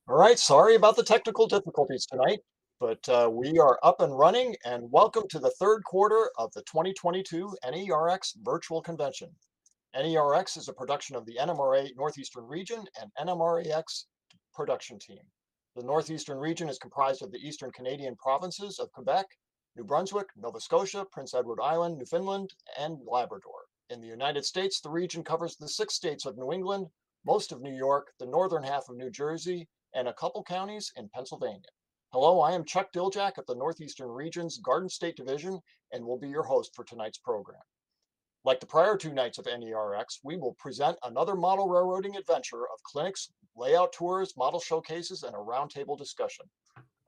All right, sorry about the technical difficulties tonight, but we are up and running, and welcome to the third quarter of the 2022 NERX Virtual Convention. NERX is a production of the NMRA Northeastern Region and NMRAX production team. The Northeastern Region is comprised of the Eastern Canadian provinces of Quebec, New Brunswick, Nova Scotia, Prince Edward Island, Newfoundland, and Labrador. In the United States, the region covers the 6 states of New England, most of New York, the northern half of New Jersey, and a couple counties in Pennsylvania. Hello, I am Chuck Diljack of the Northeastern Region's Garden State Division and will be your host for tonight's program. Like the prior two nights of NERX, we will present another model railroading adventure of clinics, layout tours, model showcases, and a roundtable discussion.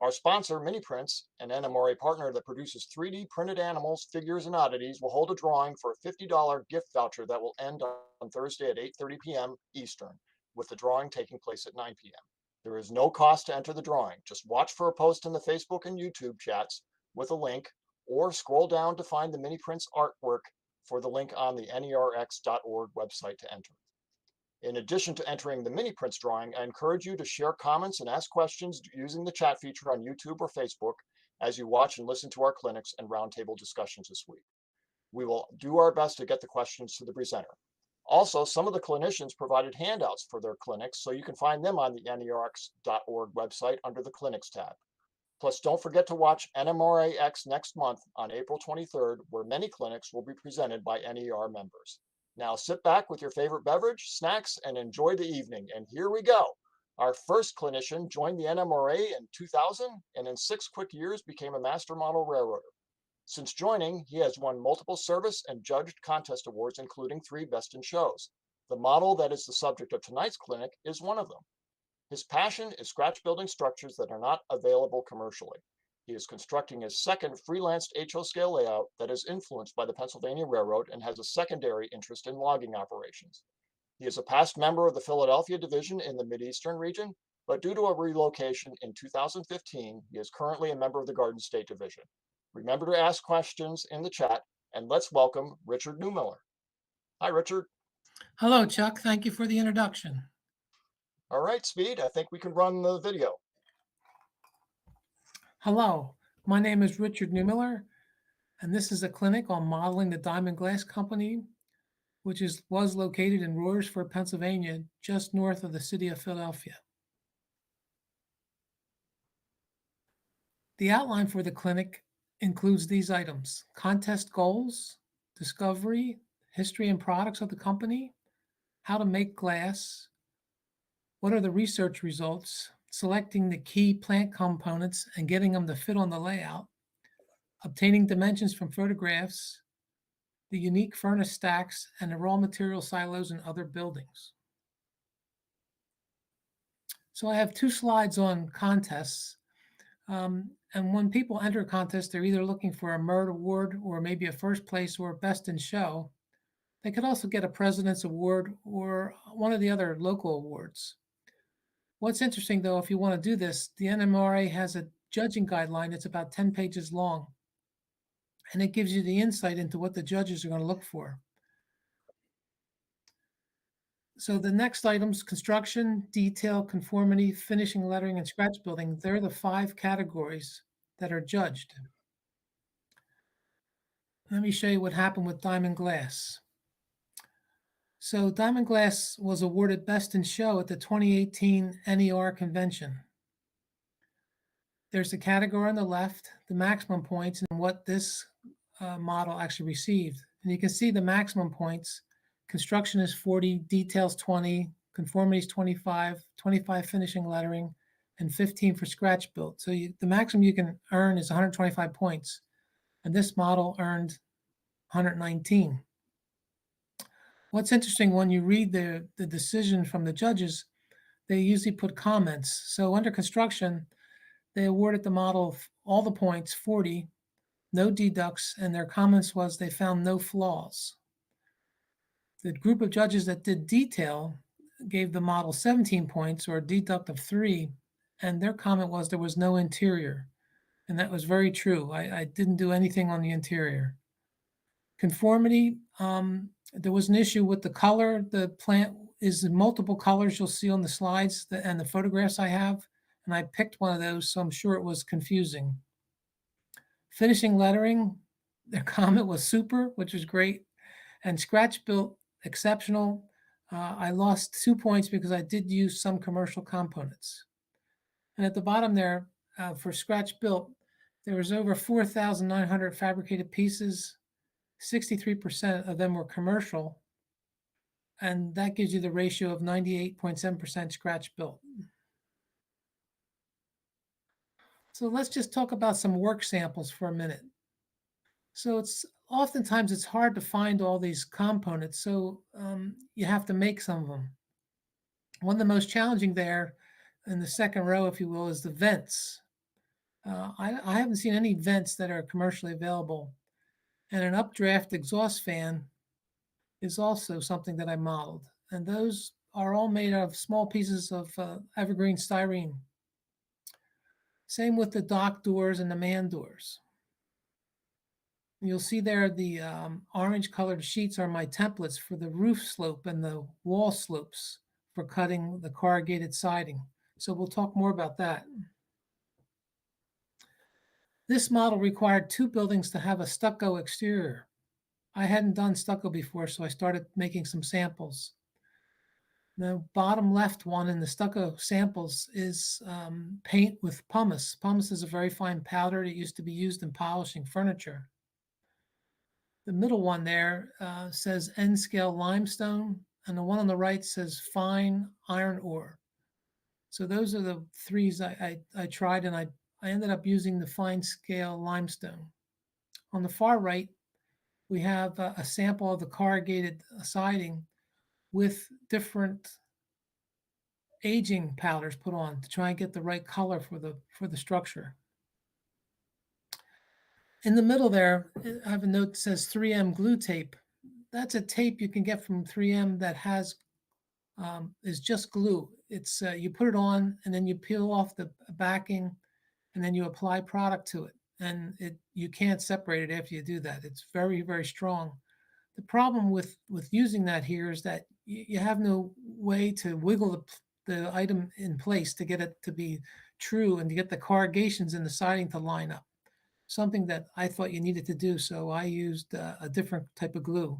Our sponsor, Miniprints, an NMRA partner that produces 3D printed animals, figures, and oddities, will hold a drawing for a $50 gift voucher that will end on Thursday at 8:30 p.m. Eastern, with the drawing taking place at 9 p.m. There is no cost to enter the drawing. Just watch for a post in the Facebook and YouTube chats with a link, or scroll down to find the Miniprints artwork for the link on the nerx.org website to enter. In addition to entering the Miniprints drawing, I encourage you to share comments and ask questions using the chat feature on YouTube or Facebook as you watch and listen to our clinics and roundtable discussions this week. We will do our best to get the questions to the presenter. Also, some of the clinicians provided handouts for their clinics, so you can find them on the nerx.org website under the Clinics tab. Plus, don't forget to watch NMRAX next month on April 23rd, where many clinics will be presented by NER members. Now sit back with your favorite beverage, snacks, and enjoy the evening. And here we go. Our first clinician joined the NMRA in 2000 and in 6 quick years became a master model railroader. Since joining, he has won multiple service and judged contest awards, including 3 Best in Shows. The model that is the subject of tonight's clinic is one of them. His passion is scratch building structures that are not available commercially. He is constructing his second freelanced HO scale layout that is influenced by the Pennsylvania Railroad and has a secondary interest in logging operations. He is a past member of the Philadelphia Division in the Mideastern region, but due to a relocation in 2015, he is currently a member of the Garden State Division. Remember to ask questions in the chat, and let's welcome Richard Newmiller. Hi, Richard. Hello, Chuck. Thank you for the introduction. All right, Speed, I think we can run the video. Hello, my name is Richard Newmiller, and this is a clinic on modeling the Diamond Glass Company, which was located in Royersford, Pennsylvania, just north of the city of Philadelphia. The outline for the clinic includes these items: contest goals, discovery, history and products of the company, how to make glass, what are the research results, selecting the key plant components and getting them to fit on the layout, obtaining dimensions from photographs, the unique furnace stacks, and the raw material silos in other buildings. So I have 2 slides on contests. And when people enter a contest, they're either looking for a MERT award or maybe a first place or best in show. They could also get a president's award or one of the other local awards. What's interesting, though, if you want to do this, the NMRA has a judging guideline that's about 10 pages long, and it gives you the insight into what the judges are going to look for. So the next items: construction, detail, conformity, finishing, lettering, and scratch building. They're the 5 categories that are judged. Let me show you what happened with Diamond Glass. So Diamond Glass was awarded Best in Show at the 2018 NER convention. There's a category on the left, the maximum points, and what this model actually received. And you can see the maximum points. Construction is 40, details 20, conformity is 25, 25 finishing, lettering, and 15 for scratch build. So the maximum you can earn is 125 points. And this model earned 119. What's interesting, when you read the decision from the judges, they usually put comments. So under construction, they awarded the model all the points, 40, no deducts, and their comments was they found no flaws. The group of judges that did detail gave the model 17 points, or a deduct of 3, and their comment was there was no interior. And that was very true. I didn't do anything on the interior. Conformity, there was an issue with the color. The plant is in multiple colors you'll see on the slides and the photographs I have. and I picked one of those, so I'm sure it was confusing. Finishing lettering, their comment was super, which was great, and scratch built, exceptional. I lost 2 points because I did use some commercial components. And at the bottom there, for scratch built, there was over 4,900 fabricated pieces. 63% of them were commercial, and that gives you the ratio of 98.7% scratch built. So let's just talk about some work samples for a minute. So oftentimes it's hard to find all these components, so you have to make some of them. One of the most challenging there in the second row, if you will, is the vents. I haven't seen any vents that are commercially available. And an updraft exhaust fan is also something that I modeled. And those are all made out of small pieces of evergreen styrene. Same with the dock doors and the man doors. You'll see there the orange colored sheets are my templates for the roof slope and the wall slopes for cutting the corrugated siding. So we'll talk more about that. This model required 2 buildings to have a stucco exterior. I hadn't done stucco before, so I started making some samples. The bottom left one in the stucco samples is paint with pumice. Pumice is a very fine powder that used to be used in polishing furniture. The middle one there says N-scale limestone, and the one on the right says fine iron ore. So those are the threes I tried, and I ended up using the fine scale limestone. On the far right, we have a sample of the corrugated siding with different aging powders put on to try and get the right color for the structure. In the middle there, I have a note that says 3M glue tape. That's a tape you can get from 3M that has is just glue. It's you put it on and then you peel off the backing and then you apply product to it. And you can't separate it after you do that. It's very, very strong. The problem with using that here is that you have no way to wiggle the item in place to get it to be true and to get the corrugations in the siding to line up. Something that I thought you needed to do, so I used a different type of glue.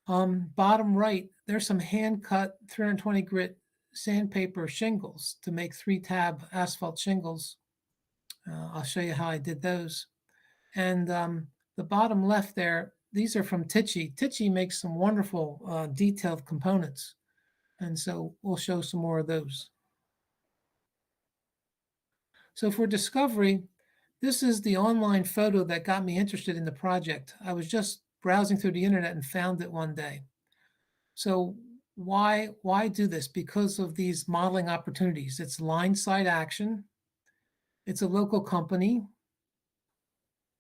Bottom right, there's some hand-cut 320 grit sandpaper shingles to make 3-tab asphalt shingles. I'll show you how I did those. And the bottom left there, these are from Tichy. Tichy makes some wonderful detailed components. And so we'll show some more of those. So for discovery, this is the online photo that got me interested in the project. I was just browsing through the internet and found it one day. So why do this? Because of these modeling opportunities. It's line side action. It's a local company.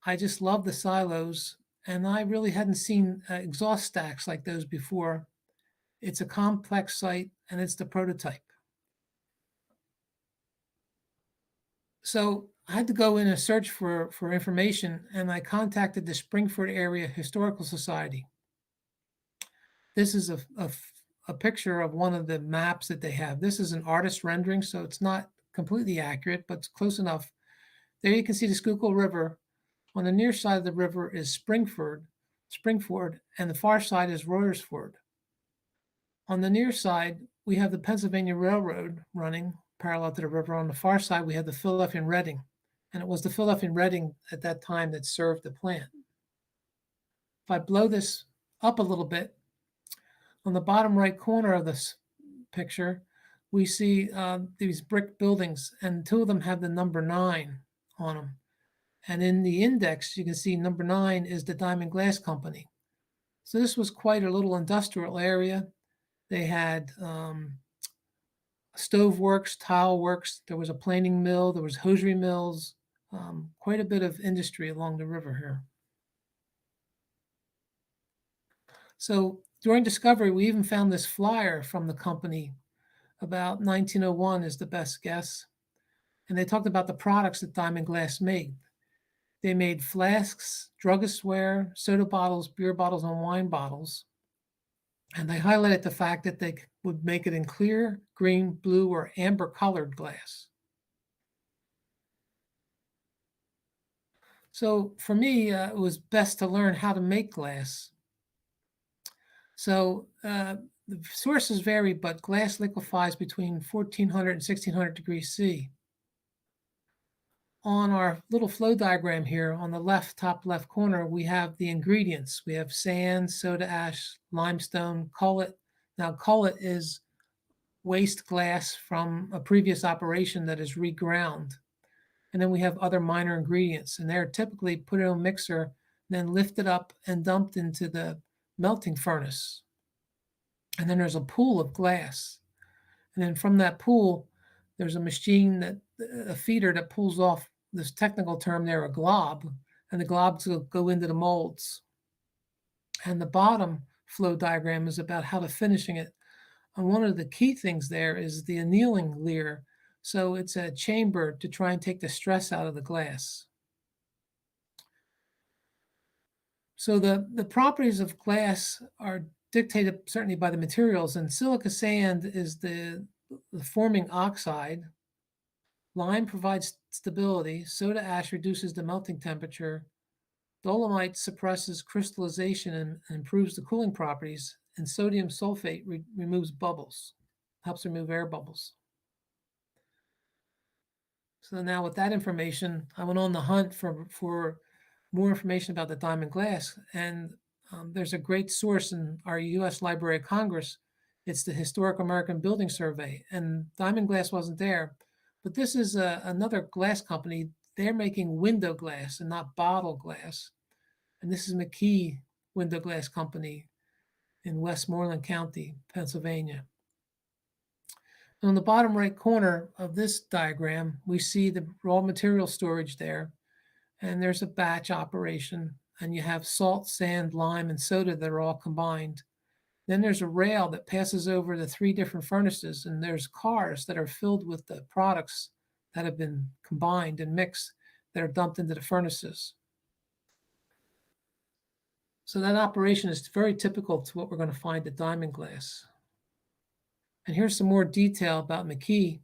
I just love the silos, and I really hadn't seen exhaust stacks like those before. It's a complex site, and it's the prototype. So I had to go in and search for information, and I contacted the Springford Area Historical Society. This is a picture of one of the maps that they have. This is an artist rendering, so it's not completely accurate, but it's close enough. There you can see the Schuylkill River. On the near side of the river is Springford, and the far side is Royersford. On the near side, we have the Pennsylvania Railroad running parallel to the river. On the far side, we have the Philadelphia and Reading, and it was the Philadelphia and Reading at that time that served the plant. If I blow this up a little bit, on the bottom right corner of this picture, we see these brick buildings, and 2 of them have the number 9 on them. And in the index, you can see number 9 is the Diamond Glass Company. So this was quite a little industrial area. They had stove works, tile works. There was a planing mill. There was hosiery mills. Quite a bit of industry along the river here. So during discovery, we even found this flyer from the company about 1901 is the best guess. And they talked about the products that Diamond Glass made. They made flasks, druggistware, soda bottles, beer bottles, and wine bottles. And they highlighted the fact that they would make it in clear, green, blue, or amber colored glass. So for me, it was best to learn how to make glass. So the sources vary, but glass liquefies between 1400 and 1600 degrees C. On our little flow diagram here, on the left, top left corner, we have the ingredients. We have sand, soda ash, limestone, cullet. Now, cullet is waste glass from a previous operation that is reground. And then we have other minor ingredients, and they're typically put in a mixer, then lifted up and dumped into the melting furnace. And then there's a pool of glass. And then from that pool, there's a machine a feeder that pulls off this technical term there, a glob, and the globs will go into the molds. And the bottom flow diagram is about how to finishing it. And one of the key things there is the annealing layer. So it's a chamber to try and take the stress out of the glass. So the properties of glass are dictated certainly by the materials, and silica sand is the forming oxide. Lime provides stability. Soda ash reduces the melting temperature. Dolomite suppresses crystallization and improves the cooling properties. And sodium sulfate removes bubbles, helps remove air bubbles. So now with that information, I went on the hunt for more information about the diamond glass. And there's a great source in our U.S. Library of Congress. It's the Historic American Building Survey. And diamond glass wasn't there. But this is another glass company. They're making window glass and not bottle glass. And this is McKee Window Glass Company in Westmoreland County, Pennsylvania. On the bottom right corner of this diagram, we see the raw material storage there. And there's a batch operation. And you have salt, sand, lime, and soda that are all combined. Then there's a rail that passes over the 3 different furnaces, and there's cars that are filled with the products that have been combined and mixed that are dumped into the furnaces. So that operation is very typical to what we're going to find at Diamond Glass. And here's some more detail about McKee.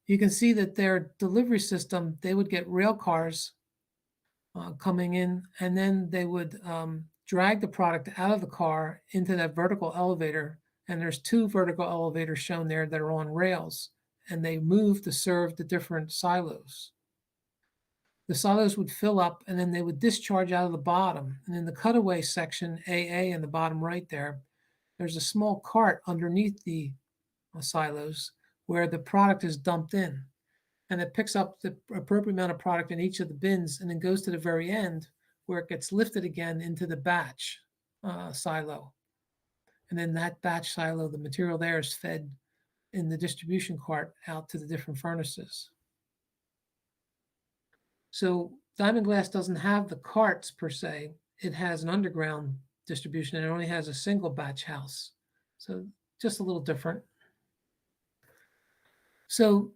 You can see that their delivery system, they would get rail cars coming in, and then they would drag the product out of the car into that vertical elevator. And there's 2 vertical elevators shown there that are on rails, and they move to serve the different silos. The silos would fill up, and then they would discharge out of the bottom. And in the cutaway section, AA in the bottom right there, there's a small cart underneath the silos where the product is dumped in. And it picks up the appropriate amount of product in each of the bins and then goes to the very end where it gets lifted again into the batch silo. And then that batch silo, the material there is fed in the distribution cart out to the different furnaces. So Diamond Glass doesn't have the carts per se. It has an underground distribution, and it only has a single batch house. So just a little different. So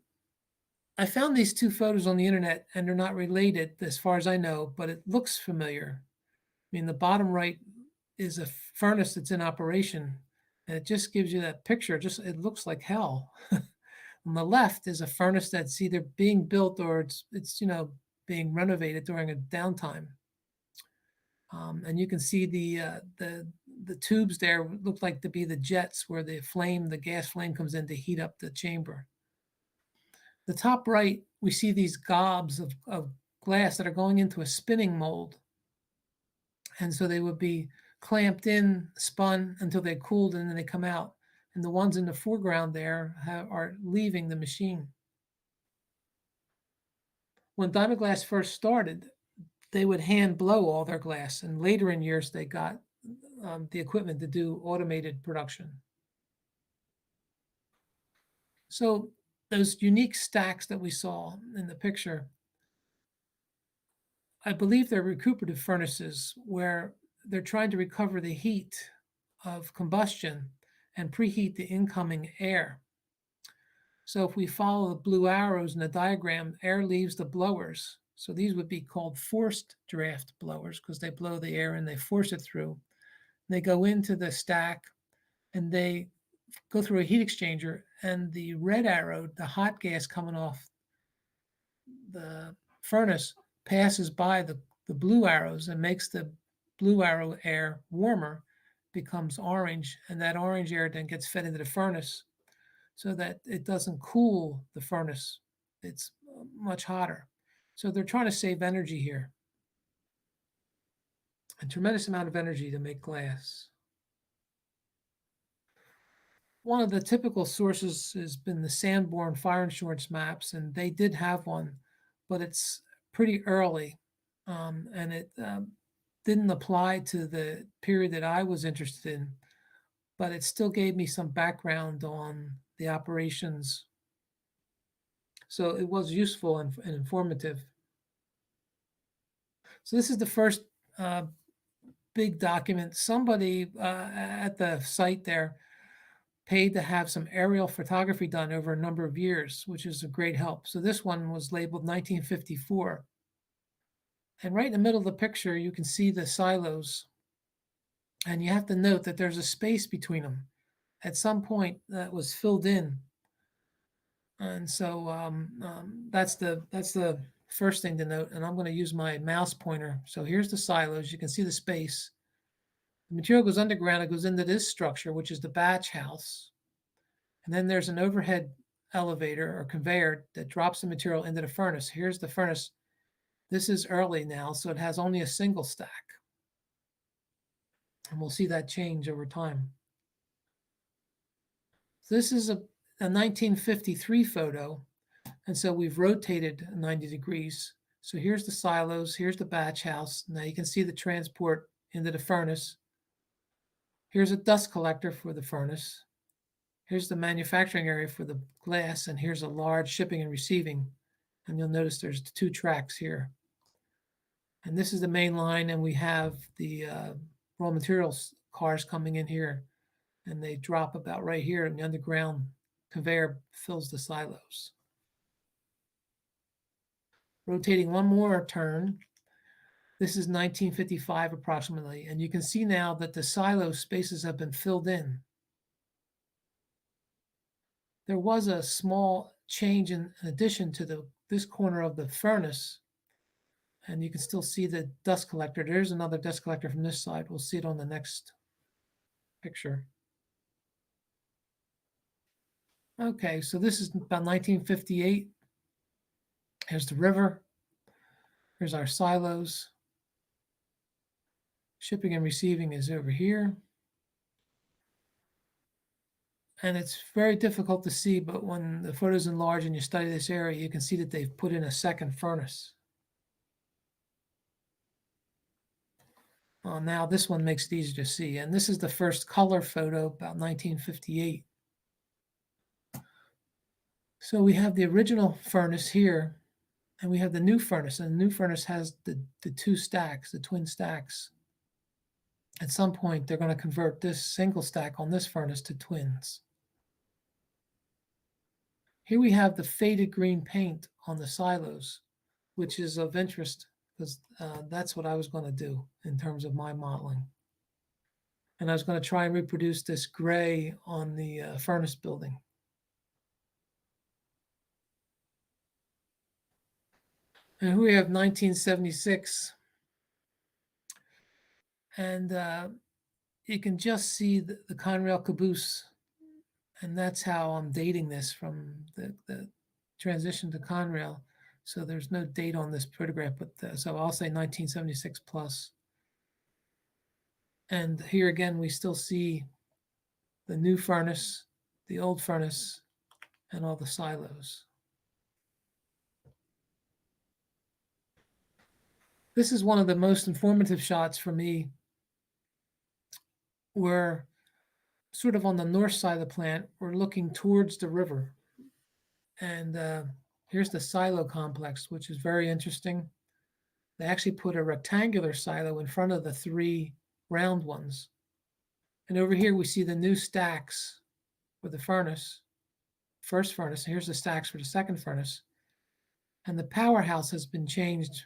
I found these 2 photos on the internet, and they're not related as far as I know, but it looks familiar. I mean, the bottom right is a furnace that's in operation, and it just gives you that picture. It looks like hell. On the left is a furnace that's either being built or it's being renovated during a downtime. And you can see the tubes there look like to be the jets where the gas flame comes in to heat up the chamber. The top right, we see these gobs of glass that are going into a spinning mold. And so they would be clamped in, spun until they cooled, and then they come out. And the ones in the foreground there are leaving the machine. When Diamond Glass first started, they would hand blow all their glass. And later in years, they got the equipment to do automated production. So those unique stacks that we saw in the picture, I believe they're recuperative furnaces where they're trying to recover the heat of combustion and preheat the incoming air. So if we follow the blue arrows in the diagram, air leaves the blowers. So these would be called forced draft blowers because they blow the air and they force it through. They go into the stack, and they go through a heat exchanger, and the red arrow, the hot gas coming off the furnace, passes by the blue arrows and makes the blue arrow air warmer, becomes orange, and that orange air then gets fed into the furnace so that it doesn't cool the furnace. It's much hotter. So they're trying to save energy here. A tremendous amount of energy to make glass. One of the typical sources has been the Sanborn fire insurance maps, and they did have one, but it's pretty early, and it didn't apply to the period that I was interested in, but it still gave me some background on the operations. So it was useful and informative. So this is the first big document. Somebody at the site there paid to have some aerial photography done over a number of years, which is a great help. So this one was labeled 1954. And right in the middle of the picture, you can see the silos. And you have to note that there's a space between them. At some point, that was filled in. And so that's the first thing to note. And I'm going to use my mouse pointer. So here's the silos. You can see the space. The material goes underground. It goes into this structure, which is the batch house. And then there's an overhead elevator or conveyor that drops the material into the furnace. Here's the furnace. This is early now, so it has only a single stack. And we'll see that change over time. This is a 1953 photo. And so we've rotated 90 degrees. So here's the silos, here's the batch house. Now you can see the transport into the furnace. Here's a dust collector for the furnace. Here's the manufacturing area for the glass, and here's a large shipping and receiving. And you'll notice there's 2 tracks here. And this is the main line, and we have the raw materials cars coming in here, and they drop about right here, and the underground conveyor fills the silos. Rotating one more turn. This is 1955 approximately, and you can see now that the silo spaces have been filled in. There was a small change in addition to this corner of the furnace, and you can still see the dust collector. There's another dust collector from this side. We'll see it on the next picture. Okay, so this is about 1958. Here's the river. Here's our silos. Shipping and receiving is over here. And it's very difficult to see, but when the photo's enlarged and you study this area, you can see that they've put in a second furnace. Now this one makes it easier to see. And this is the first color photo, about 1958. So we have the original furnace here, and we have the new furnace. And the new furnace has the 2 stacks, the twin stacks. At some point, they're going to convert this single stack on this furnace to twins. Here we have the faded green paint on the silos, which is of interest because that's what I was going to do in terms of my modeling. And I was going to try and reproduce this gray on the furnace building. And here we have 1976. And you can just see the Conrail caboose. And that's how I'm dating this from the transition to Conrail. So there's no date on this photograph, but so I'll say 1976 plus. And here again, we still see the new furnace, the old furnace, and all the silos. This is one of the most informative shots for me. We're sort of on the north side of the plant. We're looking towards the river. And here's the silo complex, which is very interesting. They actually put a rectangular silo in front of the 3 round ones. And over here, we see the new stacks for the furnace, first furnace. Here's the stacks for the second furnace. And the powerhouse has been changed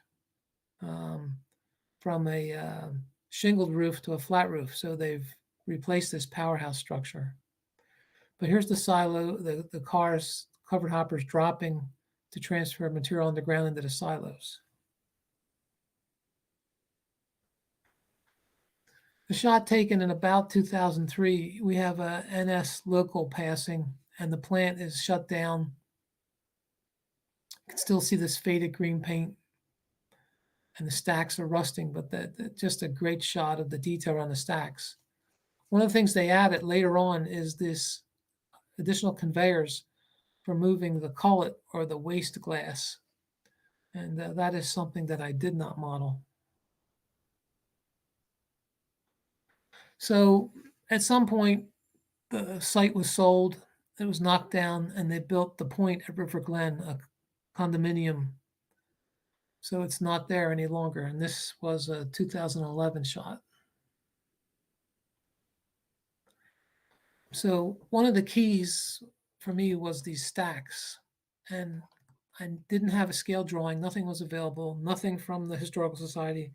from a shingled roof to a flat roof. So they've replace this powerhouse structure. But here's the silo, the cars, covered hoppers dropping to transfer material underground into the silos. The shot taken in about 2003, we have a NS local passing, and the plant is shut down. You can still see this faded green paint, and the stacks are rusting, but just a great shot of the detail on the stacks. One of the things they added later on is this additional conveyors for moving the cullet or the waste glass. And that is something that I did not model. So at some point, the site was sold, it was knocked down, and they built the Point at River Glen, a condominium. So it's not there any longer. And this was a 2011 shot. So one of the keys for me was these stacks. And I didn't have a scale drawing. Nothing was available. Nothing from the Historical Society.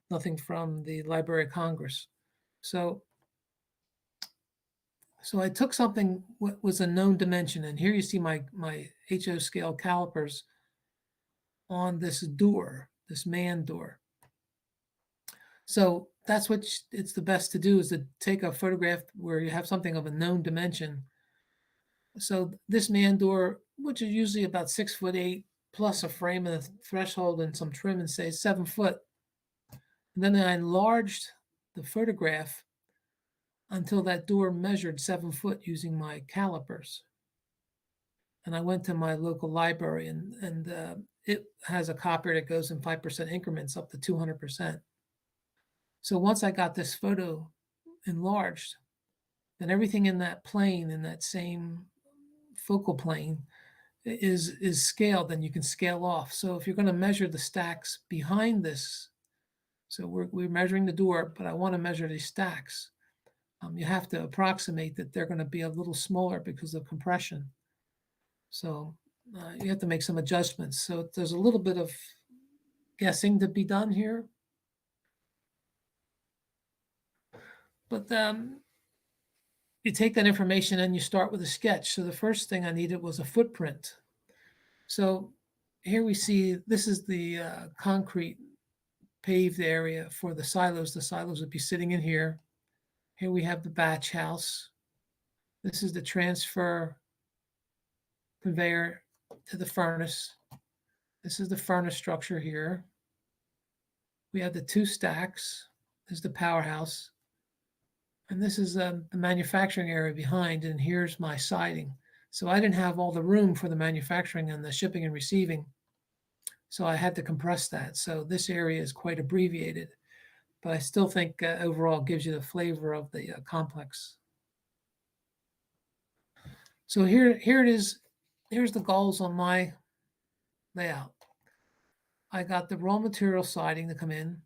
Nothing from the Library of Congress. So I took something what was a known dimension. And here you see my HO scale calipers on this door, this man door. So that's what it's the best to do, is to take a photograph where you have something of a known dimension. So this man door, which is usually about 6'8", plus a frame and a threshold and some trim, and say 7 foot. And then I enlarged the photograph until that door measured 7 foot using my calipers. And I went to my local library, and it has a copier that goes in 5% increments up to 200%. So once I got this photo enlarged, then everything in that plane, in that same focal plane, is scaled, and you can scale off. So if you're going to measure the stacks behind this, so we're measuring the door, but I want to measure these stacks. You have to approximate that they're going to be a little smaller because of compression. So you have to make some adjustments. So there's a little bit of guessing to be done here. But you take that information and you start with a sketch. So the first thing I needed was a footprint. So here we see, this is the concrete paved area for the silos. The silos would be sitting in here. Here we have the batch house. This is the transfer conveyor to the furnace. This is the furnace structure here. We have the 2 stacks. This is the powerhouse. And this is the manufacturing area behind, and here's my siding. So I didn't have all the room for the manufacturing and the shipping and receiving. So I had to compress that. So this area is quite abbreviated, but I still think overall gives you the flavor of the complex. So here it is. Here's the goals on my layout. I got the raw material siding to come in.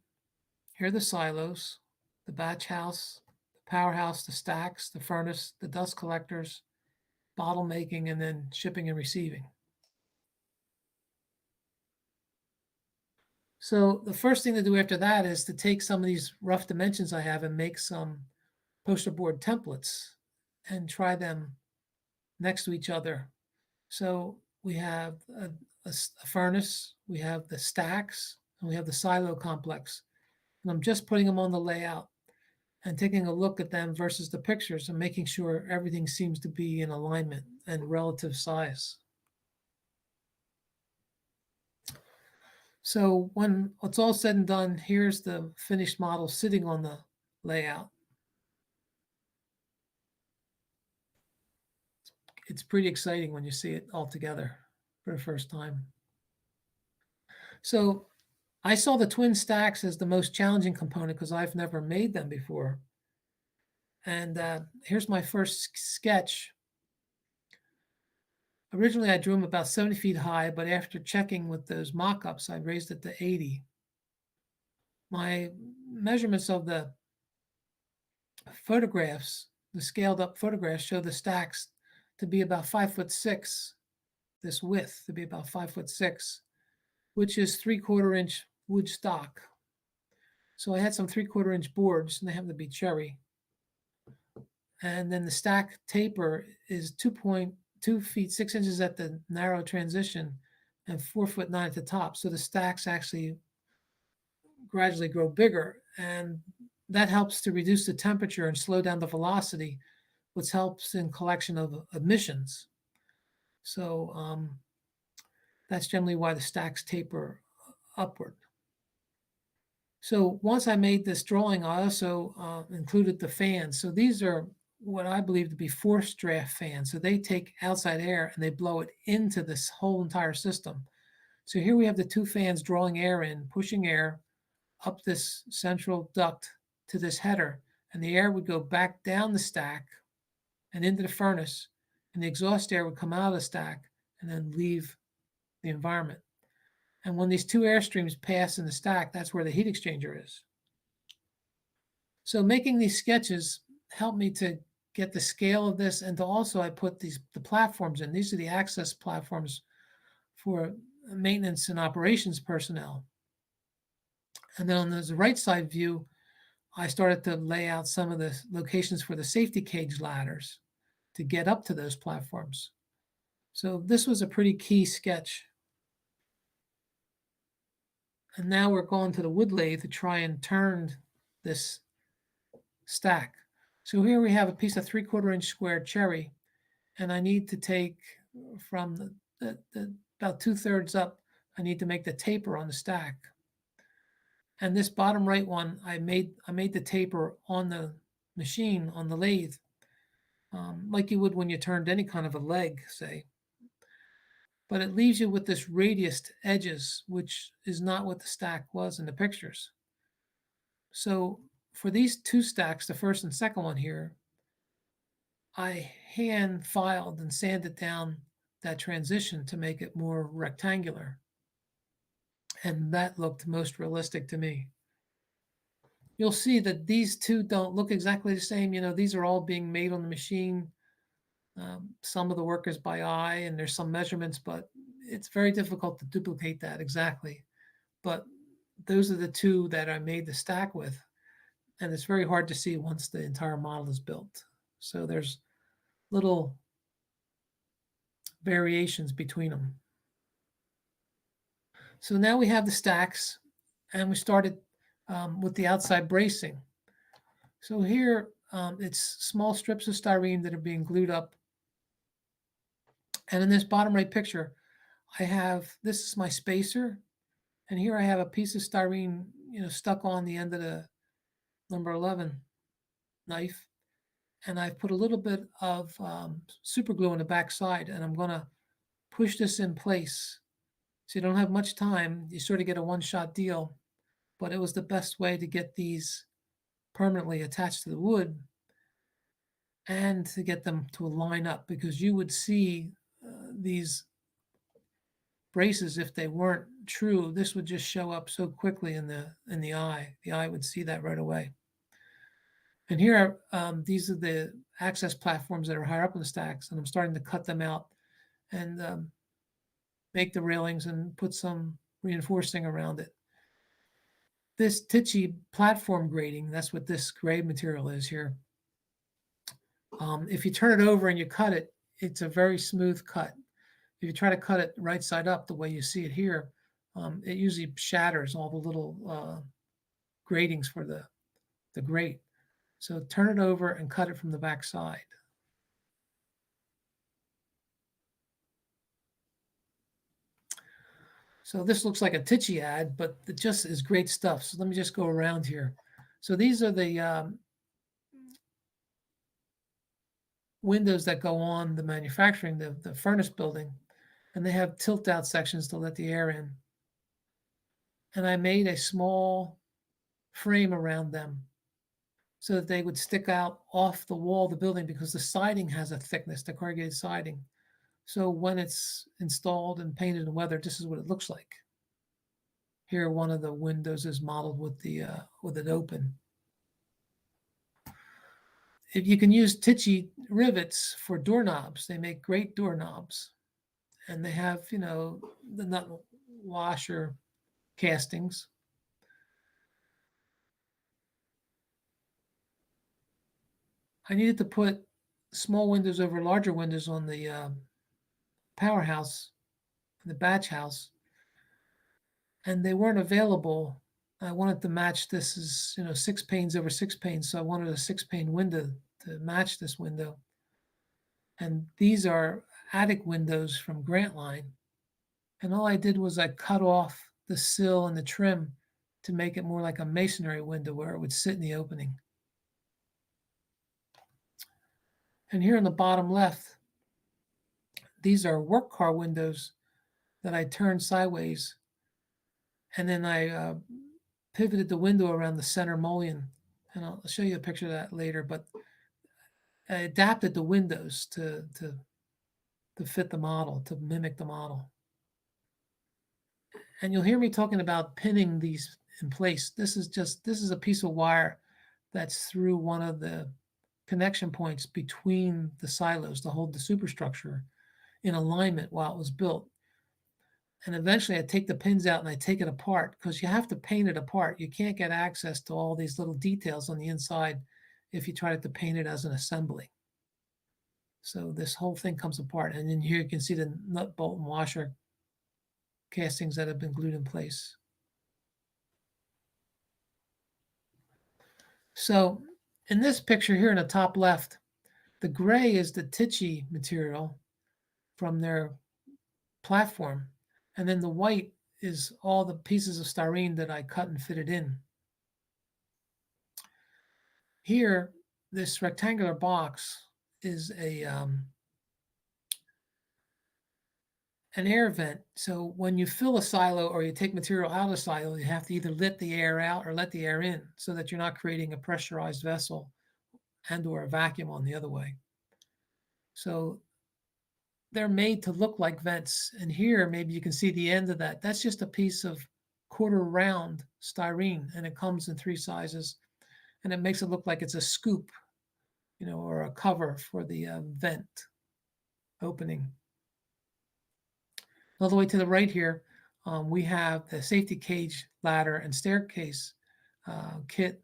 Here are the silos, the batch house, the powerhouse, the stacks, the furnace, the dust collectors, bottle making, and then shipping and receiving. So the first thing to do after that is to take some of these rough dimensions I have and make some poster board templates and try them next to each other. So we have a furnace, we have the stacks, and we have the silo complex. And I'm just putting them on the layout and taking a look at them versus the pictures and making sure everything seems to be in alignment and relative size. So when it's all said and done, here's the finished model sitting on the layout. It's pretty exciting when you see it all together for the first time. So I saw the twin stacks as the most challenging component because I've never made them before. And here's my first sketch. Originally, I drew them about 70 feet high, but after checking with those mock-ups, I raised it to 80. My measurements of the photographs, the scaled up photographs, show the stacks to be about 5'6", this width to be about 5'6", which is 3/4 inch wood stock. So I had some 3/4 inch boards, and they happen to be cherry. And then the stack taper is 2.2 feet 6 inches at the narrow transition and 4'9" at the top. So the stacks actually gradually grow bigger, and that helps to reduce the temperature and slow down the velocity, which helps in collection of emissions. So that's generally why the stacks taper upward. So once I made this drawing, I also included the fans. So these are what I believe to be forced draft fans. So they take outside air and they blow it into this whole entire system. So here we have the two fans drawing air in, pushing air up this central duct to this header, and the air would go back down the stack and into the furnace, and the exhaust air would come out of the stack and then leave the environment. And when these two airstreams pass in the stack, that's where the heat exchanger is. So making these sketches helped me to get the scale of this, and to also I put the platforms in. These are the access platforms for maintenance and operations personnel. And then on the right side view, I started to lay out some of the locations for the safety cage ladders to get up to those platforms. So this was a pretty key sketch. And now we're going to the wood lathe to try and turn this stack. So here we have a piece of 3/4 inch square cherry, and I need to take from the about 2/3 up, I need to make the taper on the stack. And this bottom right one, I made the taper on the machine, on the lathe, like you would when you turned any kind of a leg, say. But it leaves you with this radiused edges, which is not what the stack was in the pictures. So for these two stacks, the first and second one here, I hand filed and sanded down that transition to make it more rectangular. And that looked most realistic to me. You'll see that these two don't look exactly the same. These are all being made on the machine. Some of the work is by eye, and there's some measurements, but it's very difficult to duplicate that exactly. But those are the two that I made the stack with, and it's very hard to see once the entire model is built. So there's little variations between them. So now we have the stacks, and we started with the outside bracing. So here it's small strips of styrene that are being glued up. And in this bottom right picture, this is my spacer, and here I have a piece of styrene, stuck on the end of the number 11 knife. And I've put a little bit of super glue on the back side, and I'm gonna push this in place. So you don't have much time. You sort of get a one-shot deal, but it was the best way to get these permanently attached to the wood and to get them to line up, because you would see these braces, if they weren't true, this would just show up so quickly in the eye. The eye would see that right away. And here, these are the access platforms that are higher up in the stacks, and I'm starting to cut them out and make the railings and put some reinforcing around it. This Tichy platform grading, that's what this grade material is here. If you turn it over and you cut it, it's a very smooth cut. If you try to cut it right side up the way you see it here, it usually shatters all the little gratings for the grate. So turn it over and cut it from the back side. So this looks like a Tichy ad, but it just is great stuff. So let me just go around here. So these are the windows that go on the manufacturing, the furnace building, and they have tilt out sections to let the air in. And I made a small frame around them so that they would stick out off the wall of the building, because the siding has a thickness, the corrugated siding. So when it's installed and painted and weathered, this is what it looks like. Here, one of the windows is modeled with it open. If you can use Tichy rivets for doorknobs, they make great doorknobs, and they have the nut washer castings. I needed to put small windows over larger windows on the powerhouse, the batch house, and they weren't available. I wanted to match this as 6 panes over 6 panes, so I wanted a 6 pane window to match this window. And these are attic windows from Grantline. And all I did was I cut off the sill and the trim to make it more like a masonry window where it would sit in the opening. And here in the bottom left, these are work car windows that I turned sideways. And then I pivoted the window around the center mullion. And I'll show you a picture of that later. But I adapted the windows to fit the model, to mimic the model. And you'll hear me talking about pinning these in place. This is a piece of wire that's through one of the connection points between the silos to hold the superstructure in alignment while it was built. And eventually I take the pins out and I take it apart because you have to paint it apart. You can't get access to all these little details on the inside if you try to paint it as an assembly. So this whole thing comes apart. And then here you can see the nut, bolt, and washer castings that have been glued in place. So in this picture here in the top left, the gray is the Tichy material from their platform. And then the white is all the pieces of styrene that I cut and fitted in. Here, this rectangular box is an air vent. So when you fill a silo or you take material out of a silo, you have to either let the air out or let the air in so that you're not creating a pressurized vessel and or a vacuum on the other way. So they're made to look like vents. And here, maybe you can see the end of that. That's just a piece of quarter round styrene, and it comes in 3 sizes, and it makes it look like it's a scoop, or a cover for the vent opening. All the way to the right here, we have the safety cage, ladder, and staircase kit,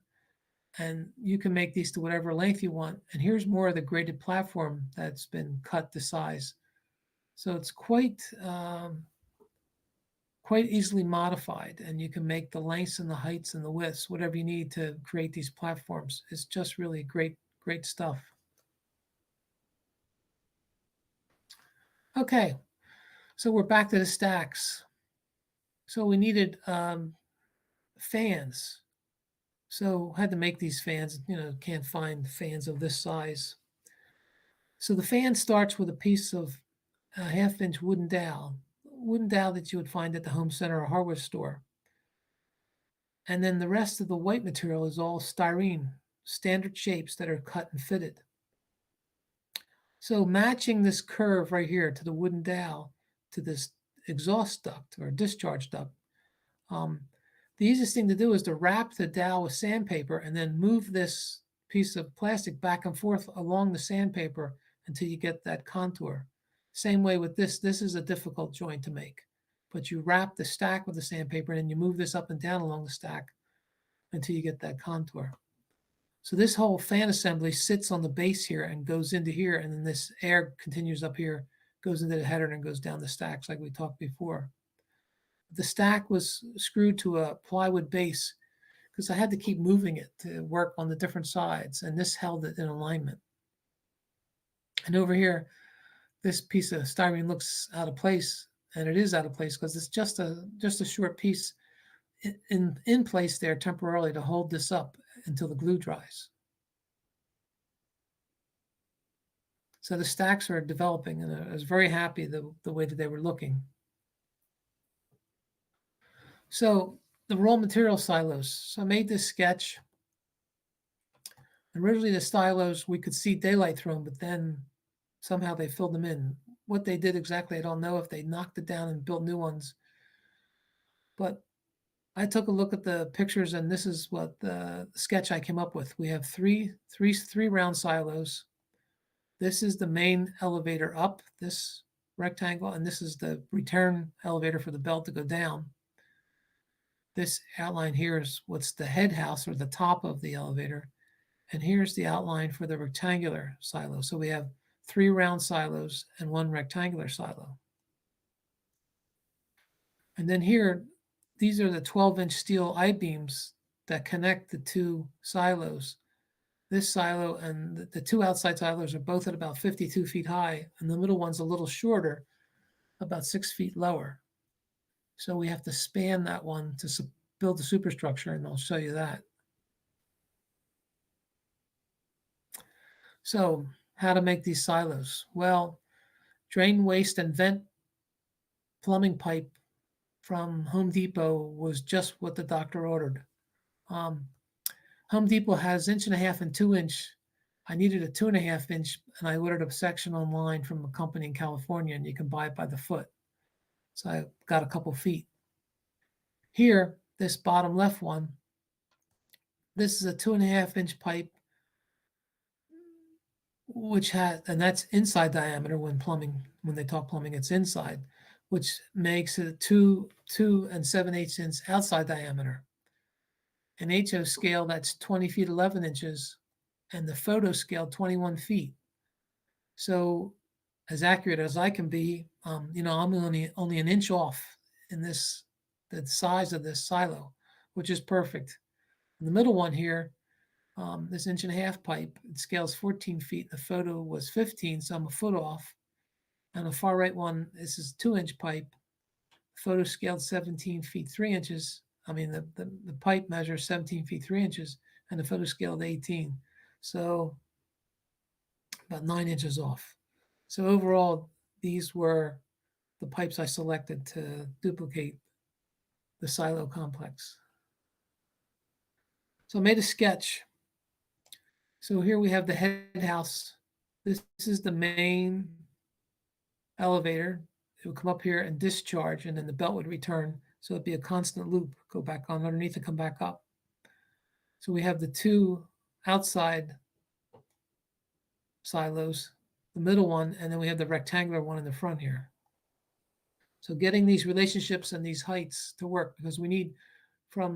and you can make these to whatever length you want. And here's more of the graded platform that's been cut to size. So it's quite easily modified, and you can make the lengths and the heights and the widths, whatever you need to create these platforms. It's just really great stuff. Okay, so we're back to the stacks. So we needed fans. So had to make these fans, can't find fans of this size. So the fan starts with a piece of a 1/2-inch wooden dowel that you would find at the home center or hardware store. And then the rest of the white material is all styrene, standard shapes that are cut and fitted. So matching this curve right here to the wooden dowel to this exhaust duct or discharge duct, the easiest thing to do is to wrap the dowel with sandpaper and then move this piece of plastic back and forth along the sandpaper until you get that contour. Same way with this. This is a difficult joint to make, but you wrap the stack with the sandpaper and then you move this up and down along the stack until you get that contour. So this whole fan assembly sits on the base here and goes into here, and then this air continues up here, goes into the header and goes down the stacks like we talked before. The stack was screwed to a plywood base because I had to keep moving it to work on the different sides, and this held it in alignment. And over here, this piece of styrene looks out of place, and it is out of place because it's just a short piece in place there temporarily to hold this up until the glue dries. So the stacks are developing, and I was very happy the way that they were looking. So the raw material silos. So I made this sketch. Originally the silos, we could see daylight through them, but then somehow they filled them in. What they did exactly, I don't know, if they knocked it down and built new ones. But I took a look at the pictures, and this is what the sketch I came up with. We have three round silos. This is the main elevator up, this rectangle, and this is the return elevator for the belt to go down. This outline here is what's the head house or the top of the elevator. And here's the outline for the rectangular silo. So we have 3 round silos and 1 rectangular silo. And then here, these are the 12-inch steel I-beams that connect the 2 silos. This silo and the 2 outside silos are both at about 52 feet high, and the middle one's a little shorter, about 6 feet lower. So we have to span that one to build the superstructure, and I'll show you that. So how to make these silos? Well, drain, waste, and vent plumbing pipe from Home Depot was just what the doctor ordered. Home Depot has 1.5 and 2-inch. I needed a 2.5-inch, and I ordered a section online from a company in California, and you can buy it by the foot. So I got a couple feet. Here, this bottom left one, this is a 2.5-inch pipe, which has, and that's inside diameter when they talk plumbing, it's inside, which makes it 2 7/8 inch outside diameter. An HO scale, that's 20 feet 11 inches, and the photo scale 21 feet. So as accurate as I can be, I'm only an inch off in the size of this silo, which is perfect. In the middle one here, this 1.5-inch pipe, it scales 14 feet. The photo was 15, so I'm a foot off. And the far right one, this is 2-inch pipe. The photo scaled 17 feet 3 inches. The pipe measures 17 feet 3 inches, and the photo scaled 18. So about 9 inches off. So overall, these were the pipes I selected to duplicate the silo complex. So I made a sketch. So here we have the head house. This is the main elevator. It would come up here and discharge, and then the belt would return. So it'd be a constant loop, go back on underneath and come back up. So we have the 2 outside silos, the middle one, and then we have the rectangular one in the front here. So getting these relationships and these heights to work, because we need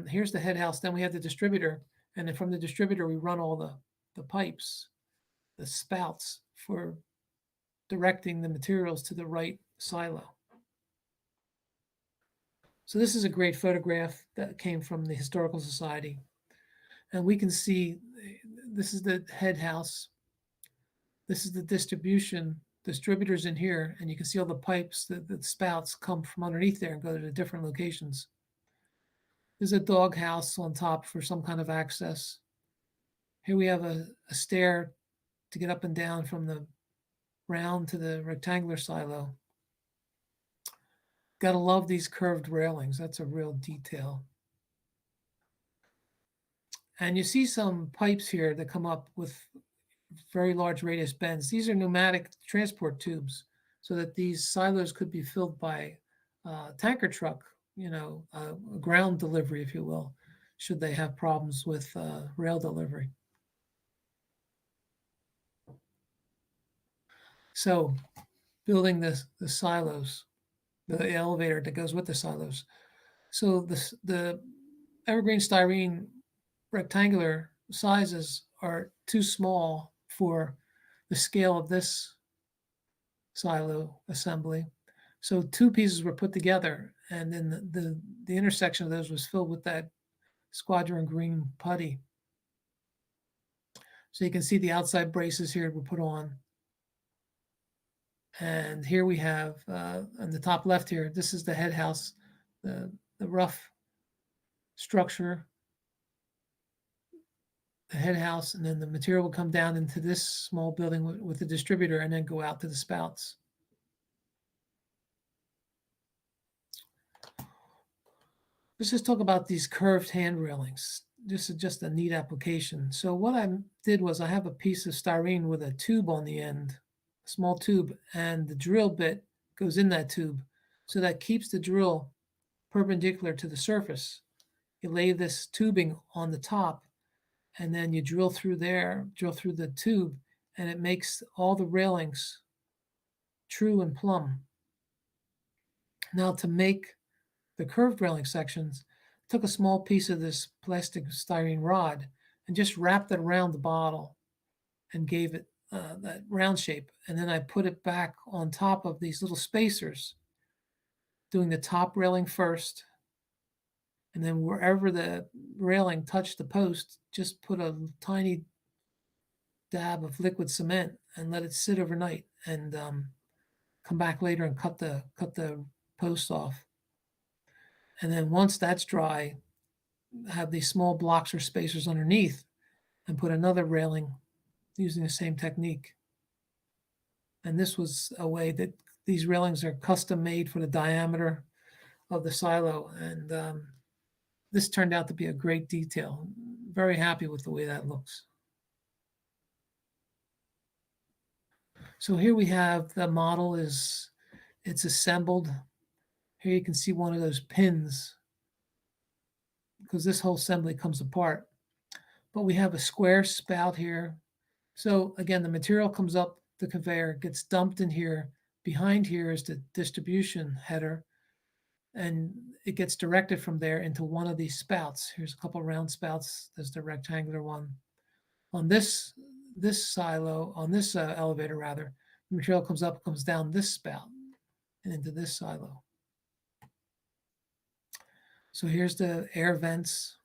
here's the head house, then we have the distributor, and then from the distributor we run all the pipes, the spouts for directing the materials to the right silo. So this is a great photograph that came from the Historical Society. And we can see this is the head house. This is the distributors in here, and you can see all the pipes, the spouts come from underneath there and go to the different locations. There's a dog house on top for some kind of access. Here we have a stair to get up and down from the round to the rectangular silo. Gotta love these curved railings. That's a real detail. And you see some pipes here that come up with very large radius bends. These are pneumatic transport tubes so that these silos could be filled by a tanker truck, a ground delivery, if you will, should they have problems with rail delivery. So building the silos, the elevator that goes with the silos. So the evergreen styrene rectangular sizes are too small for the scale of this silo assembly. So 2 pieces were put together, and then the intersection of those was filled with that squadron green putty. So you can see the outside braces here were put on. And here we have, on the top left here, this is the head house, the rough structure, the head house, and then the material will come down into this small building with the distributor and then go out to the spouts. Let's just talk about these curved hand railings. This is just a neat application. So what I did was I have a piece of styrene with a tube on the end, a small tube, and the drill bit goes in that tube. So that keeps the drill perpendicular to the surface. You lay this tubing on the top, and then you drill through the tube, and it makes all the railings true and plumb. Now to make the curved railing sections, took a small piece of this plastic styrene rod and just wrapped it around the bottle and gave it that round shape. And then I put it back on top of these little spacers, doing the top railing first. And then wherever the railing touched the post, just put a tiny dab of liquid cement and let it sit overnight, and come back later and cut the post off. And then once that's dry, have these small blocks or spacers underneath and put another railing using the same technique. And this was a way that these railings are custom made for the diameter of the silo. And this turned out to be a great detail. Very happy with the way that looks. So here we have the model it's assembled. Here you can see one of those pins, because this whole assembly comes apart. But we have a square spout here. So again, the material comes up the conveyor, gets dumped in here. Behind here is the distribution header, and it gets directed from there into one of these spouts. Here's a couple round spouts. There's the rectangular one. On this silo, on this elevator rather, the material comes up, comes down this spout and into this silo. So here's the air vents.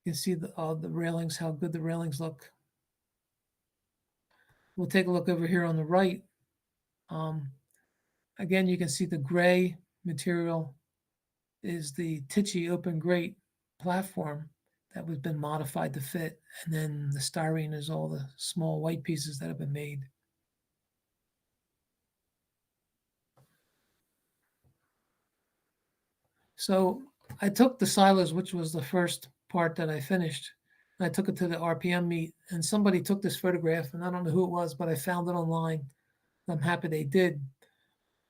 You can see all the railings, how good the railings look. We'll take a look over here on the right. Again, you can see the gray material is the Tichy open grate platform that has been modified to fit. And then the styrene is all the small white pieces that have been made. So I took the silos, which was the first part that I finished. I took it to the RPM meet, and somebody took this photograph, and I don't know who it was, but I found it online. I'm happy they did.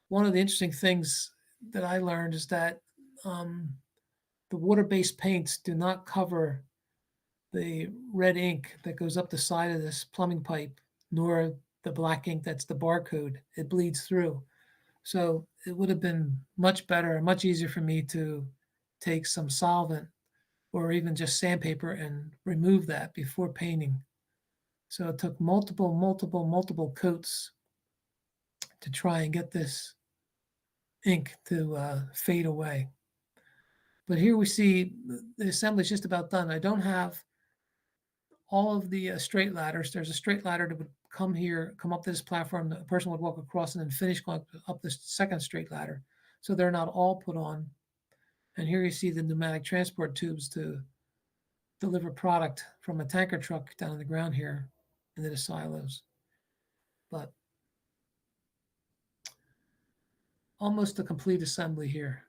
One of the interesting things that I learned is that the water-based paints do not cover the red ink that goes up the side of this plumbing pipe, nor the black ink that's the barcode. It bleeds through. So it would have been much better, much easier for me to take some solvent or even just sandpaper and remove that before painting. So it took multiple coats to try and get this ink to fade away. But here we see the assembly is just about done. I don't have all of the straight ladders. There's a straight ladder that would come here, come up this platform. The person would walk across and then finish going up this second straight ladder. So they're not all put on. And here you see the pneumatic transport tubes to deliver product from a tanker truck down on the ground here into the silos. But almost a complete assembly here.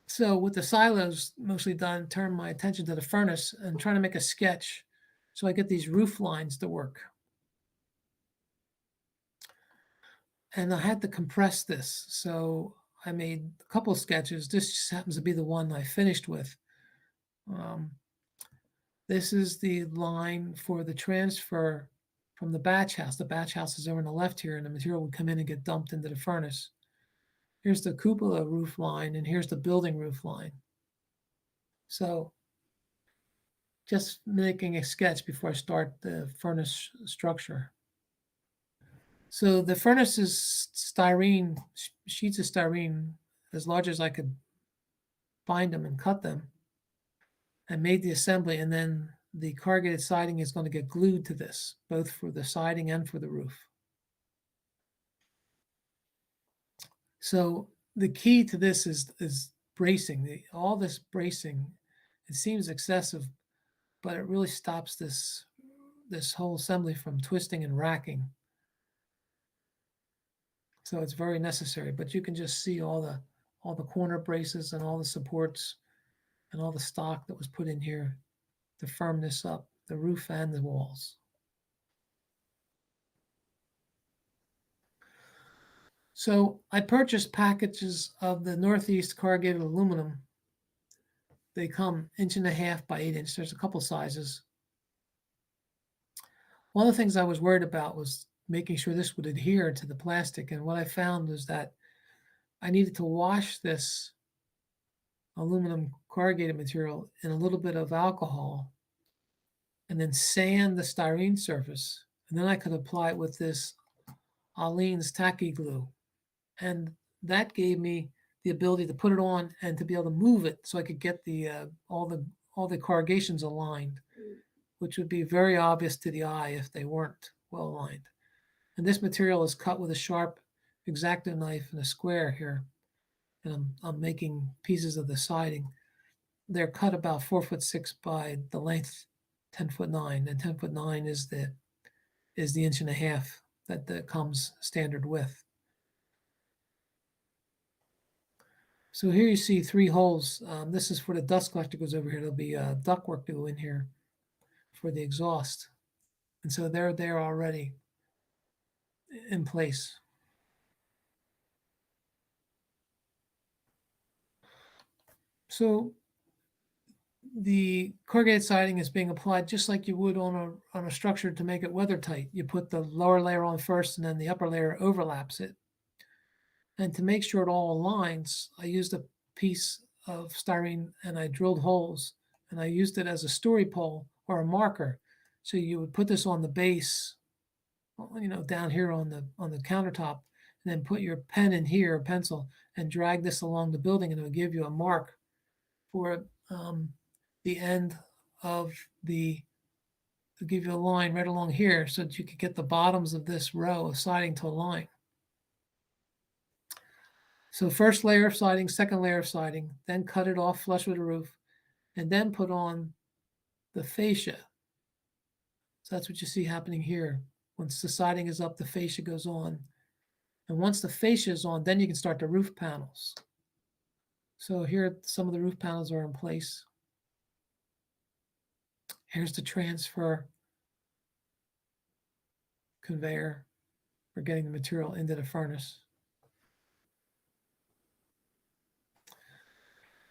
So with the silos mostly done, turn my attention to the furnace and trying to make a sketch so I get these roof lines to work. And I had to compress this. So I made a couple of sketches. This just happens to be the one I finished with. This is the line for the transfer from the batch house. The batch house is over on the left here, and the material would come in and get dumped into the furnace. Here's the cupola roof line, and here's the building roof line. So just making a sketch before I start the furnace structure. So the furnace is styrene, sheets of styrene, as large as I could bind them and cut them. I made the assembly, and then the corrugated siding is going to get glued to this, both for the siding and for the roof. So the key to this is bracing. All this bracing, it seems excessive, but it really stops this whole assembly from twisting and racking. So it's very necessary, but you can just see all the corner braces and all the supports and all the stock that was put in here to firm this up, the roof and the walls. So I purchased packages of the Northeast corrugated aluminum. They come 1.5 by 8 inch. There's a couple sizes. One of the things I was worried about was making sure this would adhere to the plastic. And what I found was that I needed to wash this aluminum corrugated material in a little bit of alcohol and then sand the styrene surface. And then I could apply it with this Aleene's tacky glue. And that gave me the ability to put it on and to be able to move it so I could get the all the corrugations aligned, which would be very obvious to the eye if they weren't well aligned. And this material is cut with a sharp X-Acto knife in a square here. And I'm making pieces of the siding. They're cut about 4'6" by the length 10'9", and 10'9" is the 1.5 inches that comes standard width. So here you see 3 holes. This is for the dust collector goes over here. There'll be ductwork to go in here for the exhaust. And so they're there already in place. So the corrugated siding is being applied just like you would on a structure to make it weather tight. You put the lower layer on first, and then the upper layer overlaps it. And to make sure it all aligns, I used a piece of styrene and I drilled holes, and I used it as a story pole or a marker. So you would put this on the base, down here on the countertop, and then put your pen in here, a pencil, and drag this along the building, and it will give you a mark for the end of it'll give you a line right along here so that you could get the bottoms of this row of siding to align. So first layer of siding, second layer of siding, then cut it off flush with the roof, and then put on the fascia. So that's what you see happening here. Once the siding is up, the fascia goes on. And once the fascia is on, then you can start the roof panels. So here, some of the roof panels are in place. Here's the transfer conveyor for getting the material into the furnace.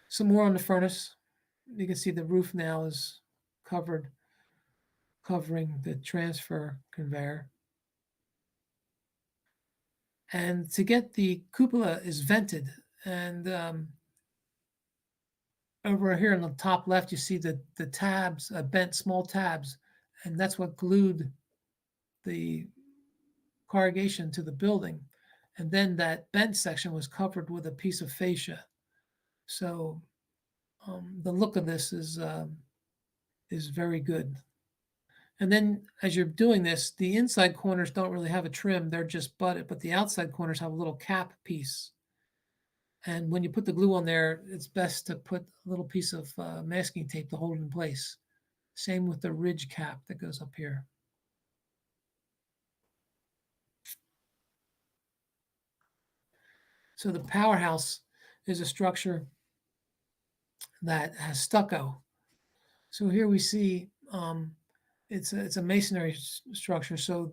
Some more on the furnace. You can see the roof now is covering the transfer conveyor. And to get the cupola is vented, and over here on the top left, you see the tabs, bent small tabs, and that's what glued the corrugation to the building. And then that bent section was covered with a piece of fascia. So the look of this is very good. And then as you're doing this, the inside corners don't really have a trim, they're just butted, but the outside corners have a little cap piece. And when you put the glue on there, it's best to put a little piece of masking tape to hold it in place. Same with the ridge cap that goes up here. So the powerhouse is a structure that has stucco. So here we see it's a masonry structure. So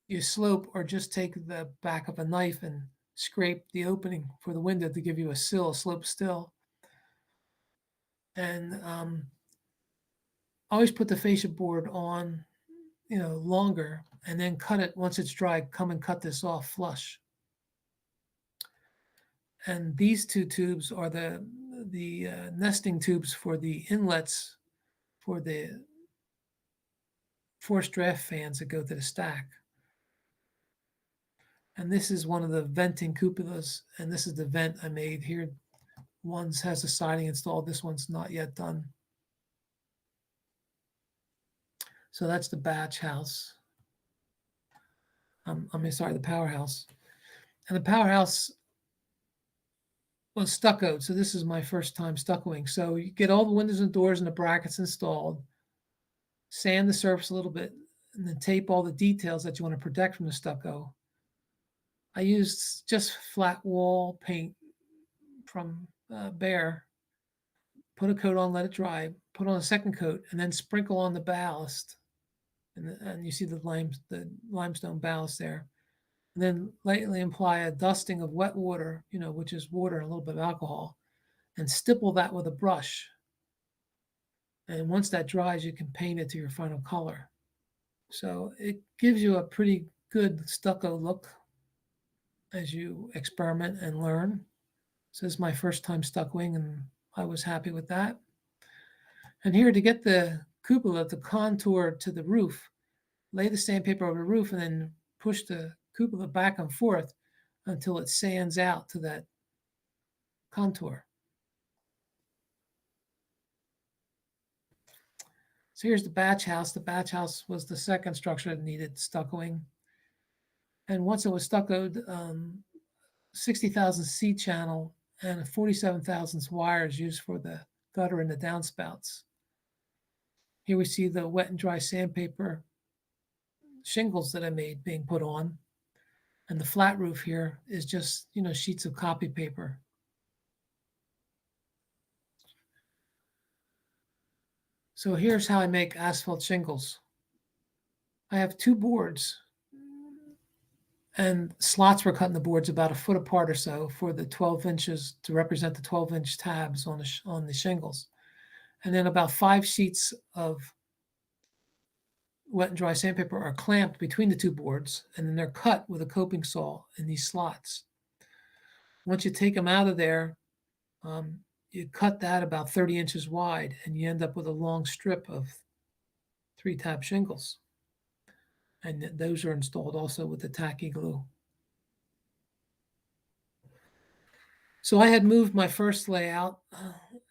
you slope or just take the back of a knife and scrape the opening for the window to give you a slope sill. And always put the fascia board on, longer, and then cut it once it's dry. Come and cut this off flush. And these 2 tubes are the nesting tubes for the inlets for the forced draft fans that go to the stack. And this is one of the venting cupolas, and this is the vent I made here. One has the siding installed, this one's not yet done. So that's the batch house. The powerhouse. And the powerhouse was stuccoed, so this is my first time stuccoing. So you get all the windows and doors and the brackets installed, sand the surface a little bit, and then tape all the details that you want to protect from the stucco. I used just flat wall paint from Behr. Put a coat on, let it dry, put on a second coat, and then sprinkle on the ballast. And you see the limestone ballast there. And then lightly apply a dusting of wet water, which is water and a little bit of alcohol, and stipple that with a brush. And once that dries, you can paint it to your final color. So it gives you a pretty good stucco look as you experiment and learn. So this is my first time stuccoing, and I was happy with that. And here to get the cupola, the contour to the roof, lay the sandpaper over the roof and then push the cupola back and forth until it sands out to that contour. So here's the batch house. The batch house was the second structure that needed stuccoing. And once it was stuccoed, 60,000 C channel and 47,000 wires used for the gutter and the downspouts. Here we see the wet and dry sandpaper shingles that I made being put on. And the flat roof here is just, sheets of copy paper. So here's how I make asphalt shingles. I have 2 boards, and slots were cut in the boards about a foot apart or so for the 12 inches to represent the 12-inch tabs on the shingles. And then about 5 sheets of wet and dry sandpaper are clamped between the 2 boards, and then they're cut with a coping saw in these slots. Once you take them out of there, you cut that about 30 inches wide, and you end up with a long strip of 3-tab shingles. And those are installed also with the tacky glue. So I had moved my first layout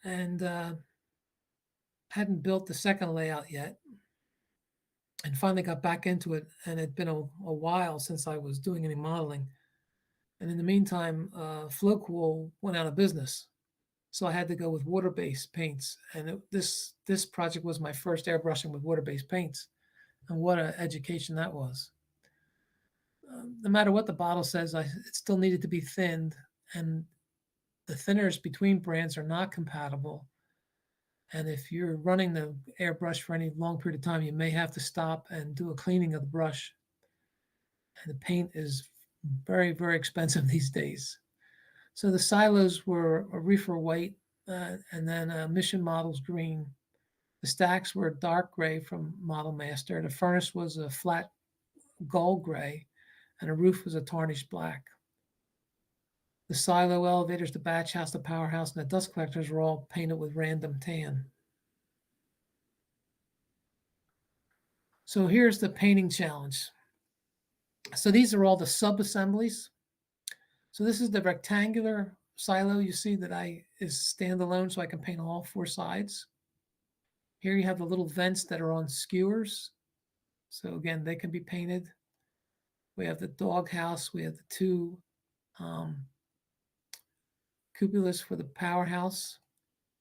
and hadn't built the second layout yet, and finally got back into it. And it'd been a while since I was doing any modeling. And in the meantime, Flowcool went out of business. So I had to go with water-based paints. And this project was my first airbrushing with water-based paints. And what an education that was. No matter what the bottle says, it still needed to be thinned. And the thinners between brands are not compatible. And if you're running the airbrush for any long period of time, you may have to stop and do a cleaning of the brush. And the paint is very, very expensive these days. So the silos were a reefer white and then Mission Models green. The stacks were dark gray from Model Master. The furnace was a flat gold gray, and the roof was a tarnished black. The silo elevators, the batch house, the powerhouse, and the dust collectors were all painted with random tan. So here's the painting challenge. So these are all the sub-assemblies. So this is the rectangular silo you see that is standalone, so I can paint all 4 sides. Here you have the little vents that are on skewers. So again, they can be painted. We have the dog house. We have the 2 cupolas for the powerhouse.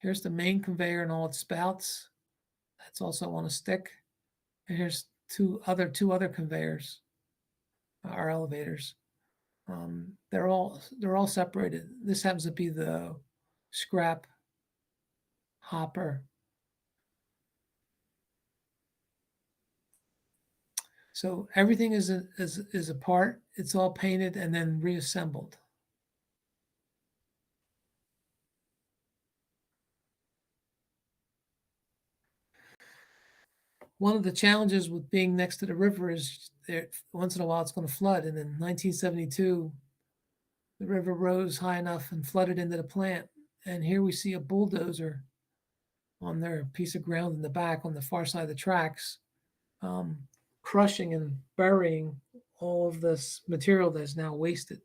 Here's the main conveyor and all its spouts. That's also on a stick. And here's two other conveyors, our elevators. They're all separated. This happens to be the scrap hopper. So everything is apart. It's all painted and then reassembled. One of the challenges with being next to the river is once in a while it's going to flood. And in 1972, the river rose high enough and flooded into the plant. And here we see a bulldozer on their piece of ground in the back on the far side of the tracks, crushing and burying all of this material that is now wasted.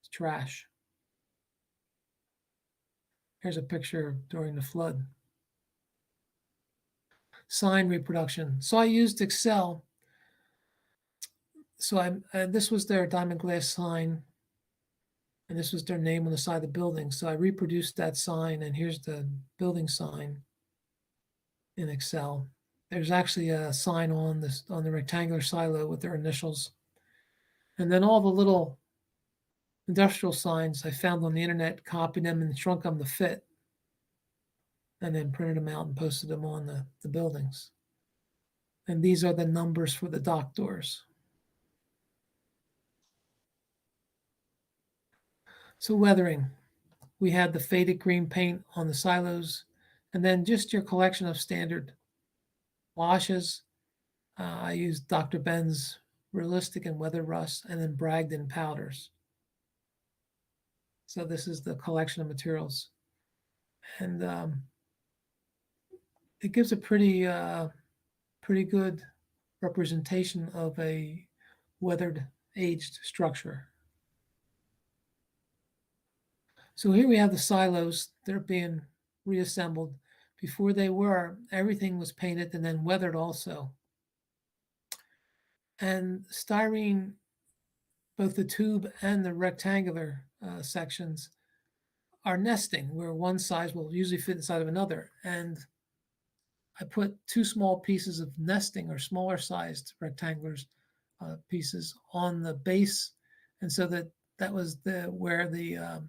It's trash. Here's a picture during the flood. Sign reproduction. So I used Excel. So this was their diamond glass sign, and this was their name on the side of the building. So I reproduced that sign, and here's the building sign in Excel. There's actually a sign on the rectangular silo with their initials. And then all the little industrial signs I found on the internet, copied them and shrunk them to fit, and then printed them out and posted them on the buildings. And these are the numbers for the dock doors. So weathering, we had the faded green paint on the silos, and then just your collection of standard washes. I used Dr. Ben's Realistic and Weather Rust, and then Bragdon powders. So this is the collection of materials. And it gives a pretty good representation of a weathered, aged structure. So here we have the silos. They're being reassembled. Before they were, everything was painted and then weathered also. And styrene, both the tube and the rectangular sections, are nesting, where one size will usually fit inside of another. And I put two small pieces of nesting or smaller sized rectangulars pieces on the base, and so that was where the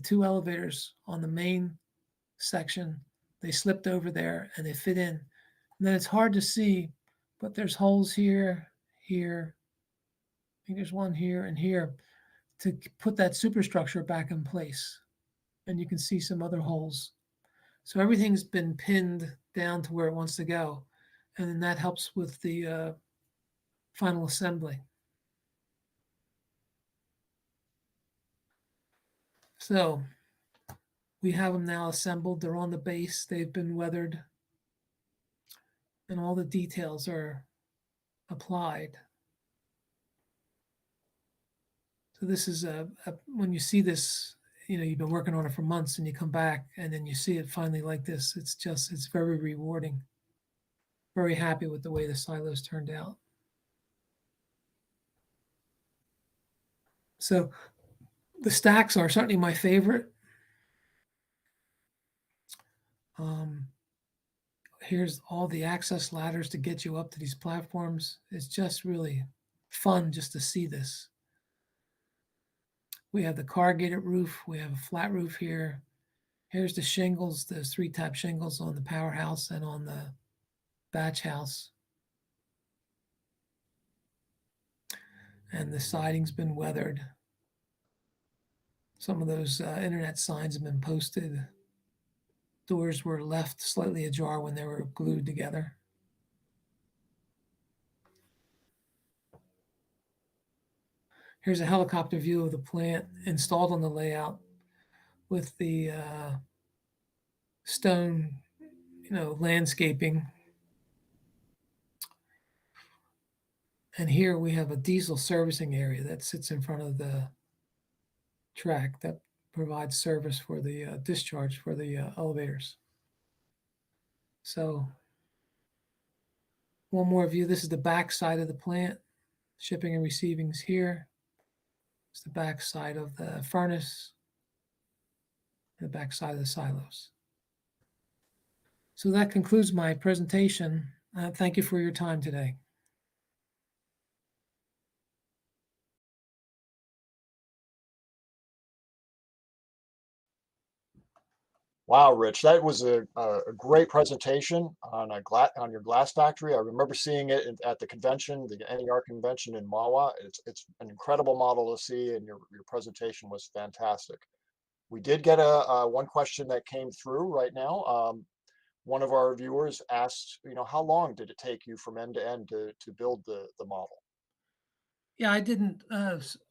two elevators on the main section, they slipped over there and they fit in. And then it's hard to see, but there's holes here, here. I think there's one here and here to put that superstructure back in place. And you can see some other holes. So everything's been pinned down to where it wants to go. And then that helps with the final assembly. So we have them now assembled. They're on the base. They've been weathered. And all the details are applied. So this is when you see this, you've been working on it for months and you come back and then you see it finally like this. It's very rewarding. Very happy with the way the silos turned out. So the stacks are certainly my favorite. Here's all the access ladders to get you up to these platforms. It's just really fun just to see this. We have the corrugated roof. We have a flat roof here. Here's the shingles, those 3-tap shingles on the powerhouse and on the batch house. And the siding's been weathered. Some of those internet signs have been posted. Doors were left slightly ajar when they were glued together. Here's a helicopter view of the plant installed on the layout with the stone, landscaping. And here we have a diesel servicing area that sits in front of the track that provides service for the discharge for the elevators. So one more view. This is the back side of the plant. Shipping and receiving is here. It's the back side of the furnace, the back side of the silos. So that concludes my presentation. Thank you for your time today. Wow, Rich, that was a great presentation on on your glass factory. I remember seeing it at the convention, the NER convention in Mahwah. It's an incredible model to see, and your presentation was fantastic. We did get a one question that came through right now. One of our viewers asked, how long did it take you from end to end to build the model? Yeah, I didn't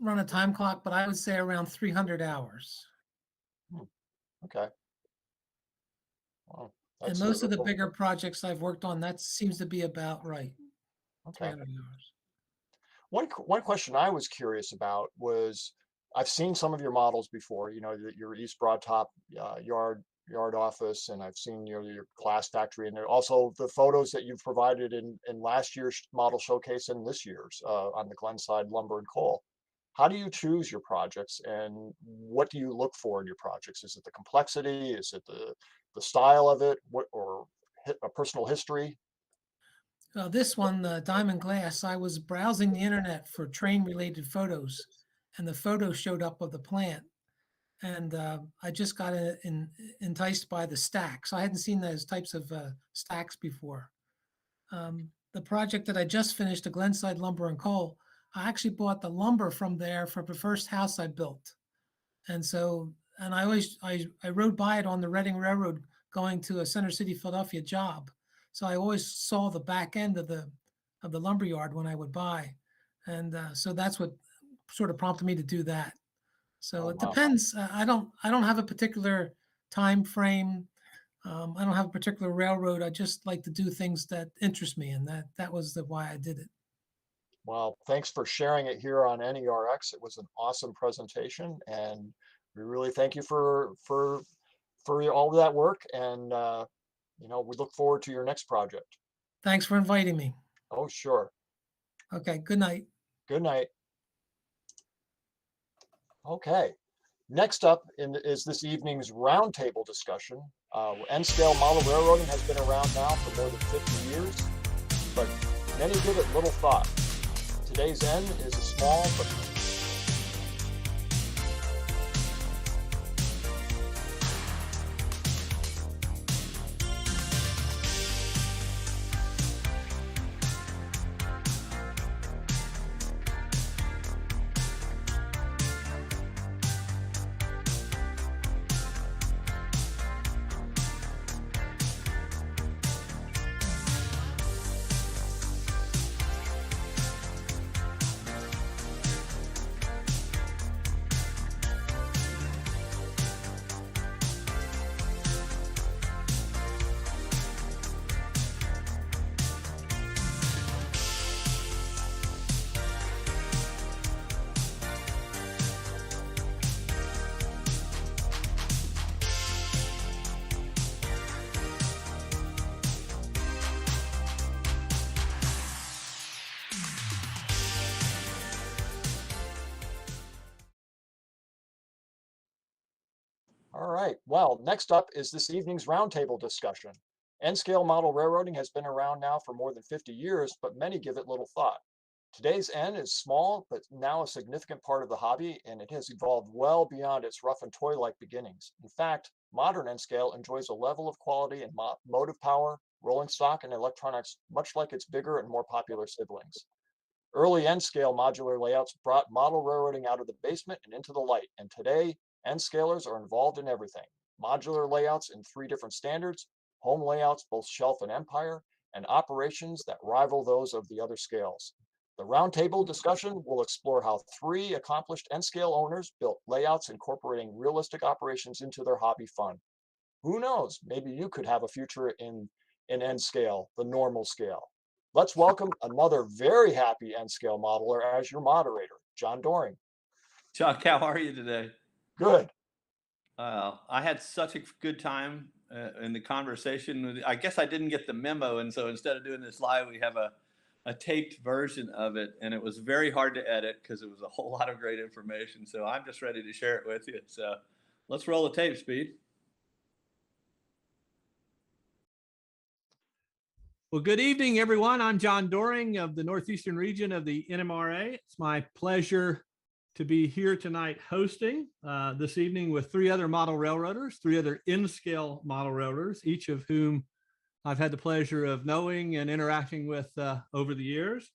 run a time clock, but I would say around 300 hours. Hmm, okay. Wow, And that's most of the bigger projects I've worked on, that seems to be about right. okay. 300 hours. One question I was curious about was, I've seen some of your models before, your East Broad Top yard office, and I've seen your glass factory, and there also the photos that you've provided in last year's model showcase and this year's on the Glenside Lumber and Coal. How do you choose your projects, and what do you look for in your projects? Is it the complexity? Is it the style of it? Or a personal history? This one, the Diamond Glass, I was browsing the internet for train-related photos, and the photo showed up of the plant. And I just got enticed by the stacks. I hadn't seen those types of stacks before. The project that I just finished, the Glenside Lumber and Coal, I actually bought the lumber from there for the first house I built. And so, and I rode by it on the Reading Railroad going to a Center City, Philadelphia job. So I always saw the back end of the lumber yard when I would buy. And so that's what sort of prompted me to do that. So Oh, it wow. depends. I don't have a particular time frame. I don't have a particular railroad. I just like to do things that interest me, and that was why I did it. Well, thanks for sharing it here on NERX. It was an awesome presentation, and we really thank you for all of that work. And we look forward to your next project. Thanks for inviting me. Oh, sure. Okay, good night. Good night. Okay. Next up is this evening's roundtable discussion. N-scale model railroading has been around now for more than 50 years, but many give it little thought. Today's N is a small but All right. Well, next up is this evening's roundtable discussion. N-scale model railroading has been around now for more than 50 years, but many give it little thought. Today's N is small, but now a significant part of the hobby, and it has evolved well beyond its rough and toy-like beginnings. In fact, modern N-scale enjoys a level of quality and motive power, rolling stock, and electronics much like its bigger and more popular siblings. Early N-scale modular layouts brought model railroading out of the basement and into the light, and today, N-scalers are involved in everything. Modular layouts in 3 different standards, home layouts, both Shelf and Empire, and operations that rival those of the other scales. The roundtable discussion will explore how 3 accomplished N-scale owners built layouts incorporating realistic operations into their hobby fun. Who knows, maybe you could have a future in N-scale, the normal scale. Let's welcome another very happy N-scale modeler as your moderator, John Doring. Chuck, how are you today? Good. I had such a good time in the conversation. I guess I didn't get the memo, and so instead of doing this live, we have a taped version of it, and it was very hard to edit because it was a whole lot of great information. So I'm just ready to share it with you. So let's roll the tape, Speed. Well, good evening, everyone. I'm John Doring of the Northeastern region of the NMRA. It's my pleasure to be here tonight hosting this evening with 3 other model railroaders, 3 other N-scale model railroaders, each of whom I've had the pleasure of knowing and interacting with over the years.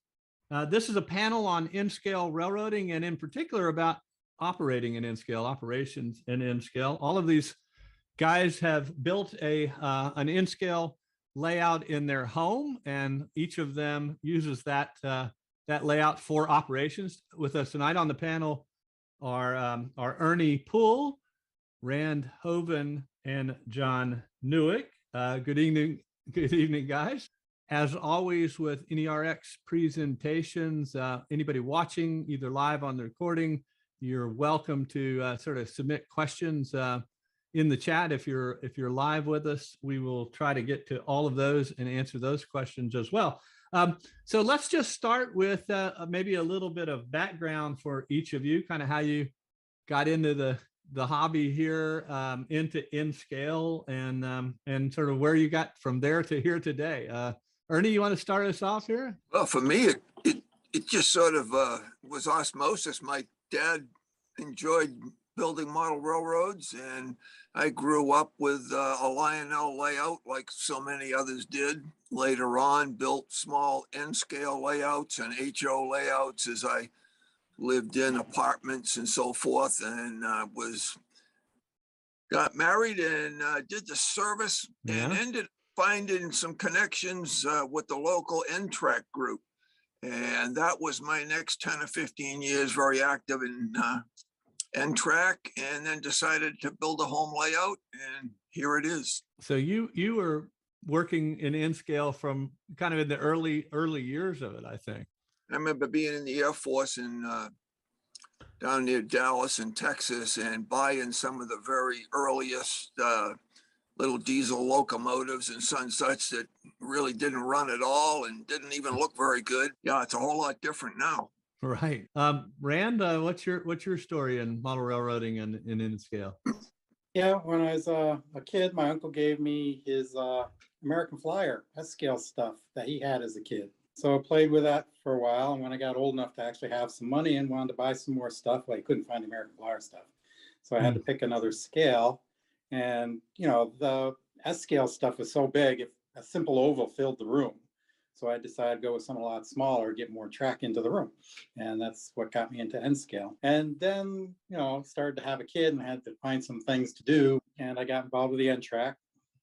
This is a panel on N-scale railroading, and in particular about operating in N-scale, operations in N-scale. All of these guys have built an N-scale layout in their home, and each of them uses that layout for operations. With us tonight on the panel are Ernie Poole, Rand Hoven, and John Newick. Good evening, guys. As always with NERX presentations, anybody watching either live on the recording, you're welcome to sort of submit questions in the chat. If you're live with us, we will try to get to all of those and answer those questions as well. So let's just start with maybe a little bit of background for each of you, kind of how you got into the hobby here, into N-scale, and sort of where you got from there to here today. Ernie, you want to start us off here? Well, for me, it just sort of was osmosis. My dad enjoyed building model railroads, and I grew up with a Lionel layout like so many others did. Later on, built small N-scale layouts and HO layouts as I lived in apartments and so forth, and got married and did the service, and ended finding some connections with the local N-Track group. And that was my next 10 or 15 years, very active in N-Track and then decided to build a home layout, and here it is. So you were working in N-Scale from kind of in the early years of it, I think. I remember being in the Air Force in down near Dallas in Texas and buying some of the very earliest little diesel locomotives and such that really didn't run at all and didn't even look very good. Yeah, it's a whole lot different now. Right. Rand, what's your story in model railroading and in N-Scale? Yeah, when I was a kid, my uncle gave me his American Flyer S-Scale stuff that he had as a kid. So I played with that for a while. And when I got old enough to actually have some money and wanted to buy some more stuff, well, I couldn't find the American Flyer stuff. So I had to pick another scale. And, you know, the S-Scale stuff was so big, if a simple oval filled the room. So I decided to go with something a lot smaller, get more track into the room. And that's what got me into N-Scale. And then, you know, started to have a kid and had to find some things to do. And I got involved with the N-Track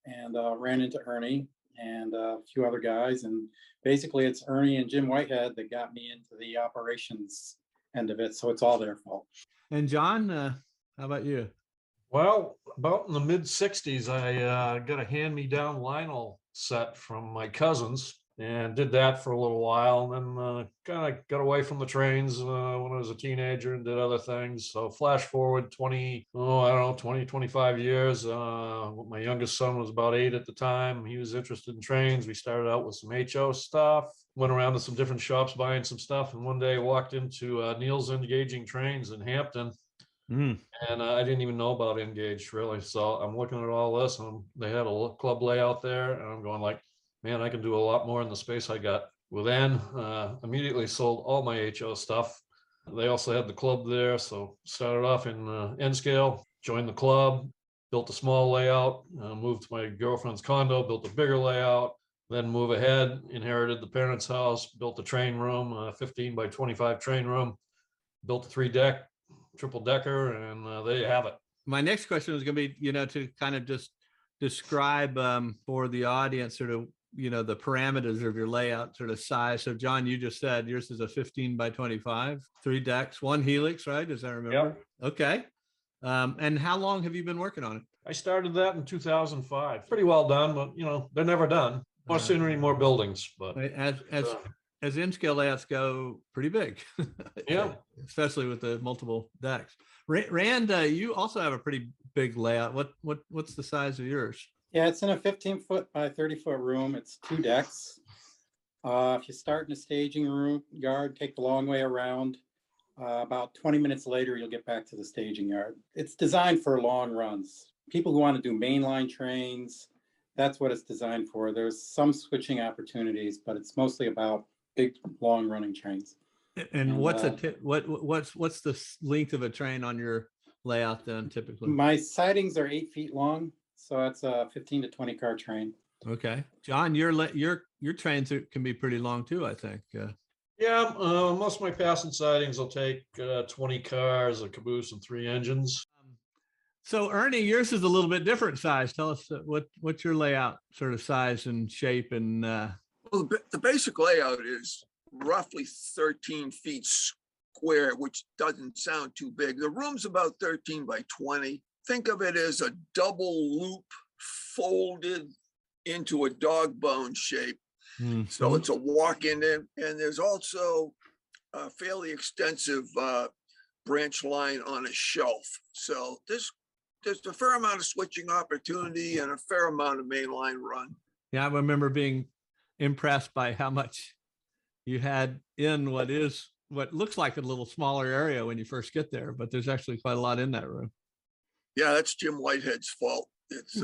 and ran into Ernie and a few other guys. And basically it's Ernie and Jim Whitehead that got me into the operations end of it. So it's all their fault. And John, how about you? Well, about in the mid 60s, I got a hand-me-down Lionel set from my cousins and did that for a little while. And then kind of got away from the trains when I was a teenager and did other things. So flash forward 20, 25 years. My youngest son was about 8 at the time. He was interested in trains. We started out with some HO stuff, went around to some different shops buying some stuff. And one day walked into Neil's Engaging Trains in Hampton. And I didn't even know about Engage really. So I'm looking at all this and they had a club layout there and I'm going like, man, I can do a lot more in the space I got. Well, then immediately sold all my HO stuff. They also had the club there. So started off in N-Scale, joined the club, built a small layout, moved to my girlfriend's condo, built a bigger layout, then move ahead, inherited the parents' house, built a train room, 15 by 25 train room, built a 3-deck, triple decker, and there you have it. My next question was going to be, you know, to kind of just describe for the audience sort of, you know, the parameters of your layout sort of size. So John, you just said yours is a 15 by 25, 3 decks, 1 helix, right? As I remember. Yep. Okay. And how long have you been working on it? I started that in 2005. Pretty well done, but you know, they're never done. More scenery, more buildings, but as N-Scale layouts go, pretty big. Yeah, especially with the multiple decks. Rand, you also have a pretty big layout. What's the size of yours? Yeah, it's in a 15-foot by 30-foot room. It's 2 decks. If you start in a staging room yard, take the long way around. About 20 minutes later, you'll get back to the staging yard. It's designed for long runs. People who want to do mainline trains, that's what it's designed for. There's some switching opportunities, but it's mostly about big, long running trains. And what's what's the length of a train on your layout then typically? My sidings are 8 feet long, so it's a 15 to 20 car train. Okay, John, your trains can be pretty long too, I think. Yeah, most of my passing sidings will take 20 cars, a caboose, and 3 engines. So Ernie, yours is a little bit different size. Tell us what's your layout sort of size and shape and. Well, the basic layout is roughly 13 feet square, which doesn't sound too big. The room's about 13 by 20. Think of it as a double loop folded into a dog bone shape. Mm-hmm. So it's a walk-in, and there's also a fairly extensive branch line on a shelf. So there's a fair amount of switching opportunity and a fair amount of mainline run. Yeah, I remember being impressed by how much you had in what looks like a little smaller area when you first get there, but there's actually quite a lot in that room. Yeah, that's Jim Whitehead's fault. It's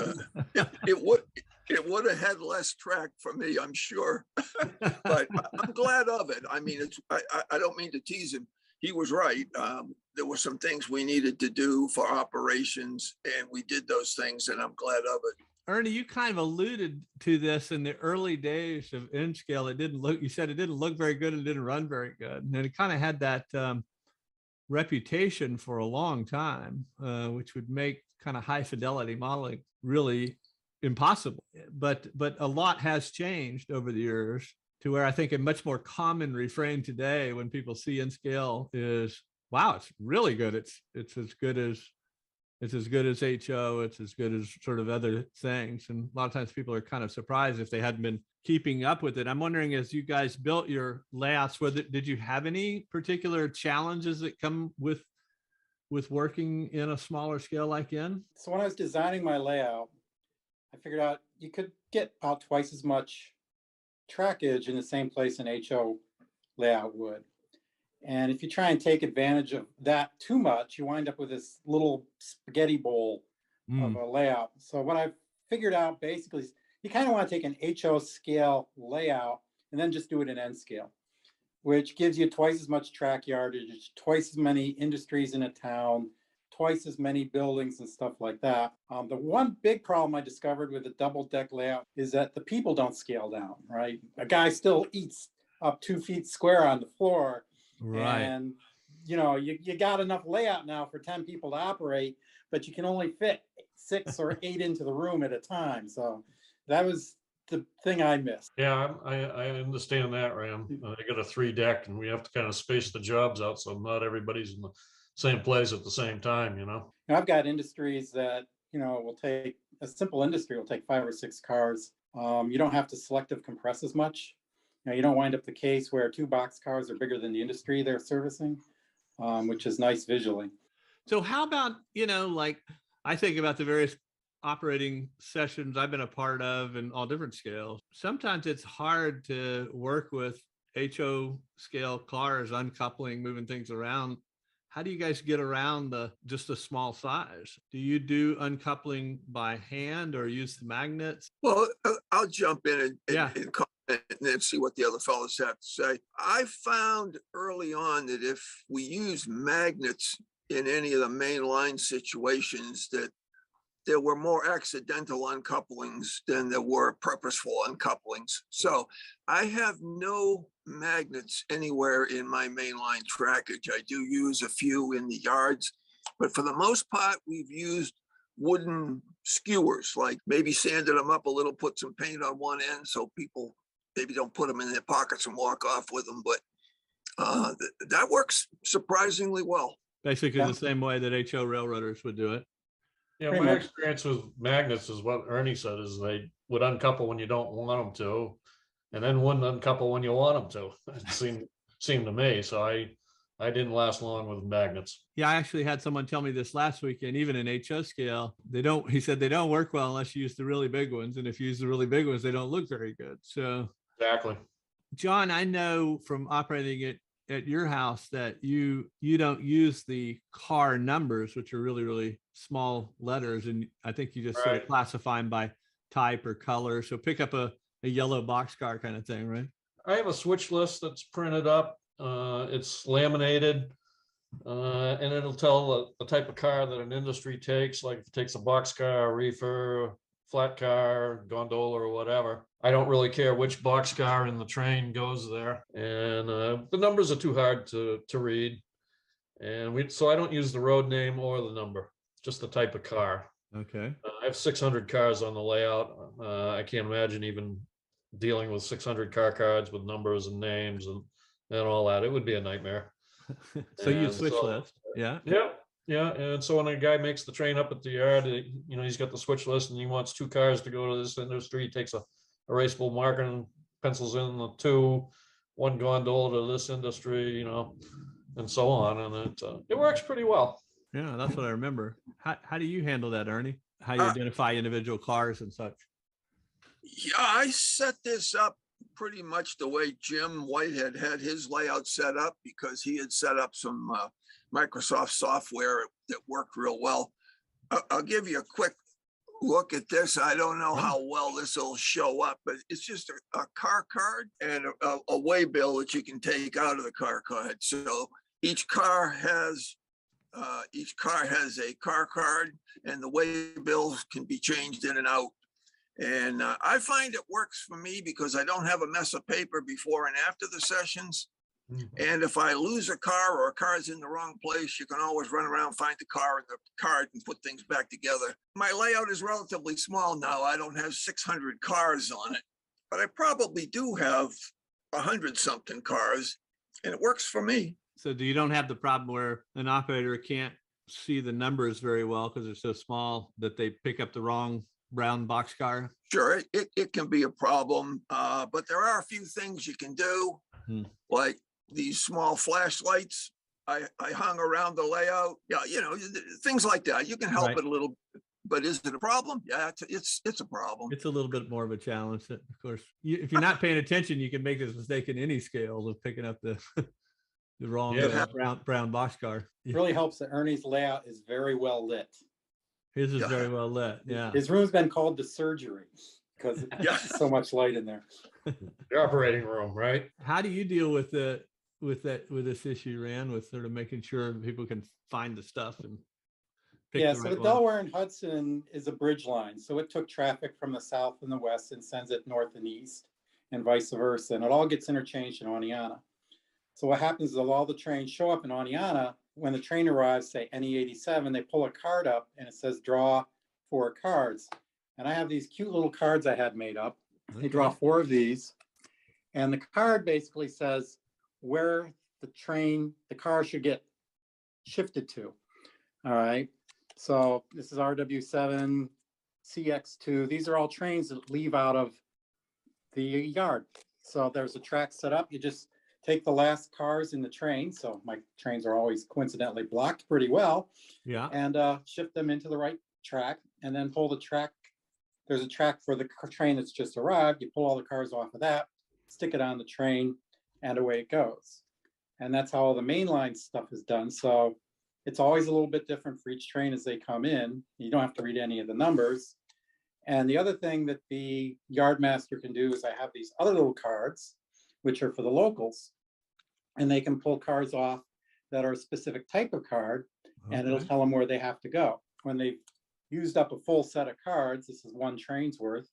it would have had less track for me, I'm sure, but I'm glad of it. I mean, I don't mean to tease him. He was right. There were some things we needed to do for operations, and we did those things, and I'm glad of it. Ernie, you kind of alluded to this in the early days of N-Scale. You said it didn't look very good and didn't run very good. And it kind of had that reputation for a long time, which would make kind of high fidelity modeling really impossible. But a lot has changed over the years to where I think a much more common refrain today when people see N-Scale is wow, it's really good. It's as good as HO. It's as good as sort of other things. And a lot of times people are kind of surprised if they hadn't been keeping up with it. I'm wondering, as you guys built your layouts, did you have any particular challenges that come with working in a smaller scale like N? So when I was designing my layout, I figured out you could get about twice as much trackage in the same place an HO layout would. And if you try and take advantage of that too much, you wind up with this little spaghetti bowl of a layout. So what I've figured out basically is you kind of want to take an HO scale layout and then just do it in N scale, which gives you twice as much track yardage, twice as many industries in a town, twice as many buildings and stuff like that. The one big problem I discovered with a double deck layout is that the people don't scale down, right? A guy still eats up 2 feet square on the floor. Right. And, you know, you got enough layout now for 10 people to operate, but you can only fit 6 or 8 into the room at a time. So that was the thing I missed. Yeah, I understand that, Ram. I got a 3 deck and we have to kind of space the jobs out so not everybody's in the same place at the same time, you know? Now, I've got industries that, you know, will take a simple industry will take 5 or 6 cars. You don't have to selective compress as much. You know, you don't wind up the case where 2 box cars are bigger than the industry they're servicing, which is nice visually. So how about, you know, like I think about the various operating sessions I've been a part of in all different scales. Sometimes it's hard to work with HO scale cars, uncoupling, moving things around. How do you guys get around just the small size? Do you do uncoupling by hand or use the magnets? Well, I'll jump in and Yeah. comment and then see what the other fellows have to say. I found early on that if we use magnets in any of the mainline situations, that there were more accidental uncouplings than there were purposeful uncouplings. So I have no magnets anywhere in my mainline trackage. I do use a few in the yards, but for the most part, we've used wooden skewers, like maybe sanded them up a little, put some paint on one end so people maybe don't put them in their pockets and walk off with them. But that works surprisingly well. Basically Yeah. the same way that HO railroaders would do it. Yeah, Pretty my much. experience with magnets is what Ernie said, is they would uncouple when you don't want them to, and then wouldn't uncouple when you want them to. It seemed to me. So I didn't last long with magnets. Yeah, I actually had someone tell me this last weekend, even in HO scale, he said they don't work well unless you use the really big ones. And if you use the really big ones, they don't look very good. So Exactly. John, I know from operating it at your house that you don't use the car numbers, which are really, really small letters. And I think you just sort of Right. classify them by type or color. So pick up a yellow boxcar kind of thing, right? I have a switch list that's printed up. It's laminated, and it'll tell the type of car that an industry takes, like if it takes a boxcar, a reefer, flat car, gondola, or whatever. I don't really care which boxcar in the train goes there, and the numbers are too hard to read, and so I don't use the road name or the number, just the type of car. Okay. I have 600 cars on the layout. I can't imagine even dealing with 600 car cards with numbers and names and all that. It would be a nightmare. So you And switch so- list. Yeah. Yeah, yeah. And so when a guy makes the train up at the yard, you know, he's got the switch list and he wants 2 cars to go to this industry. He takes a erasable marker and pencils in the 2, 1 gondola to this industry, you know, and so on. And it works pretty well. Yeah, that's what I remember. How do you handle that, Ernie? How you Uh, identify individual cars and such? Yeah, I set this up pretty much the way Jim Whitehead had his layout set up, because he had set up some Microsoft software that worked real well. I'll give you a quick look at this. I don't know how well this will show up, but it's just a car card and a waybill that you can take out of the car card. So each car has a car card, and the waybills can be changed in and out. And I find it works for me because I don't have a mess of paper before and after the sessions. And if I lose a car or a car's in the wrong place, you can always run around, find the car and the card and put things back together. My layout is relatively small now. I don't have 600 cars on it, but I probably do have 100 something cars, and it works for me. So you don't have the problem where an operator can't see the numbers very well because they're so small that they pick up the wrong brown boxcar? Sure, it can be a problem, but there are a few things you can do, Hmm. like these small flashlights. I hung around the layout. Yeah, things like that. You can help Right. it a little, but is it a problem? Yeah, it's a problem. It's a little bit more of a challenge. Of course, if you're not paying attention, you can make this mistake in any scale of picking up the the wrong Yeah. brown boxcar. It really helps that Ernie's layout is very well lit. His is Yeah. very well lit. Yeah. His room's been called the surgery because Yeah. there's so much light in there. The operating room, right? How do you deal with this issue, Rand, with sort of making sure people can find the stuff and pick Yeah, the so right the one? Delaware and Hudson is a bridge line. So it took traffic from the south and the west and sends it north and east and vice versa. And it all gets interchanged in Oneonta. So what happens is all the trains show up in Oneonta. When the train arrives, say NE87, they pull a card up and it says draw 4 cards. And I have these cute little cards I had made up. They draw 4 of these. And the card basically says where the car should get shifted to. All right. So this is RW7, CX2. These are all trains that leave out of the yard. So there's a track set up. You just take the last cars in the train. So my trains are always coincidentally blocked pretty well. Yeah. And shift them into the right track and then pull the track. There's a track for the train that's just arrived. You pull all the cars off of that, stick it on the train, and away it goes. And that's how all the mainline stuff is done. So it's always a little bit different for each train as they come in. You don't have to read any of the numbers. And the other thing that the yard master can do is I have these other little cards, which are for the locals. And they can pull cars off that are a specific type of card, and it'll Okay. tell them where they have to go. When they've used up a full set of cards, this is 1 train's worth,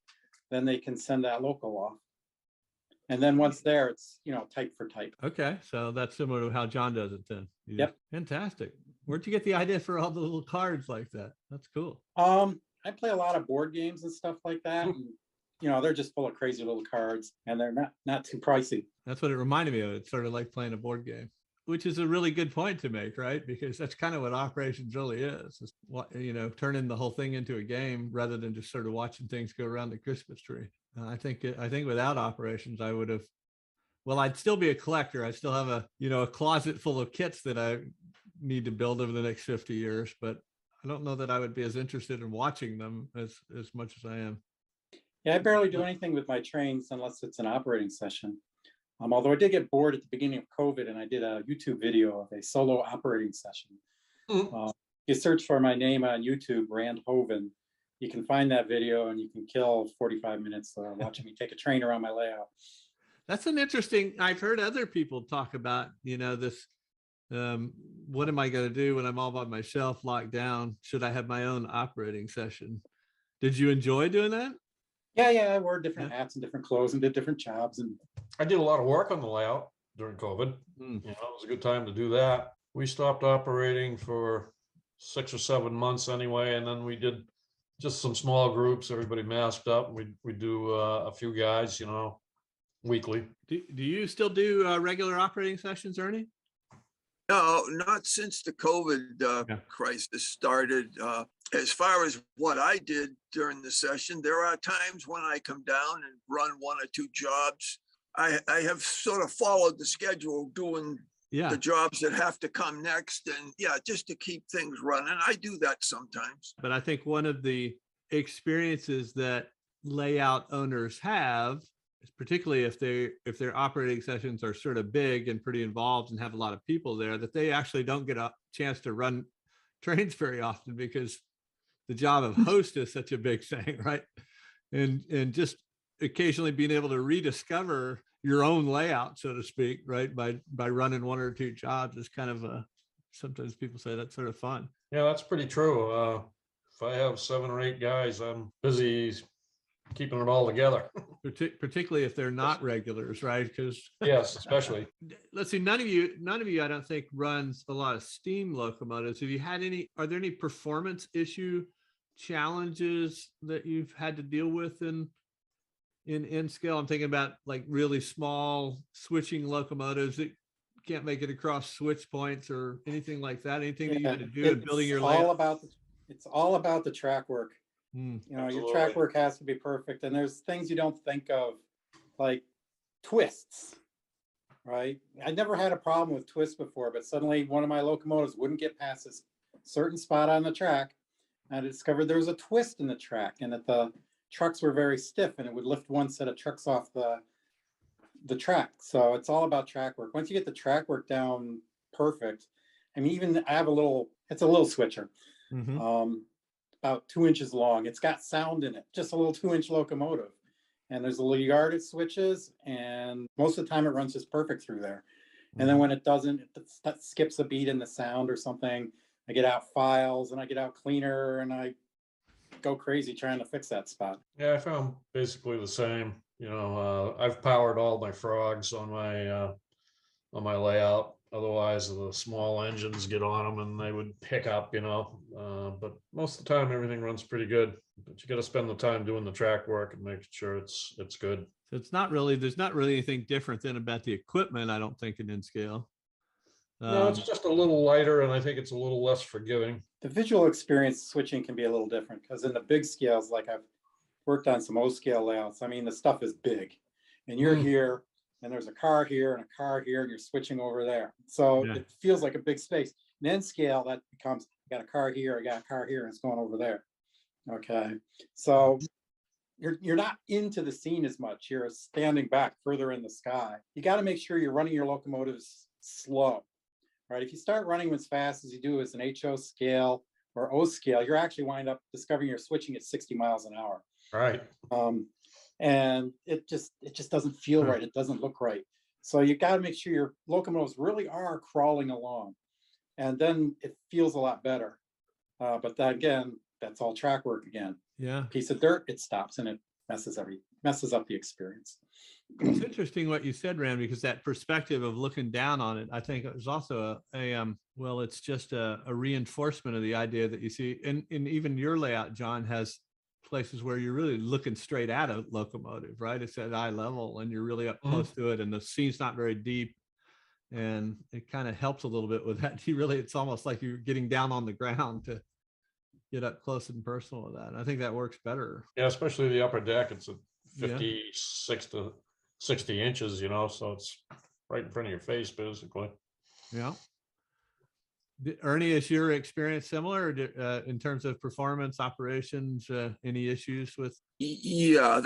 then they can send that local off. And then once there, it's, type for type. Okay, so that's similar to how John does it then. You Yep. just- Fantastic. Where'd you get the idea for all the little cards like that? That's cool. I play a lot of board games and stuff like that. And, they're just full of crazy little cards and they're not too pricey. That's what it reminded me of. It's sort of like playing a board game, which is a really good point to make, right? Because that's kind of what operations really is what, turning the whole thing into a game rather than just sort of watching things go around the Christmas tree. I think without operations, I'd still be a collector. I still have a closet full of kits that I need to build over the next 50 years, but I don't know that I would be as interested in watching them as much as I am. Yeah, I barely do anything with my trains unless it's an operating session. Although I did get bored at the beginning of COVID and I did a YouTube video of a solo operating session. You search for my name on YouTube, Rand Hoven. You can find that video and you can kill 45 minutes watching me take a train around my layout. That's an interesting, I've heard other people talk about, this, what am I going to do when I'm all by myself, locked down? Should I have my own operating session? Did you enjoy doing that? Yeah, I wore different hats and different clothes and did different jobs. And I did a lot of work on the layout during COVID. Mm. It was a good time to do that. We stopped operating for 6 or 7 months anyway, and then we did just some small groups. Everybody masked up. We do a few guys, weekly. Do you still do regular operating sessions, Ernie? No, not since the COVID Yeah. crisis started. As far as what I did during the session, there are times when I come down and run 1 or 2 jobs. I have sort of followed the schedule doing Yeah. the jobs that have to come next. And just to keep things running. I do that sometimes. But I think one of the experiences that layout owners have is particularly if their operating sessions are sort of big and pretty involved and have a lot of people there, that they actually don't get a chance to run trains very often because the job of host is such a big thing, right? And just occasionally being able to rediscover your own layout, so to speak, right? By running 1 or 2 jobs is kind of sometimes people say that's sort of fun. Yeah, that's pretty true. If I have 7 or 8 guys, I'm busy keeping it all together. Particularly if they're not regulars, right? Because Yes, especially. let's see, none of you, I don't think runs a lot of steam locomotives. Are there any performance issue challenges that you've had to deal with in scale? I'm thinking about like really small switching locomotives that can't make it across switch points or anything like that? Anything that you Yeah, had to do in building your all layout? about, it's all about the track work. Hmm. You know, your Absolutely. track work has to be perfect, and there's things you don't think of, like twists, right? I never had a problem with twists before, but suddenly one of my locomotives wouldn't get past this certain spot on the track. And I discovered there was a twist in the track, and that the trucks were very stiff, and it would lift one set of trucks off the track. So it's all about track work. Once you get the track work down perfect, I mean, even I have it's a little switcher, Mhm. about 2 inches long. It's got sound in it, just a little 2-inch locomotive. And there's a little yard it switches, and most of the time it runs just perfect through there. And then when it doesn't, that skips a beat in the sound or something, I get out files and I get out cleaner and I go crazy trying to fix that spot. Yeah, I found basically the same. I've powered all my frogs on my layout. Otherwise, the small engines get on them and they would pick up. But most of the time, everything runs pretty good. But you got to spend the time doing the track work and making sure it's good. So there's not really anything different than about the equipment, I don't think, in N-Scale. No, it's just a little lighter, and I think it's a little less forgiving. The visual experience switching can be a little different because in the big scales, like I've worked on some O scale layouts, I mean, the stuff is big and you're here and there's a car here and a car here and you're switching over there. So Yeah. it feels like a big space. In N scale, that becomes, I got a car here, I got a car here, and it's going over there. Okay. So you're not into the scene as much. You're standing back further in the sky. You got to make sure you're running your locomotives slow. Right? If you start running as fast as you do as an HO scale or O scale, you're actually wind up discovering you're switching at 60 miles an hour. Right. And it just doesn't feel right. It doesn't look right. So you got to make sure your locomotives really are crawling along, and then it feels a lot better. But then again, that's all track work again. Yeah. Piece of dirt, it stops and it messes up the experience. It's interesting what you said, Rand, because that perspective of looking down on it, I think it was also it's just a reinforcement of the idea that you see, and even your layout, John, has places where you're really looking straight at a locomotive, right? It's at eye level and you're really up close to it, and the scene's not very deep. And it kind of helps a little bit with that. It's almost like you're getting down on the ground to get up close and personal with that. And I think that works better. Yeah, especially the upper deck. It's a 56 to 60 inches, so it's right in front of your face, basically. Yeah. Ernie, is your experience similar in terms of performance, operations, any issues with? Yeah,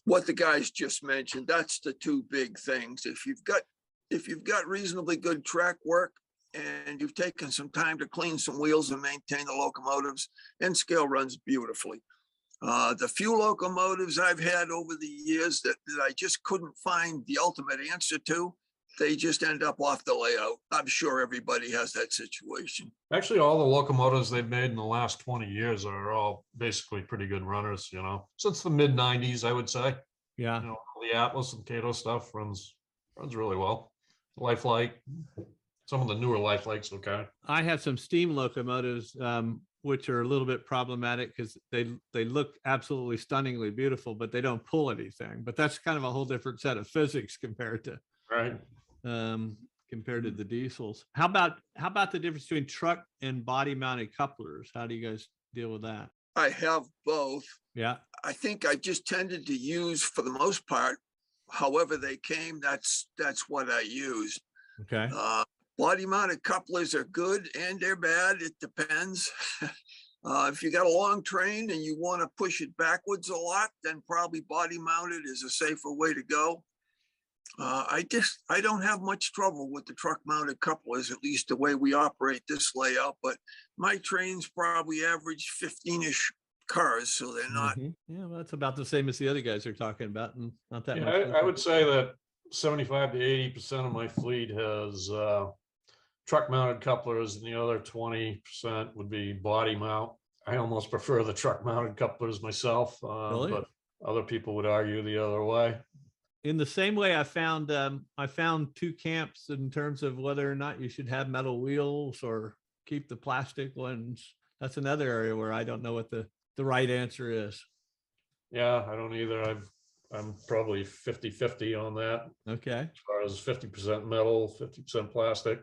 what the guys just mentioned, that's the two big things. If you've got reasonably good track work and you've taken some time to clean some wheels and maintain the locomotives, N-Scale runs beautifully. The few locomotives I've had over the years that I just couldn't find the ultimate answer to, they just end up off the layout. I'm sure everybody has that situation. Actually, all the locomotives they've made in the last 20 years are all basically pretty good runners, since the mid 90s, I would say. Yeah. The Atlas and Cato stuff runs really well. Lifelike, some of the newer Lifelikes, okay. I have some steam locomotives, which are a little bit problematic because they look absolutely stunningly beautiful, but they don't pull anything. But that's kind of a whole different set of physics compared to the diesels. How about the difference between truck and body mounted couplers? How do you guys deal with that? I have both. Yeah. I think I just tended to use, for the most part, however they came, that's what I used. Okay. Body mounted couplers are good and they're bad. It depends. If you got a long train and you want to push it backwards a lot, then probably body mounted is a safer way to go. I don't have much trouble with the truck mounted couplers, at least the way we operate this layout, but my trains probably average 15-ish cars, so they're not. Yeah, well, that's about the same as the other guys are talking about, and not that much. I would say that 75 to 80% of my fleet has truck mounted couplers, and the other 20% would be body mount. I almost prefer the truck mounted couplers myself, Really? but other people would argue the other way. In the same way, I found two camps in terms of whether or not you should have metal wheels or keep the plastic ones. That's another area where I don't know what the right answer is. Yeah, I don't either. I'm probably 50-50 on that. Okay. As far as 50% metal, 50% plastic.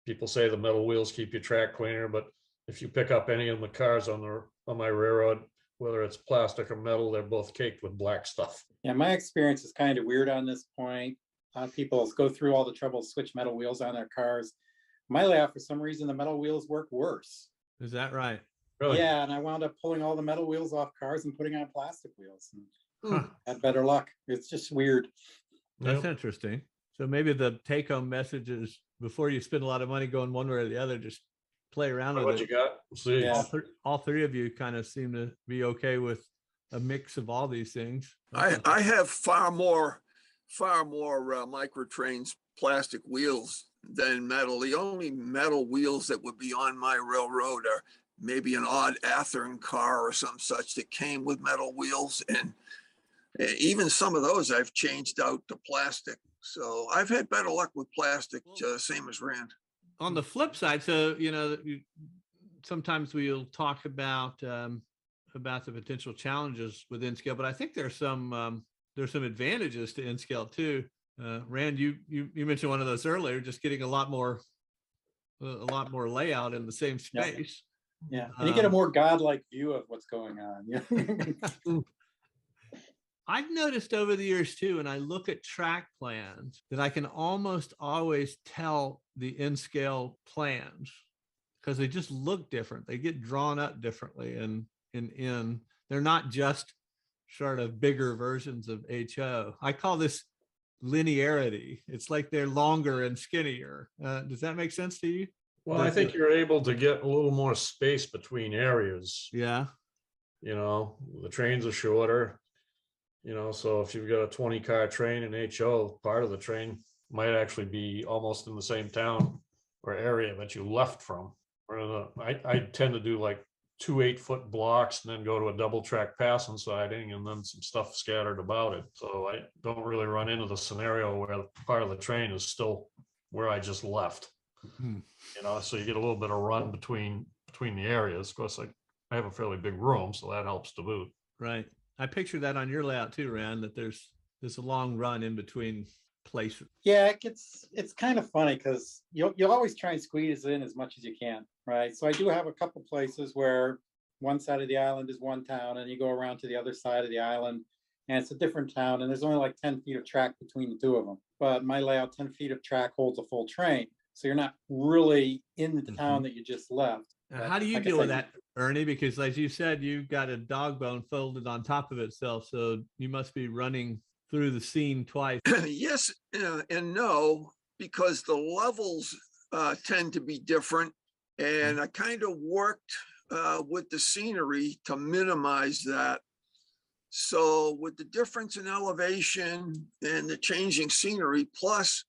People say the metal wheels keep your track cleaner, but if you pick up any of the cars on my railroad, whether it's plastic or metal, they're both caked with black stuff. Yeah, my experience is kind of weird on this point. A lot of people go through all the trouble, switch metal wheels on their cars. My layout, for some reason, the metal wheels work worse. Is that right? Really? Yeah, and I wound up pulling all the metal wheels off cars and putting on plastic wheels. And Huh. had better luck. It's just weird. That's Yep. interesting. So maybe the take home message is before you spend a lot of money going one way or the other, just play around What with you it. got? See, Yeah. All three of you kind of seem to be okay with a mix of all these things. I have far more Microtrains plastic wheels than metal. The only metal wheels that would be on my railroad are maybe an odd Athearn car or some such that came with metal wheels. And even some of those I've changed out to plastic. So I've had better luck with plastic, same as Rand. On the flip side, so sometimes we'll talk about the potential challenges with N-Scale, but I think there's some advantages to N-Scale too. Rand, you mentioned one of those earlier, just getting a lot more layout in the same space. Yeah, and you get a more godlike view of what's going on. Yeah. I've noticed over the years too, and I look at track plans, that I can almost always tell the N-Scale plans because they just look different. They get drawn up differently, and they're not just sort of bigger versions of HO. I call this linearity. It's like they're longer and skinnier. Does that make sense to you? well, I think you're able to get a little more space between areas. Yeah. The trains are shorter. So if you've got a 20-car train in HO, part of the train might actually be almost in the same town or area that you left from. I tend to do like 2 8-foot blocks and then go to a double track passing siding and then some stuff scattered about it. So I don't really run into the scenario where part of the train is still where I just left. So you get a little bit of run between the areas. Of course, I have a fairly big room, so that helps to boot. Right. I picture that on your layout too, Rand, that there's a long run in between places. Yeah, it's kind of funny because you'll always try and squeeze in as much as you can, right? So I do have a couple places where one side of the island is one town and you go around to the other side of the island and it's a different town and there's only like 10 feet of track between the two of them. But my layout, 10 feet of track holds a full train. So you're not really in the town that you just left. Now, how do you Like I deal with said, that, Ernie? Because as you said, you've got a dog bone folded on top of itself. So you must be running through the scene twice. Yes and no, because the levels tend to be different. And I kind of worked with the scenery to minimize that. So with the difference in elevation and the changing scenery, plus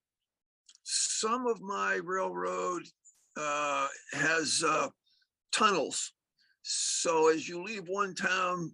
some of my railroad has tunnels. So as you leave one town,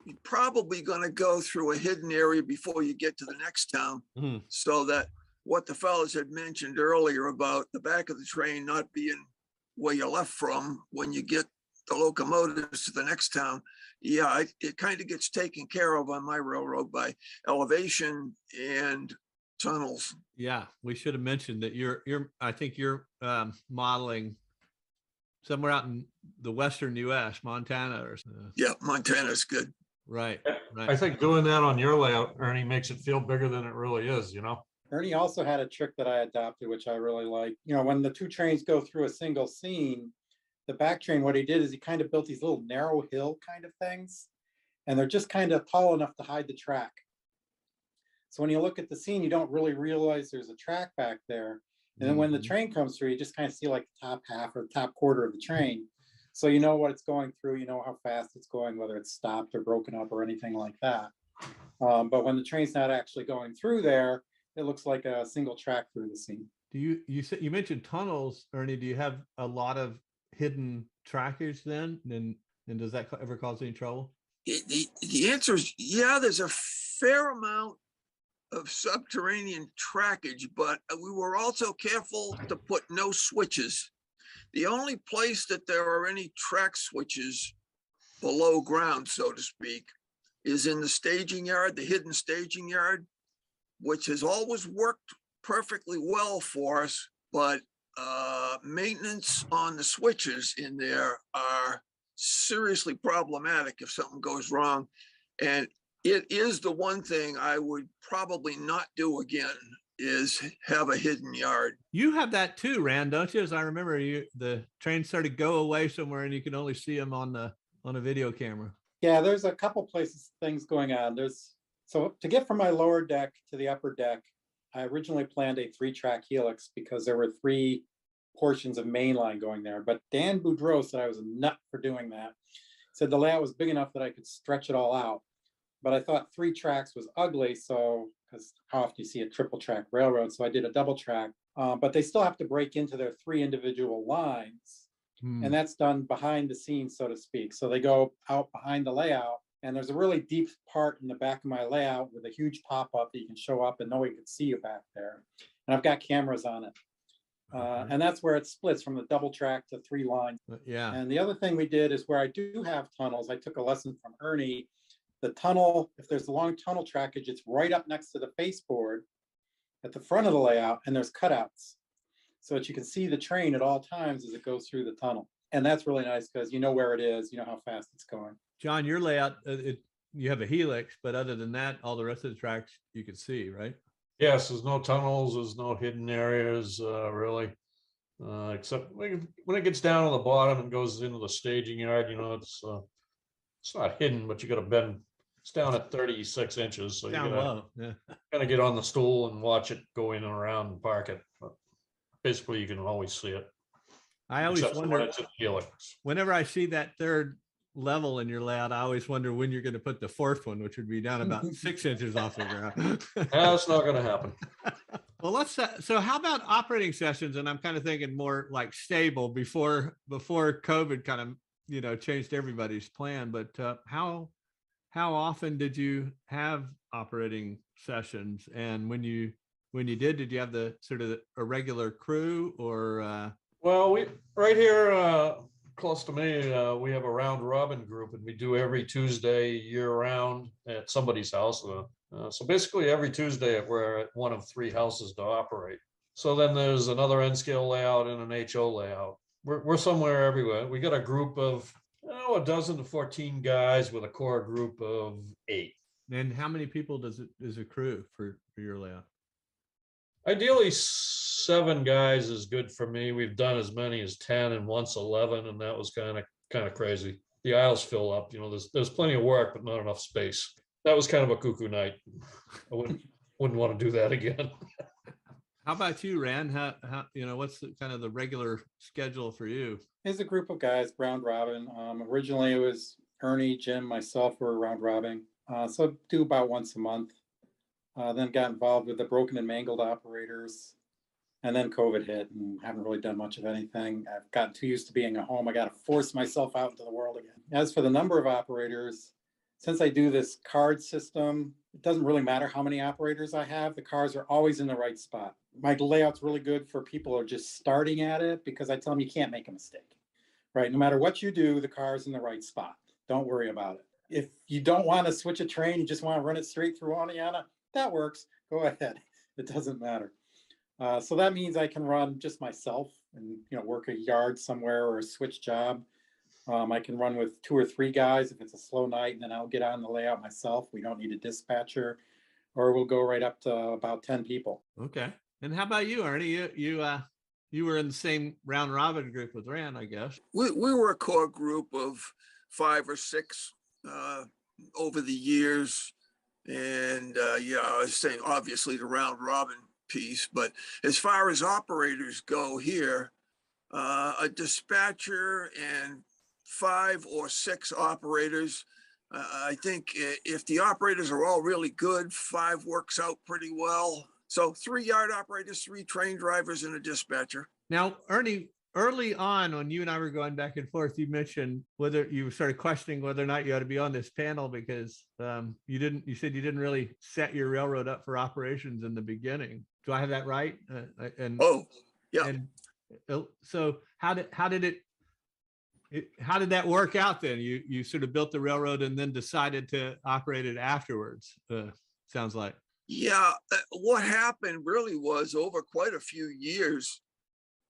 you're probably going to go through a hidden area before you get to the next town. Mhm. So that what the fellows had mentioned earlier about the back of the train not being where you left from when you get the locomotives to the next town. Yeah, it kind of gets taken care of on my railroad by elevation and tunnels. Yeah, we should have mentioned that I think you're modeling somewhere out in the western U.S., Montana or something. Yeah, Montana's good. Right. I think doing that on your layout, Ernie, makes it feel bigger than it really is, Ernie also had a trick that I adopted, which I really like. When the two trains go through a single scene, the back train, what he did is he kind of built these little narrow hill kind of things, and they're just kind of tall enough to hide the track. So when you look at the scene, you don't really realize there's a track back there. And then when the train comes through, you just kind of see like the top half or the top quarter of the train. So you know what it's going through, you know how fast it's going, whether it's stopped or broken up or anything like that. But when the train's not actually going through there, it looks like a single track through the scene. Do you mentioned tunnels, Ernie? Do you have a lot of hidden trackage then? And does that ever cause any trouble? The answer is yeah, there's a fair amount of subterranean trackage, but we were also careful to put no switches. The only place that there are any track switches below ground, so to speak, is in the staging yard, the hidden staging yard, which has always worked perfectly well for us, but maintenance on the switches in there are seriously problematic if something goes wrong. And it is the one thing I would probably not do again, is have a hidden yard. You have that too, Rand, don't you? As I remember, the train started to go away somewhere and you can only see them on a video camera. Yeah, there's a couple places, things going on. So to get from my lower deck to the upper deck, I originally planned a 3-track helix because there were 3 portions of main line going there. But Dan Boudreau said I was a nut for doing that. Said the layout was big enough that I could stretch it all out. But I thought 3 tracks was ugly, so, because how often you see a triple track railroad, so I did a double track. But they still have to break into their 3 individual lines. And that's done behind the scenes, so to speak. So they go out behind the layout, and there's a really deep part in the back of my layout with a huge pop-up that you can show up and nobody can see you back there. And I've got cameras on it. And that's where it splits from the double track to 3 lines. Yeah. And the other thing we did is where I do have tunnels, I took a lesson from Ernie. The tunnel, if there's a long tunnel trackage, it's right up next to the baseboard at the front of the layout, and there's cutouts so that you can see the train at all times as it goes through the tunnel. And that's really nice because you know where it is, you know how fast it's going. John, your layout, you have a helix, but other than that, all the rest of the tracks you can see, right? Yes, there's no tunnels, there's no hidden areas, really. Except when it gets down to the bottom and goes into the staging yard, you know, it's not hidden, but you got to bend. It's down at 36 inches, so you Down gotta low. Yeah. kind of get on the stool and watch it go in and around and park it. But basically, you can always see it. I always except for when wonder, it's in helix. whenever I see that third level in your layout, I always wonder when you're going to put the 4th one, which would be down about 6 inches off the ground. That's not going to happen. Well, so how about operating sessions? And I'm kind of thinking more like stable before COVID kind of, changed everybody's plan. But how often did you have operating sessions? And when you did you have the sort of a regular crew or? Well, we right here close to me, we have a round robin group, and we do every Tuesday year round at somebody's house. So basically every Tuesday we're at one of 3 houses to operate. So then there's another N scale layout and an HO layout. We're somewhere everywhere. We got a group of a dozen to 14 guys with a core group of 8. And how many people is a crew for your layout? Ideally 7 guys is good for me. We've done as many as 10 and once 11, and that was kind of crazy. The aisles fill up, there's plenty of work, but not enough space. That was kind of a cuckoo night. I wouldn't want to do that again. How about you, Rand? How what's the kind of the regular schedule for you? There's a group of guys, round robin. Originally it was Ernie, Jim, myself were round robin. So do about once a month. Then got involved with the broken and mangled operators. And then COVID hit and haven't really done much of anything. I've gotten too used to being at home. I got to force myself out into the world again. As for the number of operators, since I do this card system, it doesn't really matter how many operators I have. The cars are always in the right spot. My layout's really good for people who are just starting at it because I tell them you can't make a mistake, right? No matter what you do, the car's in the right spot. Don't worry about it. If you don't want to switch a train, you just want to run it straight through Oneonta, that works. Go ahead. It doesn't matter. So that means I can run just myself and work a yard somewhere or a switch job. I can run with 2 or 3 guys if it's a slow night, and then I'll get on the layout myself. We don't need a dispatcher, or we'll go right up to about 10 people. Okay. And how about you, Ernie? You were in the same round robin group with Rand, I guess. We were a core group of 5 or 6 over the years. And I was saying obviously the round robin piece, but as far as operators go here, a dispatcher and 5 or 6 operators. I think if the operators are all really good, 5 works out pretty well. So 3 yard operators, 3 train drivers, and a dispatcher. Now, Ernie, early on when you and I were going back and forth, you mentioned whether you started questioning whether or not you ought to be on this panel because you said you didn't really set your railroad up for operations in the beginning. Do I have that right? Oh, yeah. And so how did it How did that work out then? You sort of built the railroad and then decided to operate it afterwards. Sounds like. Yeah, what happened really was over quite a few years,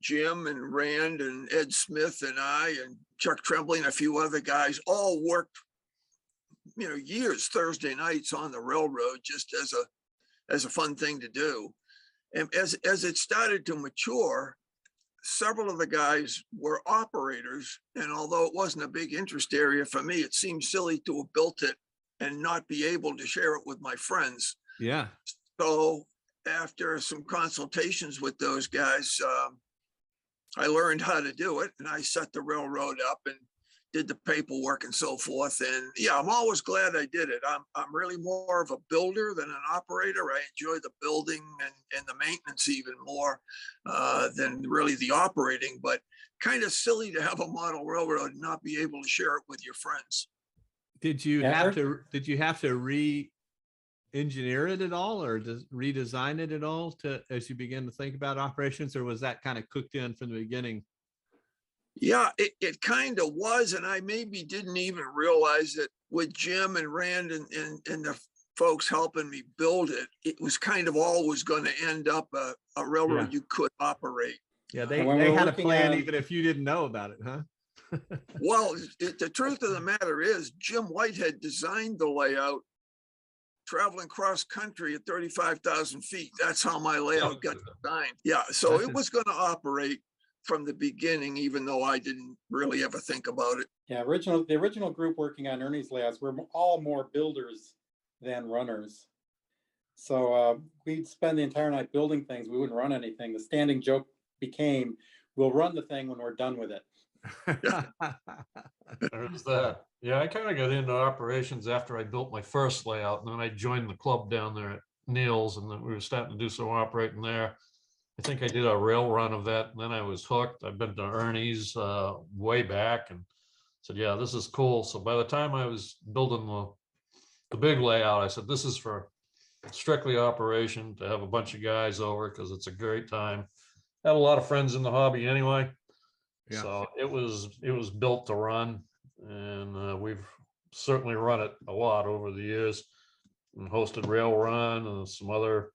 Jim and Rand and Ed Smith and I and Chuck Tremblay and a few other guys all worked, years Thursday nights on the railroad just as a fun thing to do. And as it started to mature, several of the guys were operators. And although it wasn't a big interest area for me, it seemed silly to have built it and not be able to share it with my friends. Yeah. So after some consultations with those guys, I learned how to do it, and I set the railroad up and did the paperwork and so forth. And yeah, I'm always glad I did it. I'm really more of a builder than an operator. I enjoy the building and the maintenance even more than really the operating, but kind of silly to have a model railroad and not be able to share it with your friends. Did you Yeah, have to re-engineer it at all, or redesign it at all as you begin to think about operations, or was that kind of cooked in from the beginning? Yeah, it kind of was. And I maybe didn't even realize that with Jim and Rand and the folks helping me build it, it was kind of always going to end up a railroad you could operate. Yeah, they when we're had a working plan on- even if you didn't know about it, huh? Well, the truth of the matter is Jim Whitehead designed the layout traveling cross country at 35,000 feet. That's how my layout got designed. Yeah, so it was going to operate from the beginning, even though I didn't really ever think about it. Yeah, the original group working on Ernie's layouts were all more builders than runners. So we'd spend the entire night building things. We wouldn't run anything. The standing joke became, we'll run the thing when we're done with it. There's that. Yeah, I kind of got into operations after I built my first layout, and then I joined the club down there at Neil's, and then we were starting to do some operating there. I think I did a rail run of that, and then I was hooked. I've been to Ernie's way back and said, yeah, this is cool. So by the time I was building the big layout, I said, this is for strictly operation, to have a bunch of guys over, because it's a great time. Had a lot of friends in the hobby anyway. Yeah. So it was built to run, and we've certainly run it a lot over the years, and hosted Rail Run and some other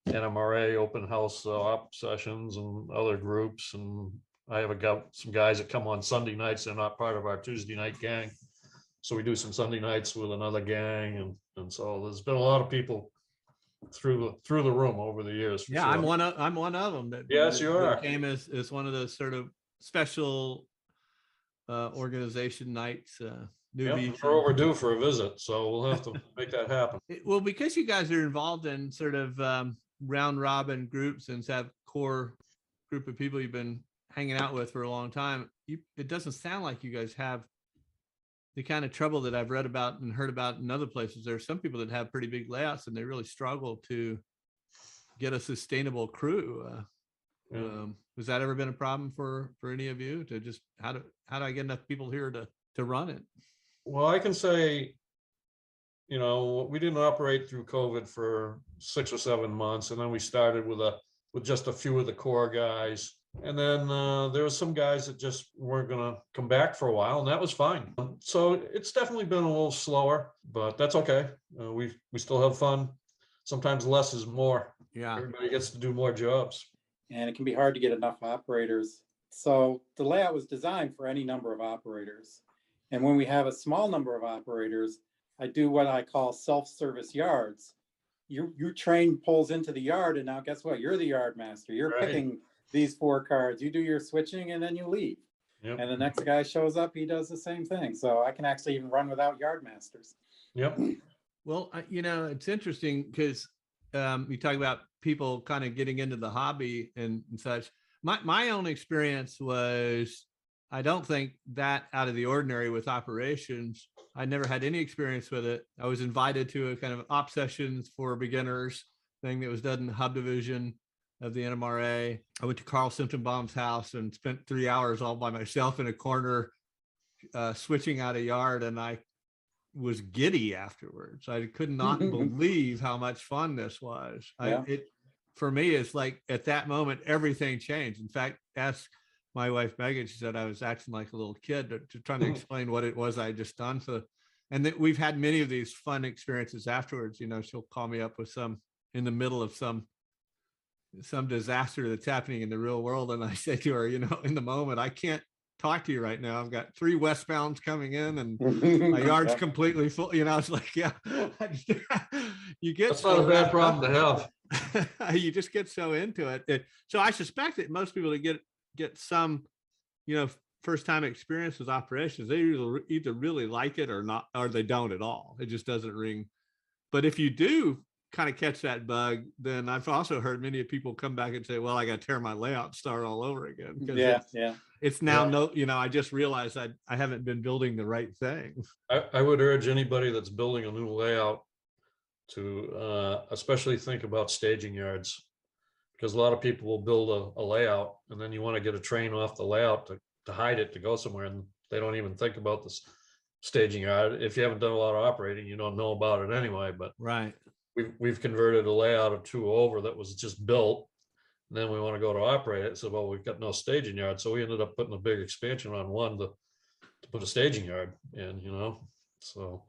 NMRA open house op sessions and other groups. And I have some guys that come on Sunday nights. They're not part of our Tuesday night gang, so we do some Sunday nights with another gang, and so there's been a lot of people through the room over the years. Yeah, sure. I'm one of them. Yes, you are. Came as one of the sort of special organization nights. Yep, we're overdue for a visit, so we'll have to make that happen. Well, because you guys are involved in sort of round robin groups and have core group of people you've been hanging out with for a long time, it doesn't sound like you guys have the kind of trouble that I've read about and heard about in other places. There are some people that have pretty big layouts and they really struggle to get a sustainable crew. Has that ever been a problem for any of you, to just how do I get enough people here to run it? Well, I can say, we didn't operate through COVID for 6 or 7 months, and then we started with just a few of the core guys, and then there were some guys that just weren't going to come back for a while, and that was fine. So it's definitely been a little slower, but that's okay. We still have fun. Sometimes less is more. Yeah, Everybody gets to do more jobs. And it can be hard to get enough operators. So the layout was designed for any number of operators. And when we have a small number of operators, I do what I call self-service yards. Your train pulls into the yard, and now guess what? You're the yard master. You're Right. picking these 4 cards. You do your switching, and then you leave. Yep. And the next guy shows up, he does the same thing. So I can actually even run without yard masters. Yep. well, it's interesting because you talk about people kind of getting into the hobby and such. My own experience was, I don't think that out of the ordinary with operations. I never had any experience with it. I was invited to a kind of op sessions for beginners thing that was done in the hub division of the NMRA. I went to Carl Simpsonbaum's house and spent 3 hours all by myself in a corner, switching out a yard, and I was giddy afterwards. I could not believe how much fun this was. Yeah. For me, it's like at that moment, everything changed. In fact, ask my wife Megan, she said I was acting like a little kid to trying to explain what it was I had just done. So, and that we've had many of these fun experiences afterwards. You know, she'll call me up with some in the middle of some disaster that's happening in the real world, and I say to her, you know, in the moment, I can't talk to you right now. I've got 3 westbounds coming in, and my yard's Yep. completely full. You know, it's like, yeah, you get That's not a bad problem to have. you just get so into it. So I suspect that most people that get some, you know, first time experience with operations, they either really like it or not, or they don't at all. It just doesn't ring. But if you do kind of catch that bug, then I've also heard many people come back and say, well, I got to tear my layout, start all over again. Yeah, yeah. It's now Yeah. no, you know, I just realized I haven't been building the right thing. I would urge anybody that's building a new layout to especially think about staging yards. Because a lot of people will build a layout and then you want to get a train off the layout to hide it, to go somewhere, and they don't even think about this staging yard. If you haven't done a lot of operating, you don't know about it anyway, but Right. we've converted a layout of 2 over that was just built. And then we want to go to operate it. So, well, we've got no staging yard. So we ended up putting a big expansion on one to put a staging yard in, you know? So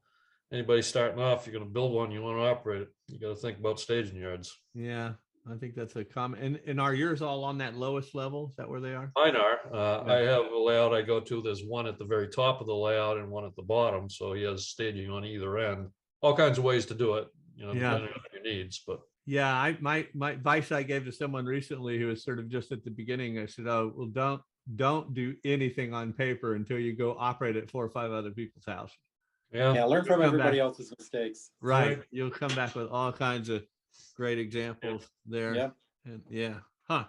anybody starting off, you're going to build one, you want to operate it, you got to think about staging yards. Yeah. I think that's a common, and are yours all on that lowest level? Is that where they are? Mine are. I have a layout I go to. There's one at the very top of the layout and one at the bottom. So he has staging on either end. All kinds of ways to do it, you know, Yeah. depending on your needs. But Yeah, my advice I gave to someone recently who was sort of just at the beginning, I said, oh, well, don't do anything on paper until you go operate at 4 or 5 other people's houses. yeah, Yeah, learn from Come everybody back. else's mistakes. Right. You'll come back with all kinds of great examples there. Yep. And yeah. Huh.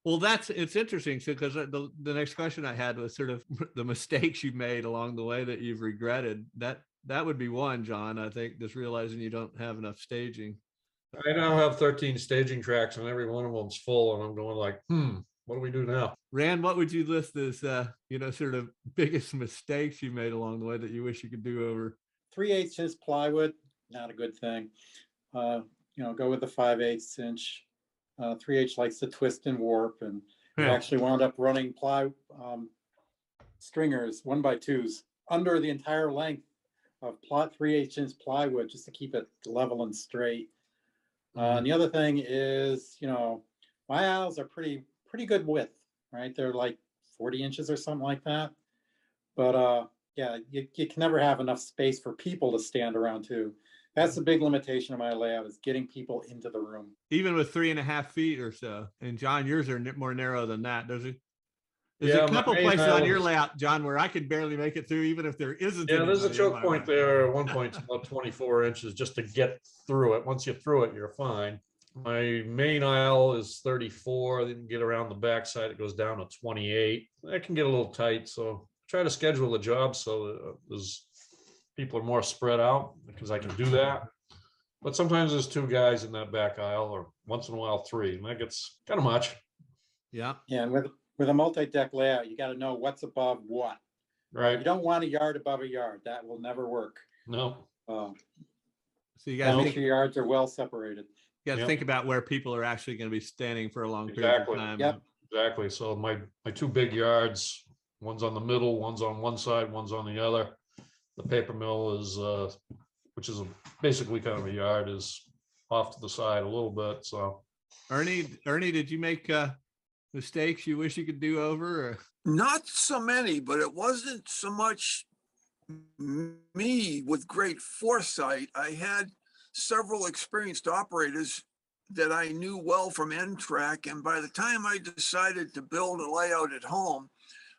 Well, it's interesting because the next question I had was sort of the mistakes you made along the way that you've regretted. That would be one, John. I think just realizing you don't have enough staging. I now have 13 staging tracks and every one of them's full, and I'm going like, what do we do now? Rand, what would you list as, you know, sort of biggest mistakes you made along the way that you wish you could do over? 3/8 inch plywood, not a good thing. You know, go with the 5/8 inch. 3H likes to twist and warp, and we Yeah. actually wound up running stringers 1x2s under the entire length of 3/8 inch plywood just to keep it level and straight. And the other thing is, you know, my aisles are pretty good width, right? They're like 40 inches or something like that. But yeah, you can never have enough space for people to stand around too. That's the big limitation of my layout, is getting people into the room. Even with 3.5 feet or so. And John, yours are more narrow than that. There's a Yeah, my couple main places on aisle your is- layout, John, where I could barely make it through, even if there isn't. Yeah, there's a anybody in choke my point way. there. One point's about 24 inches just to get through it. Once you're through it, you're fine. My main aisle is 34. Then get around the backside, it goes down to 28. That can get a little tight, so try to schedule the job so that there's people are more spread out, because I can do that. But sometimes there's 2 guys in that back aisle, or once in a while 3, and that gets kind of much. Yeah. Yeah, and with a multi-deck layout, you got to know what's above what. Right? You don't want a yard above a yard. That will never work. No. Uh, So you gotta got make sure your yards are well separated. Yep. think about where people are actually going to be standing for a long period of Exactly. time. Yep. Exactly. So my 2 big yards, one's on the middle, one's on one side, one's on the other. The paper mill is, which is basically kind of a yard, is off to the side a little bit. So Ernie, did you make mistakes you wish you could do over? Or? Not so many, but it wasn't so much me with great foresight. I had several experienced operators that I knew well from NTRAC, and by the time I decided to build a layout at home,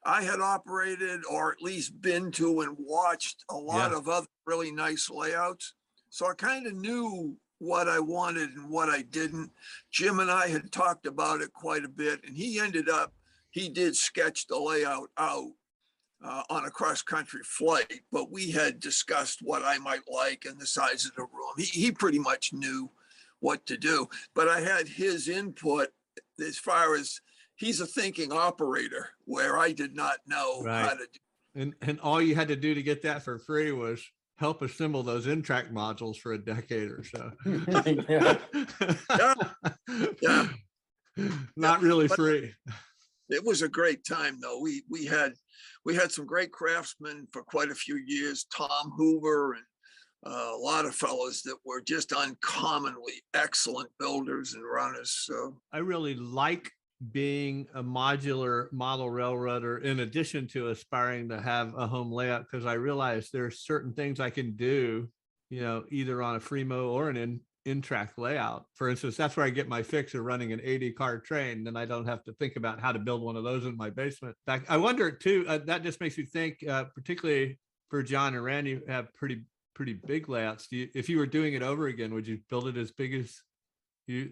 I had operated, or at least been to and watched, a lot of other really nice layouts. So I kind of knew what I wanted and what I didn't. Jim and I had talked about it quite a bit, and he did sketch the layout out on a cross-country flight, but we had discussed what I might like and the size of the room. He pretty much knew what to do, but I had his input as far as he's a thinking operator, where I did not know how to do. And all you had to do to get that for free was help assemble those NTRAC modules for a decade or so. Yeah. Yeah. Not really But- free. It was a great time though. We had some great craftsmen for quite a few years, Tom Hoover and a lot of fellows that were just uncommonly excellent builders and runners. So I really like being a modular model railroader in addition to aspiring to have a home layout, because I realize there's certain things I can do, either on a Fremo or an in-track layout. For instance, that's where I get my fix of running an 80-car train. Then I don't have to think about how to build one of those in my basement. In fact, I wonder too, that just makes me think, particularly for John and Randy, who have pretty big layouts. If you were doing it over again, would you build it as big as you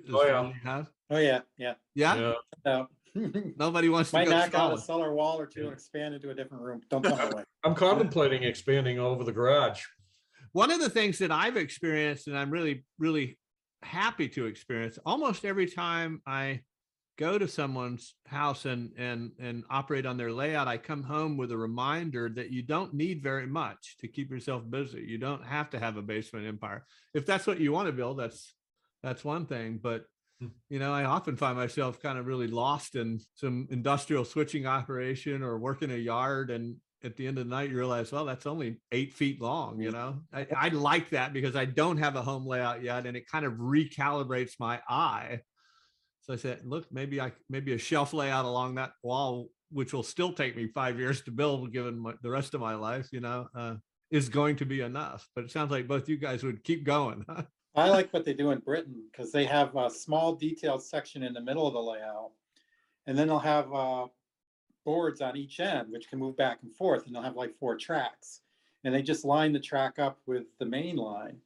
have? Oh, yeah, yeah. Yeah. No. Nobody wants to Might go knock out smaller. a cellar wall or two and expand into a different room. Don't come my way. I'm contemplating expanding over the garage. One of the things that I've experienced, and I'm really, really happy to experience, almost every time I go to someone's house and operate on their layout, I come home with a reminder that you don't need very much to keep yourself busy. You don't have to have a basement empire. If that's what you want to build, that's one thing. But I often find myself kind of really lost in some industrial switching operation or working a yard. And at the end of the night, you realize, well, that's only 8 feet long. I like that because I don't have a home layout yet. And it kind of recalibrates my eye. So I said, look, maybe a shelf layout along that wall, which will still take me 5 years to build, given the rest of my life, is going to be enough. But it sounds like both you guys would keep going. I like what they do in Britain because they have a small detailed section in the middle of the layout. And then they'll have boards on each end, which can move back and forth. And they'll have like 4 tracks. And they just line the track up with the main line.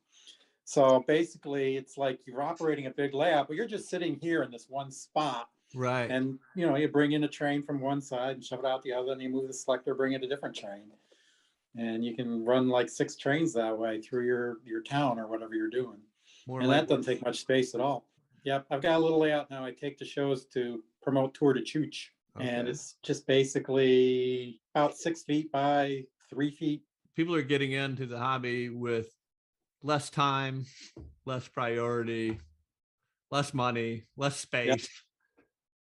So basically, it's like you're operating a big layout, but you're just sitting here in this one spot. Right. And, you bring in a train from one side and shove it out the other, and you move the selector, bring in a different train. And you can run like 6 trains that way through your town or whatever you're doing. That doesn't take much space at all. Yep. I've got a little layout now I take to shows to promote Tour de Chooch. Okay. And it's just basically about 6 feet by 3 feet. People are getting into the hobby with less time, less priority, less money, less space,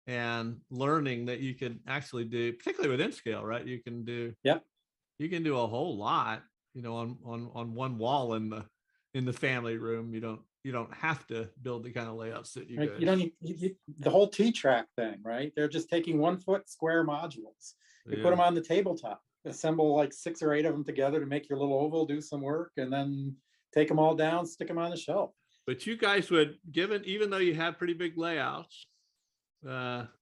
and learning that you can actually do, particularly with InScale, right? You can do a whole lot, on one wall in the family room. You don't have to build the kind of layouts that you right. guys. You don't need the whole T-track thing, right? They're just taking 1 foot square modules. You put them on the tabletop, assemble like 6 or 8 of them together to make your little oval, do some work, and then take them all down, stick them on the shelf. But you guys would, even though you have pretty big layouts,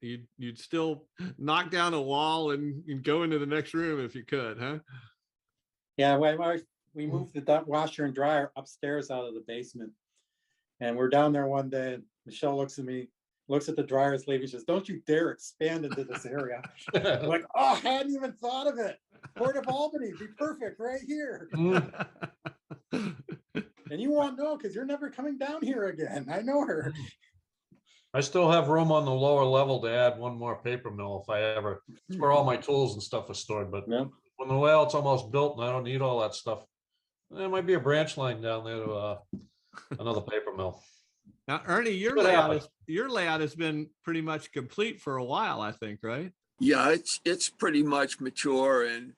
you'd still knock down a wall and go into the next room if you could, huh? Yeah, we moved the washer and dryer upstairs out of the basement. And we're down there one day, and Michelle looks at me, looks at the dryer sleeve, and says, "Don't you dare expand into this area." I'm like, oh, I hadn't even thought of it. Port of Albany, be perfect right here. And you won't know because you're never coming down here again. I know her. I still have room on the lower level to add 1 more paper mill if I ever, it's where all my tools and stuff are stored. But when the layout's almost built and I don't need all that stuff, there might be a branch line down there to another paper mill. Now, Ernie, your layout has been pretty much complete for a while, I think, right? Yeah, it's pretty much mature, and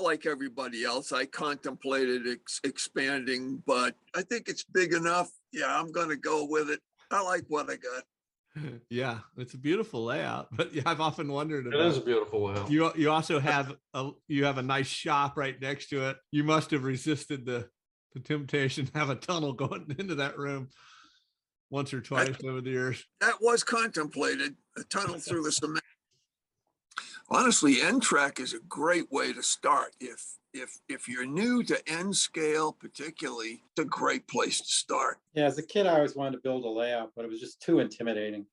like everybody else, I contemplated expanding, but I think it's big enough. Yeah, I'm going to go with it. I like what I got. Yeah, it's a beautiful layout, but I've often wondered about, it is a beautiful layout. You also have a nice shop right next to it. You must have resisted the temptation to have a tunnel going into that room once or twice over the years. That was contemplated, a tunnel through the cement. Honestly, N-Track is a great way to start. If you're new to N-Scale particularly, it's a great place to start. Yeah, as a kid, I always wanted to build a layout, but it was just too intimidating.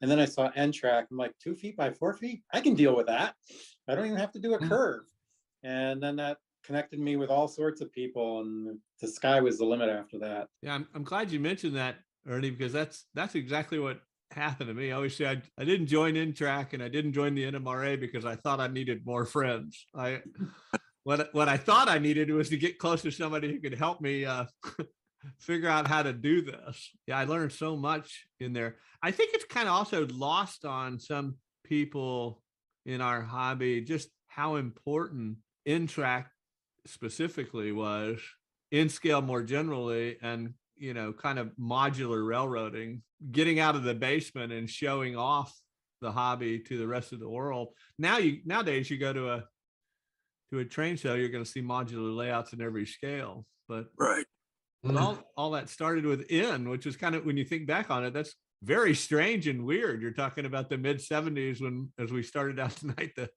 And then I saw N-Track. I'm like, 2 feet by 4 feet? I can deal with that. I don't even have to do a curve. And then that connected me with all sorts of people, and the sky was the limit after that. Yeah, I'm glad you mentioned that, Ernie, because that's exactly what happened to me. I always say I didn't join N-Track and I didn't join the NMRA because I thought I needed more friends. What I thought I needed was to get close to somebody who could help me figure out how to do this. Yeah, I learned so much in there. I think it's kind of also lost on some people in our hobby just how important N-Track specifically was, in scale more generally, and kind of modular railroading, getting out of the basement and showing off the hobby to the rest of the world. Nowadays you go to a train show, you're going to see modular layouts in every scale, but Right. all that started with N, which is kind of, when you think back on it, that's very strange and weird. You're talking about the mid 70s when, as we started out tonight, the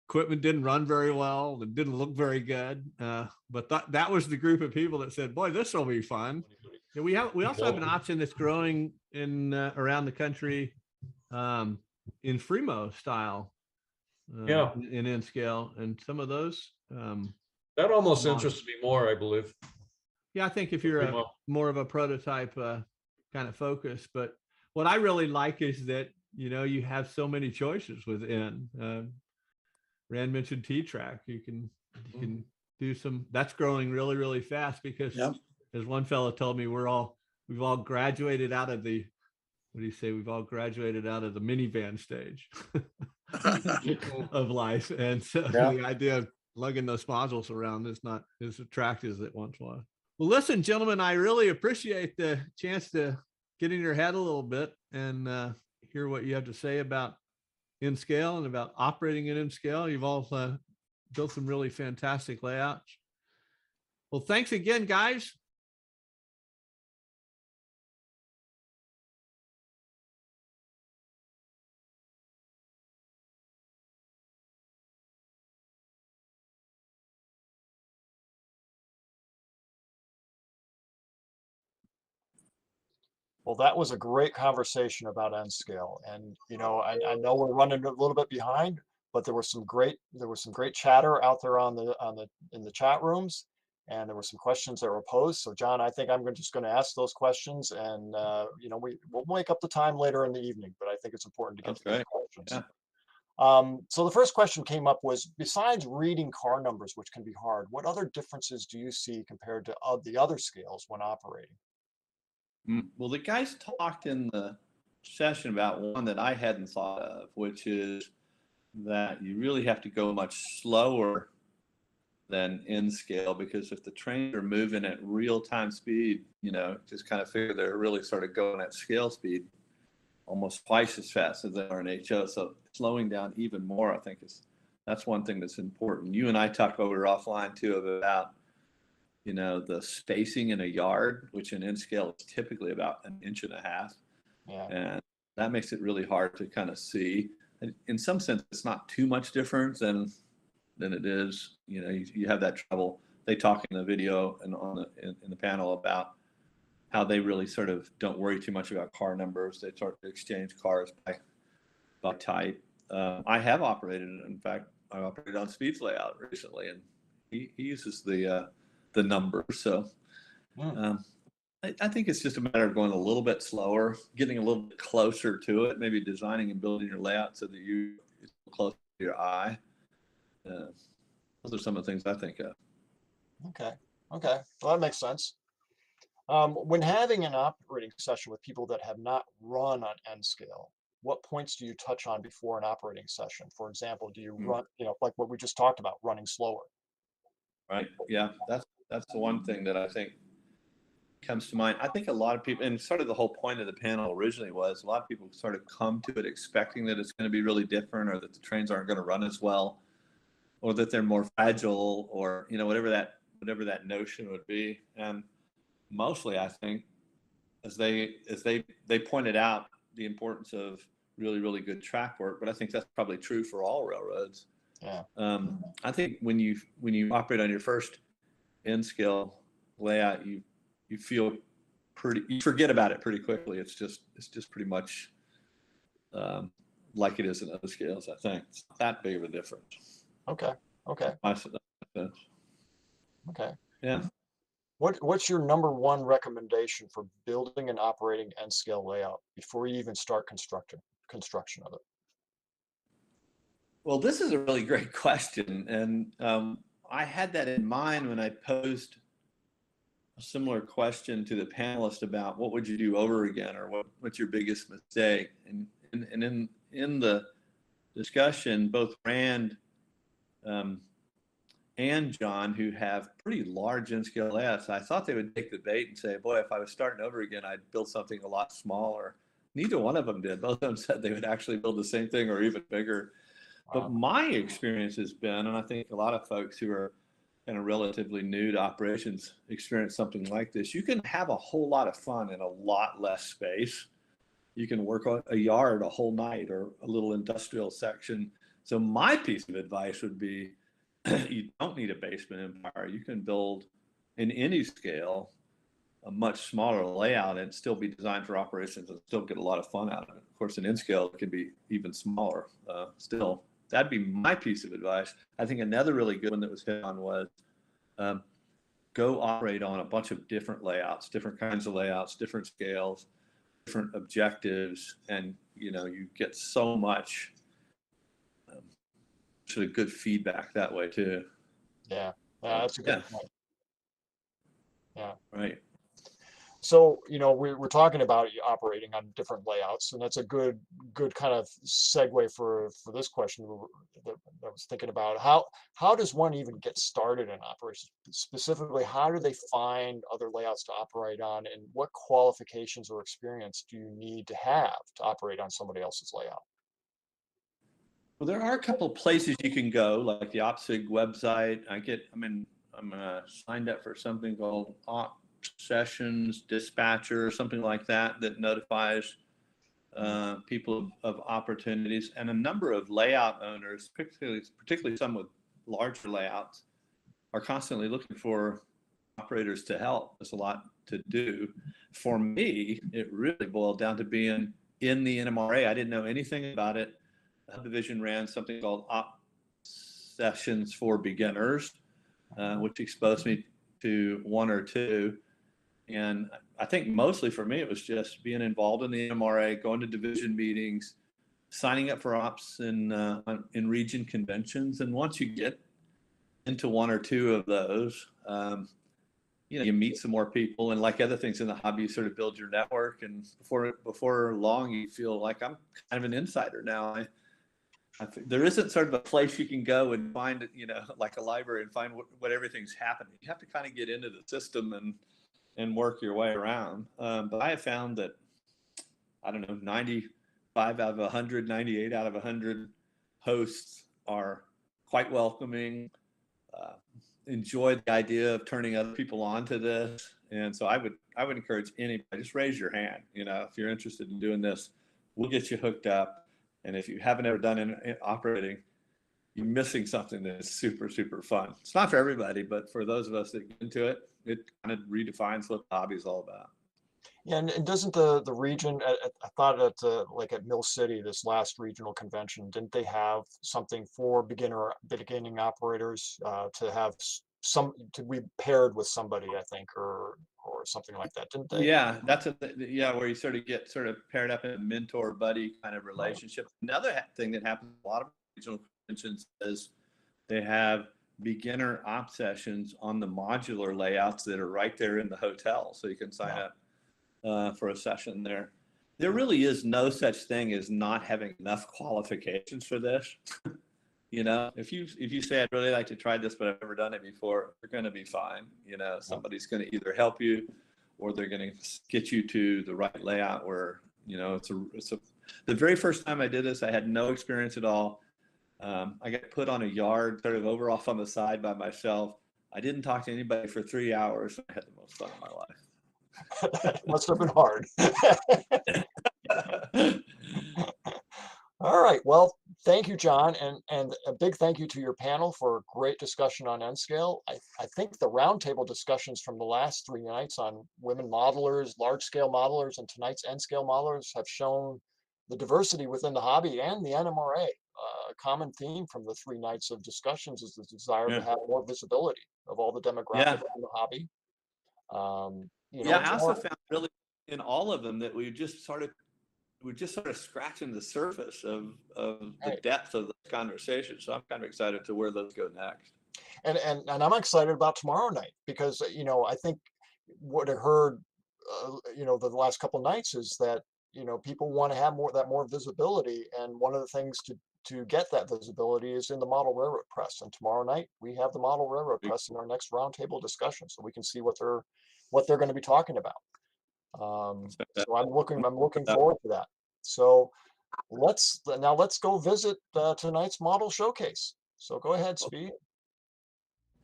equipment didn't run very well. It didn't look very good. But that was the group of people that said, boy, this will be fun. And we also have an option that's growing in around the country in Fremo style. Yeah. In N scale, and some of those. That almost interests me more, I believe. Yeah, I think if you're more of a prototype kind of focus, but what I really like is that, you have so many choices within. Rand mentioned T-Track. You can do some, that's growing really, really fast because as one fellow told me, we've all graduated out of the, what do you say? We've all graduated out of the minivan stage of life. And so the idea of lugging those modules around is not as attractive as it once was. Well, listen, gentlemen, I really appreciate the chance to get in your head a little bit and hear what you have to say about N scale and about operating in N scale. You've all built some really fantastic layouts. Well, thanks again, guys. Well, that was a great conversation about N scale, and I know we're running a little bit behind, but there was some great chatter out there in the chat rooms, and there were some questions that were posed. So, John, I think I'm just going to ask those questions, and we'll make up the time later in the evening. But I think it's important to get to those questions. Yeah. So the first question came up was, besides reading car numbers, which can be hard, what other differences do you see compared to the other scales when operating? Well, the guys talked in the session about one that I hadn't thought of, which is that you really have to go much slower than N scale, because if the trains are moving at real time speed, just kind of figure they're really sort of going at scale speed almost twice as fast as they are in HO. So slowing down even more, I think that's one thing that's important. You and I talked over offline too about the spacing in a yard, which in N scale is typically about 1.5 inches. Yeah. And that makes it really hard to kind of see. And in some sense, it's not too much difference than it is. You have that trouble. They talk in the video and in the panel about how they really sort of don't worry too much about car numbers. They start to exchange cars by type. I have operated, in fact, I operated on Speed's layout recently, and he uses the numbers. So I think it's just a matter of going a little bit slower, getting a little bit closer to it, maybe designing and building your layout so that it's close to your eye. Those are some of the things I think of. Okay. Well, that makes sense. When having an operating session with people that have not run on N scale, what points do you touch on before an operating session? For example, do you run, like what we just talked about, running slower? Right. Yeah. That's the one thing that I think comes to mind. I think a lot of people, and sort of the whole point of the panel originally was, a lot of people sort of come to it expecting that it's going to be really different, or that the trains aren't going to run as well, or that they're more fragile, or whatever that notion would be. And mostly, I think, as they pointed out the importance of really, really good track work, but I think that's probably true for all railroads. Yeah. I think when you operate on your first N scale layout, you forget about it pretty quickly. It's just pretty much like it is in other scales. I think it's not that big of a difference. Okay. Okay. Yeah. What's your number one recommendation for building and operating N scale layout before you even start construction of it? Well, this is a really great question, and I had that in mind when I posed a similar question to the panelists about what would you do over again, or what's your biggest mistake. And in discussion, both Rand and John, who have pretty large N-scale layouts, I thought they would take the bait and say, boy, if I was starting over again, I'd build something a lot smaller. Neither one of them did. Both of them said they would actually build the same thing or even bigger. But my experience has been, and I think a lot of folks who are kind of relatively new to operations experience something like this, you can have a whole lot of fun in a lot less space. You can work on a yard a whole night or a little industrial section. So my piece of advice would be, you don't need a basement empire. You can build in any scale a much smaller layout and still be designed for operations and still get a lot of fun out of it. Of course, in N-scale, it can be even smaller still. That'd be my piece of advice. I think another really good one that was hit on was go operate on a bunch of different layouts, different kinds of layouts, different scales, different objectives, and you get so much sort of good feedback that way too. Yeah, that's a good point. Yeah. Right. So, we're talking about operating on different layouts, and that's a good kind of segue for this question that I was thinking about. How does one even get started in operations? Specifically, how do they find other layouts to operate on, and what qualifications or experience do you need to have to operate on somebody else's layout? Well, there are a couple of places you can go, like the OPSIG website. I'm signed up for something called Sessions Dispatcher or something like that notifies people of opportunities, and a number of layout owners, particularly some with larger layouts, are constantly looking for operators to help. There's a lot to do. For me, it really boiled down to being in the NMRA. I didn't know anything about it. The division ran something called Op Sessions for Beginners, which exposed me to one or two. And I think mostly for me, it was just being involved in the NMRA, going to division meetings, signing up for ops in region conventions. And once you get into one or two of those, you meet some more people. And like other things in the hobby, you sort of build your network. And before long, you feel like I'm kind of an insider now. There isn't sort of a place you can go and find, like a library and find what everything's happening. You have to kind of get into the system and work your way around. But I have found that, 95 out of 100, 98 out of 100 hosts are quite welcoming, enjoy the idea of turning other people on to this. And so I would encourage anybody, just raise your hand. If you're interested in doing this, we'll get you hooked up. And if you haven't ever done in operating, you're missing something that's super, super fun. It's not for everybody, but for those of us that get into it, it kind of redefines what the hobby is all about. Yeah, and doesn't the region, I thought at Mill City, this last regional convention, didn't they have something for beginning operators to have to be paired with somebody, I think, or something like that, didn't they? Yeah, where you sort of get paired up in a mentor buddy kind of relationship. Right. Another thing that happens in a lot of regional conventions is they have beginner op sessions on the modular layouts that are right there in the hotel, so you can sign up for a session there. There really is no such thing as not having enough qualifications for this. If you say, I'd really like to try this, but I've never done it before, you're going to be fine. Somebody's going to either help you or they're going to get you to the right layout where, the very first time I did this, I had no experience at all. I got put on a yard, sort of over off on the side by myself. I didn't talk to anybody for 3 hours. I had the most fun of my life. It must have been hard. All right. Well, thank you, John. And a big thank you to your panel for a great discussion on N-scale. I think the roundtable discussions from the last 3 nights on women modelers, large scale modelers, and tonight's N-scale modelers have shown the diversity within the hobby and the NMRA. A common theme from the 3 nights of discussions is the desire to have more visibility of all the demographics in the hobby. I also found really in all of them that we're just sort of scratching the surface of the depth of the conversation. So I'm kind of excited to where those go next. And I'm excited about tomorrow night because, I think what I heard, the last couple of nights is that, people want to have more visibility. And one of the things to get that visibility is in the model railroad press. And tomorrow night we have the model railroad press in our next roundtable discussion, so we can see what they're going to be talking about. So I'm looking forward to that. So let's go visit tonight's model showcase. So go ahead, Speed.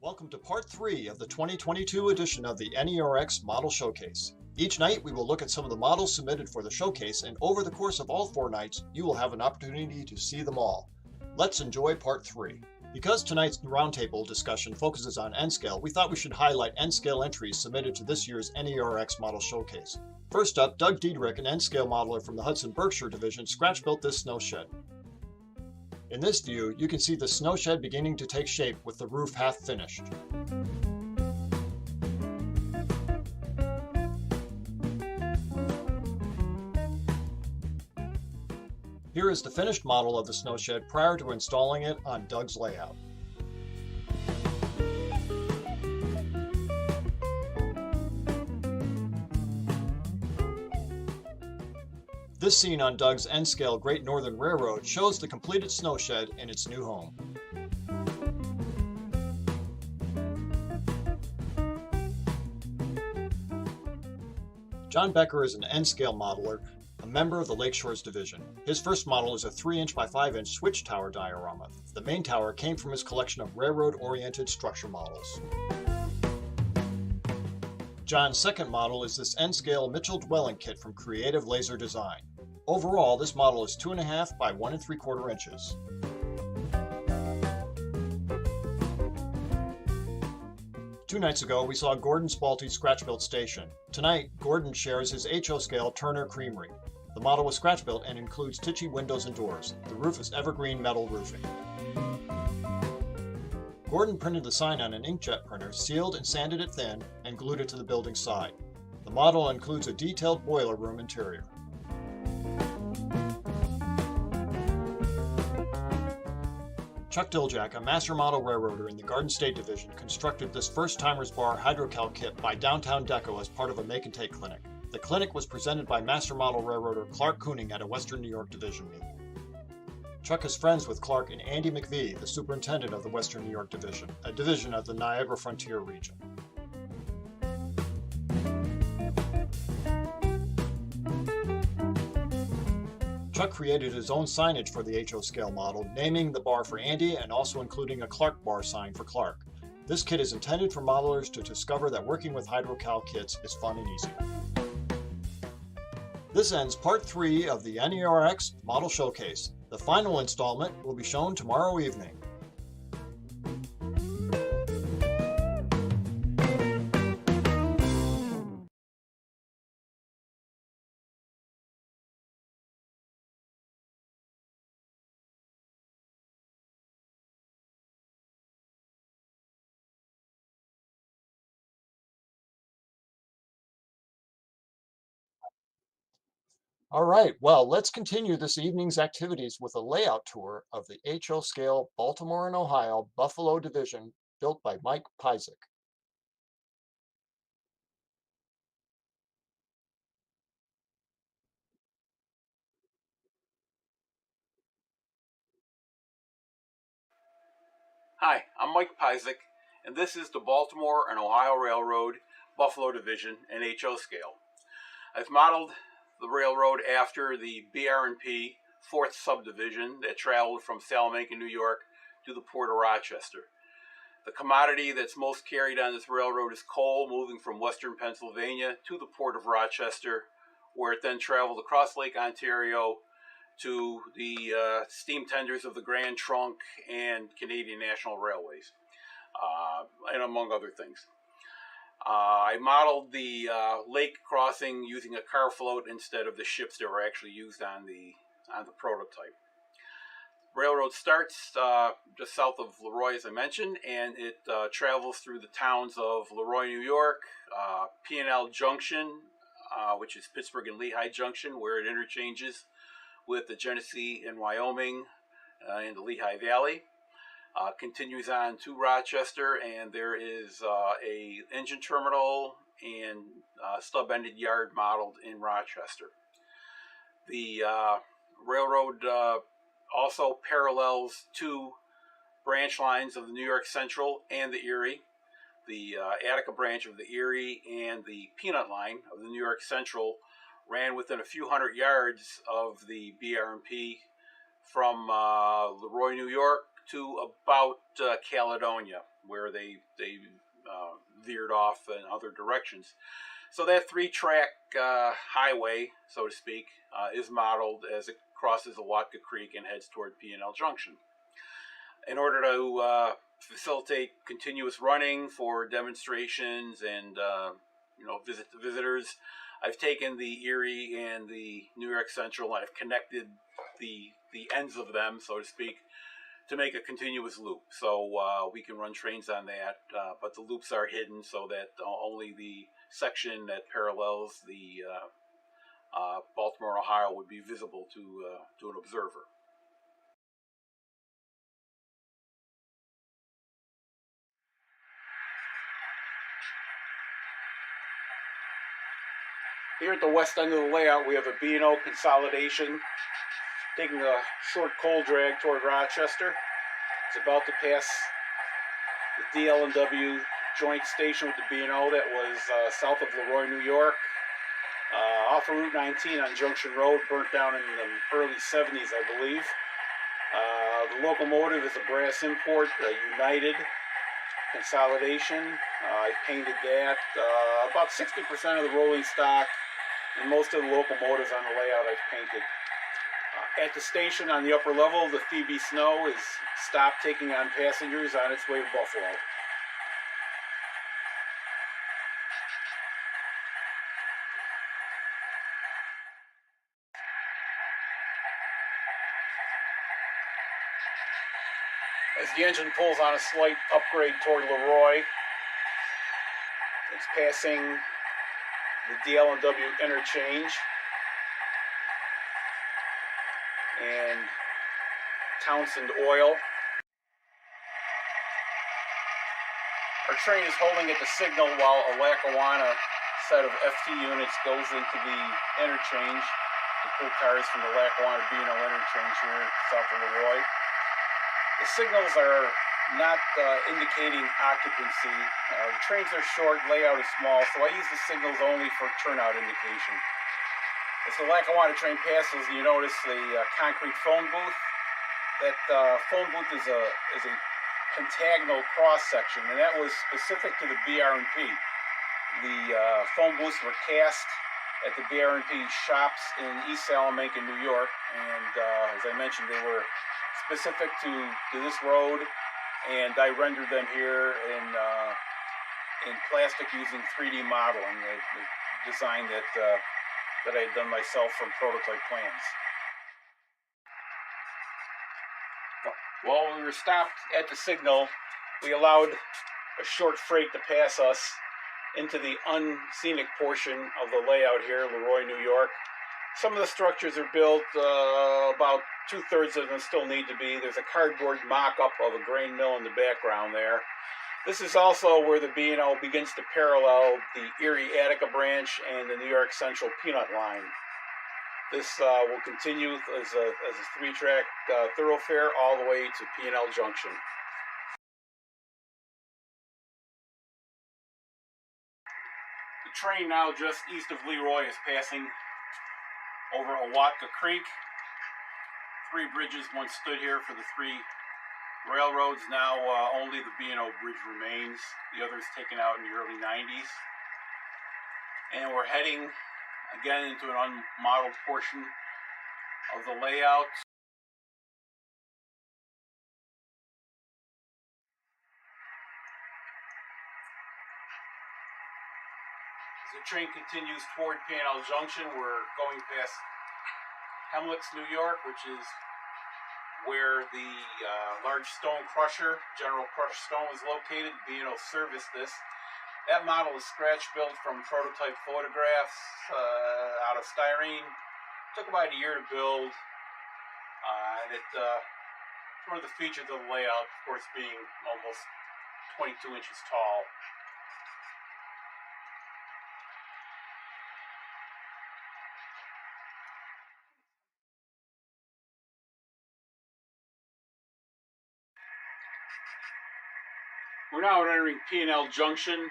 Welcome to part 3 of the 2022 edition of the NERX Model Showcase. Each night we will look at some of the models submitted for the showcase, and over the course of all 4 nights you will have an opportunity to see them all. Let's enjoy part 3. Because tonight's roundtable discussion focuses on N-Scale, we thought we should highlight N-Scale entries submitted to this year's NERX Model Showcase. First up, Doug Diederich, an N-Scale modeler from the Hudson Berkshire Division, scratch-built this snow shed. In this view, you can see the snow shed beginning to take shape with the roof half finished. Here is the finished model of the snow shed prior to installing it on Doug's layout. This scene on Doug's N-Scale Great Northern Railroad shows the completed snow shed in its new home. John Becker is an N-Scale modeler, a member of the Lakeshores Division. His first model is a 3-inch by 5-inch switch tower diorama. The main tower came from his collection of railroad-oriented structure models. John's second model is this N-Scale Mitchell dwelling kit from Creative Laser Design. Overall, this model is 2.5 by 1 3/4 inches. Two nights ago, we saw Gordon Spalte's scratch-built station. Tonight, Gordon shares his HO scale Turner Creamery. The model was scratch-built and includes Tichy windows and doors. The roof is evergreen metal roofing. Gordon printed the sign on an inkjet printer, sealed and sanded it thin, and glued it to the building side. The model includes a detailed boiler room interior. Chuck Diljak, a master model railroader in the Garden State Division, constructed this first timer's bar hydrocal kit by Downtown Deco as part of a make and take clinic. The clinic was presented by master model railroader Clark Kooning at a Western New York Division meeting. Chuck is friends with Clark and Andy McVie, the superintendent of the Western New York Division, a division of the Niagara Frontier region. Chuck created his own signage for the HO scale model, naming the bar for Andy and also including a Clark bar sign for Clark. This kit is intended for modelers to discover that working with hydrocal kits is fun and easy. This ends part 3 of the NERX Model Showcase. The final installment will be shown tomorrow evening. All right, well, let's continue this evening's activities with a layout tour of the HO scale Baltimore and Ohio Buffalo Division built by Mike Pyzik. Hi, I'm Mike Pyzik, and this is the Baltimore and Ohio Railroad Buffalo Division in HO scale. I've modeled the railroad after the BR&P 4th subdivision that traveled from Salamanca, New York to the Port of Rochester. The commodity that's most carried on this railroad is coal, moving from western Pennsylvania to the Port of Rochester, where it then traveled across Lake Ontario to the steam tenders of the Grand Trunk and Canadian National Railways, and among other things. I modeled the lake crossing using a car float instead of the ships that were actually used on the prototype. Railroad starts just south of Leroy, as I mentioned, and it travels through the towns of Leroy, New York, P&L Junction, which is Pittsburgh and Lehigh Junction, where it interchanges with the Genesee in Wyoming in the Lehigh Valley. Continues on to Rochester, and there is a engine terminal and stub-ended yard modeled in Rochester. The railroad also parallels two branch lines of the New York Central and the Erie. The Attica branch of the Erie and the Peanut line of the New York Central ran within a few hundred yards of the BRP from Leroy, New York to about Caledonia, where they veered off in other directions. So that three-track highway, so to speak, is modeled as it crosses Awatka Creek and heads toward P&L Junction. In order to facilitate continuous running for demonstrations and visitors, I've taken the Erie and the New York Central and I've connected the ends of them, so to speak, to make a continuous loop. So we can run trains on that, but the loops are hidden so that only the section that parallels the Baltimore, Ohio would be visible to an observer. Here at the west end of the layout, we have a B&O consolidation, taking a short coal drag toward Rochester. It's about to pass the DL&W joint station with the B&O that was south of Leroy, New York, off of Route 19 on Junction Road, burnt down in the early 70s, I believe. The locomotive is a brass import, United consolidation. I painted that. About 60% of the rolling stock and most of the locomotives on the layout I've painted. At the station on the upper level, the Phoebe Snow is stopped taking on passengers on its way to Buffalo. As the engine pulls on a slight upgrade toward Leroy, it's passing the DL&W interchange and Townsend Oil. Our train is holding at the signal while a Lackawanna set of FT units goes into the interchange to pull cars from the Lackawanna B&O interchange here south of Leroy. The signals are not indicating occupancy. The trains are short, layout is small, so I use the signals only for turnout indication. As the Lackawanna train passes, you notice the concrete phone booth. That phone booth is a pentagonal cross section, and that was specific to the BR&P. The phone booths were cast at the BR&P shops in East Salamanca, New York, and as I mentioned, they were specific to this road, and I rendered them here in plastic using 3D modeling, the design that I had done myself from prototype plans. While we were stopped at the signal, we allowed a short freight to pass us into the unscenic portion of the layout here, Leroy, New York. Some of the structures are built, about 2/3 of them still need to be. There's a cardboard mock-up of a grain mill in the background there. This is also where the B&O begins to parallel the Erie Attica branch and the New York Central Peanut line. This will continue as a three-track thoroughfare all the way to P&L Junction. The train now just east of Leroy is passing over Awatka Creek. 3 bridges once stood here for the 3 railroads. Now only the B&O bridge remains. The others taken out in the early 90s. And we're heading again into an unmodeled portion of the layout. As the train continues toward P&L Junction, we're going past Hemlitz, New York, which is where the large stone crusher, General Crush Stone, is located. B&O serviced this. That model is scratch built from prototype photographs out of styrene. It took about a year to build, and it's one of the features of the layout, of course, being almost 22 inches tall. We're now entering P&L Junction,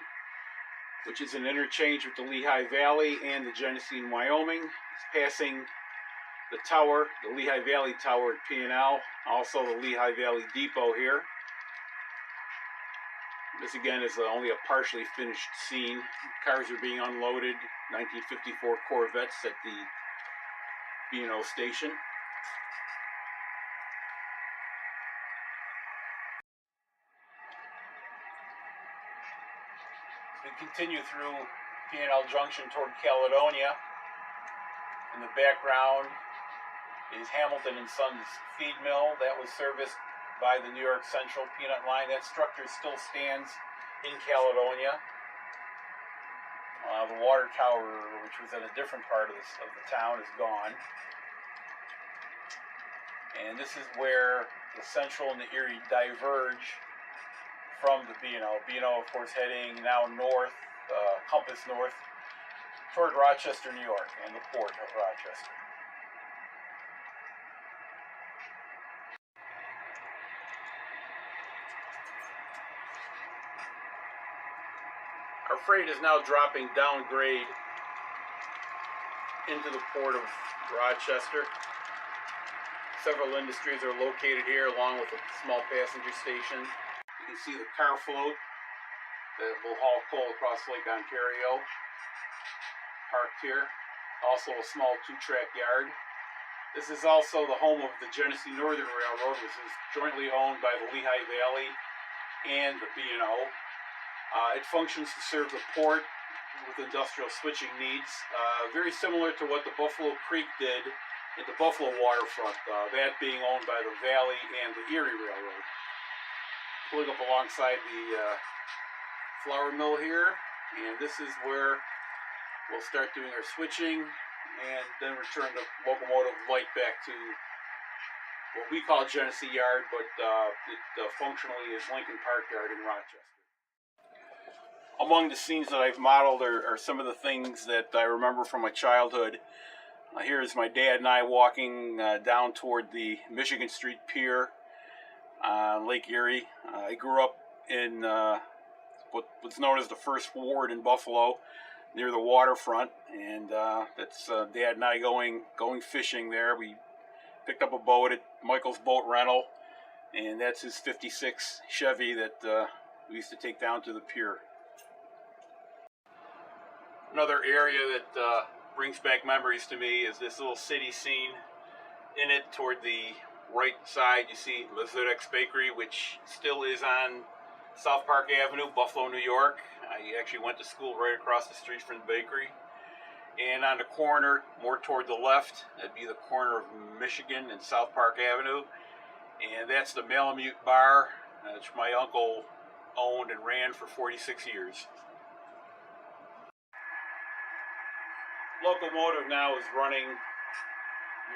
which is an interchange with the Lehigh Valley and the Genesee in Wyoming. It's passing the tower, the Lehigh Valley Tower at P&L, also the Lehigh Valley Depot here. This again is only a partially finished scene. Cars are being unloaded, 1954 Corvettes at the B&O station. We continue through P&L Junction toward Caledonia. In the background is Hamilton and Sons feed mill that was serviced by the New York Central Peanut Line. That structure still stands in Caledonia. The water tower, which was in a different part of the town, is gone. And this is where the Central and the Erie diverge from the B&O. B&O, of course, heading now north, compass north, toward Rochester, New York, and the port of Rochester. Our freight is now dropping downgrade into the port of Rochester. Several industries are located here, along with a small passenger station. You can see the car float that will haul coal across Lake Ontario, parked here. Also a small two-track yard. This is also the home of the Genesee Northern Railroad, which is jointly owned by the Lehigh Valley and the B&O. It functions to serve the port with industrial switching needs, very similar to what the Buffalo Creek did at the Buffalo waterfront, that being owned by the Valley and the Erie Railroad. Pulling up alongside the flour mill here, and this is where we'll start doing our switching and then return the locomotive light back to what we call Genesee Yard, but it functionally is Lincoln Park Yard in Rochester. Among the scenes that I've modeled are some of the things that I remember from my childhood. Here's my dad and I walking down toward the Michigan Street Pier on Lake Erie. I grew up in what's known as the First Ward in Buffalo, near the waterfront, and that's Dad and I going fishing there. We picked up a boat at Michael's Boat Rental, and that's his '56 Chevy that we used to take down to the pier. Another area that brings back memories to me is this little city scene. In it, toward the right side, you see Mazurek's Bakery, which still is on South Park Avenue, Buffalo, New York. I actually went to school right across the street from the bakery. And on the corner, more toward the left, that'd be the corner of Michigan and South Park Avenue. And that's the Malamute Bar, which my uncle owned and ran for 46 years. Locomotive now is running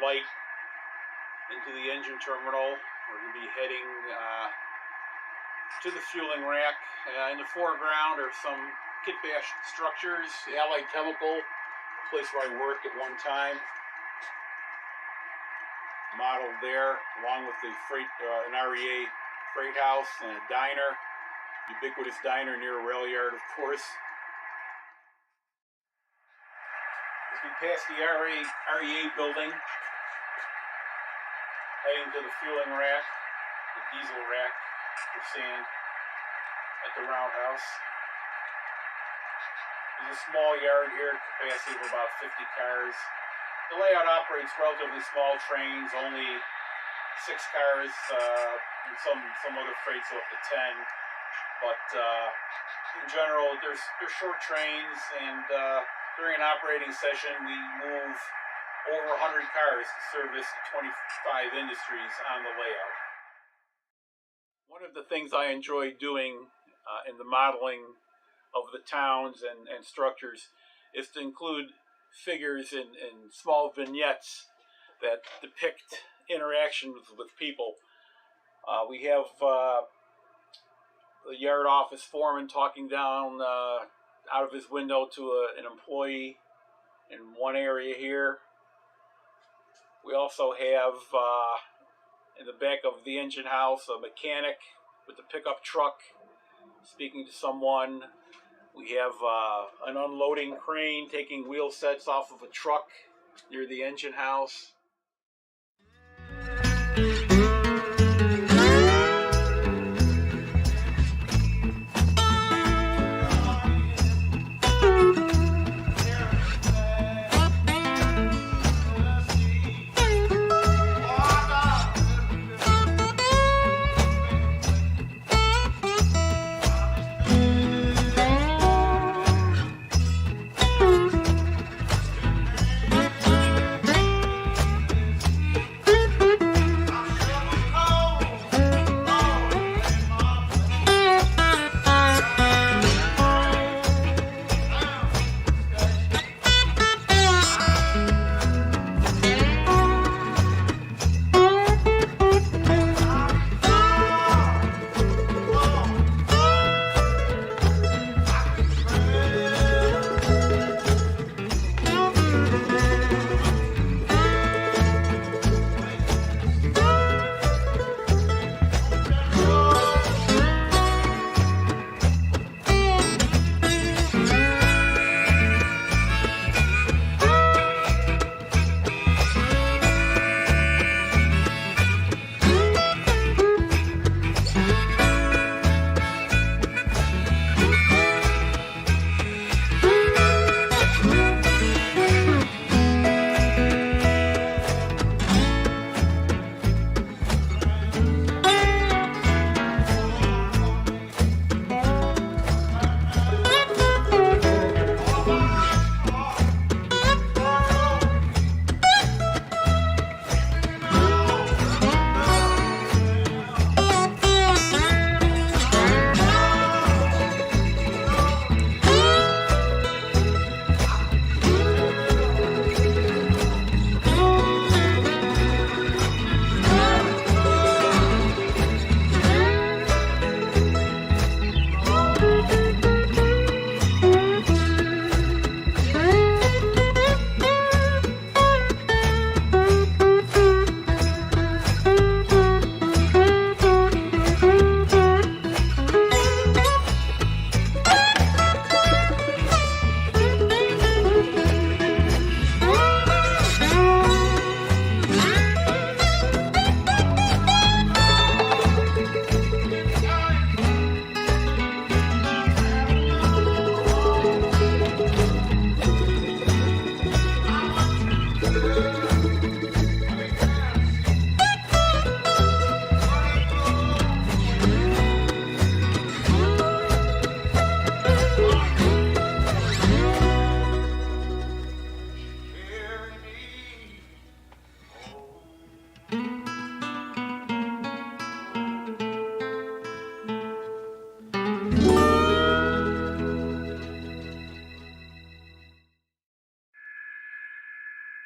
light into the engine terminal. We're going to be heading to the fueling rack. In the foreground are some kit-bash structures, the Allied Chemical, a place where I worked at one time, modeled there, along with the freight, an REA freight house and a diner, ubiquitous diner near a rail yard, of course. As we pass the REA building, heading to the fueling rack, the diesel rack for sand at the roundhouse. There's a small yard here, capacity of about 50 cars. The layout operates relatively small trains, only 6 cars, and some other freights up to 10. But in general, they're short trains, and during an operating session, we move over 100 cars to service the 25 industries on the layout. One of the things I enjoy doing in the modeling of the towns and structures is to include figures in small vignettes that depict interactions with people. We have the yard office foreman talking down out of his window to an employee in one area here. We also have in the back of the engine house a mechanic with the pickup truck, speaking to someone. We have an unloading crane taking wheel sets off of a truck near the engine house.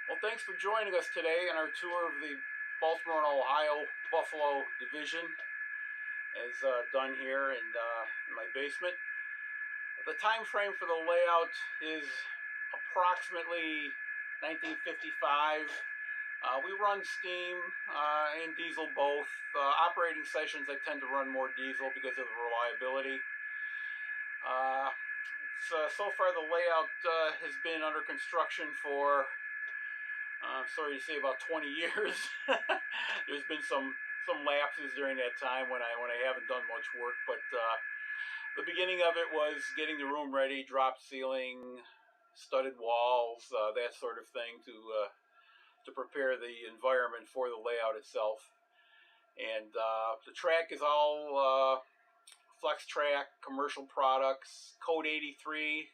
Well, thanks for joining us today on our tour of the Baltimore and Ohio Buffalo Division, as done here in my basement. The time frame for the layout is approximately 1955. We run steam and diesel both. Operating sessions, I tend to run more diesel because of the reliability. So far the layout has been under construction for, I'm sorry to say, about 20 years. There's been some lapses during that time when I haven't done much work, but the beginning of it was getting the room ready, drop ceiling, studded walls, that sort of thing to prepare the environment for the layout itself. And the track is all Flex Track, commercial products, code 83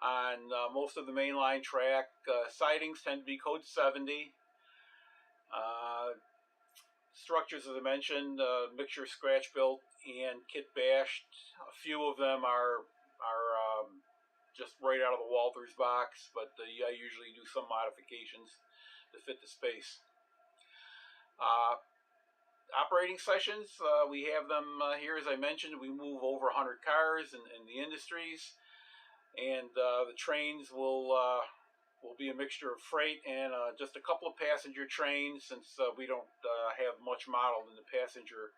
on most of the mainline track. Sidings tend to be code 70. Structures, as I mentioned, mixture scratch built and kit bashed. A few of them are just right out of the Walthers box, but I usually do some modifications to fit the space. Operating sessions, we have them here, as I mentioned. We move over 100 cars in the industries, and the trains will be a mixture of freight and just a couple of passenger trains, since we don't have much modeled in the passenger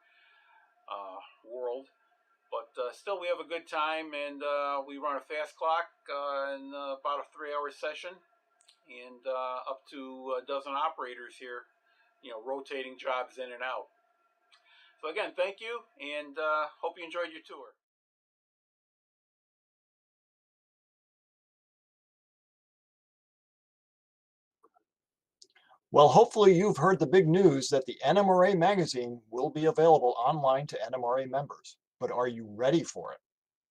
world. But still, we have a good time, and we run a fast clock in about a 3-hour session, and up to a dozen operators here, rotating jobs in and out. So again, thank you, and hope you enjoyed your tour. Well, hopefully you've heard the big news that the NMRA magazine will be available online to NMRA members. But are you ready for it?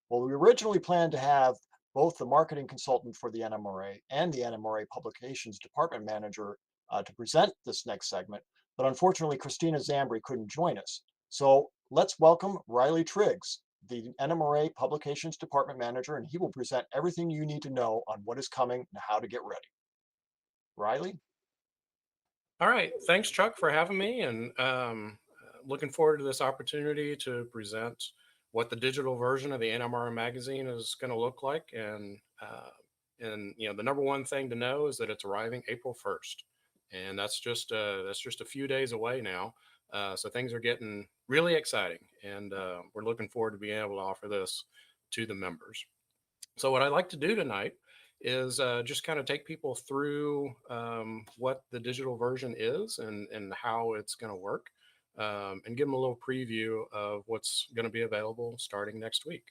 Well, we originally planned to have both the marketing consultant for the NMRA and the NMRA Publications Department Manager to present this next segment, but unfortunately, Christina Zambri couldn't join us. So let's welcome Riley Triggs, the NMRA Publications Department Manager, and he will present everything you need to know on what is coming and how to get ready. Riley? All right. Thanks, Chuck, for having me, and looking forward to this opportunity to present what the digital version of the NMRA magazine is going to look like. And the number one thing to know is that it's arriving April 1st, and that's just a few days away now. So things are getting really exciting, and we're looking forward to being able to offer this to the members. So what I'd like to do tonight is just kind of take people through what the digital version is and how it's going to work, and give them a little preview of what's going to be available starting next week.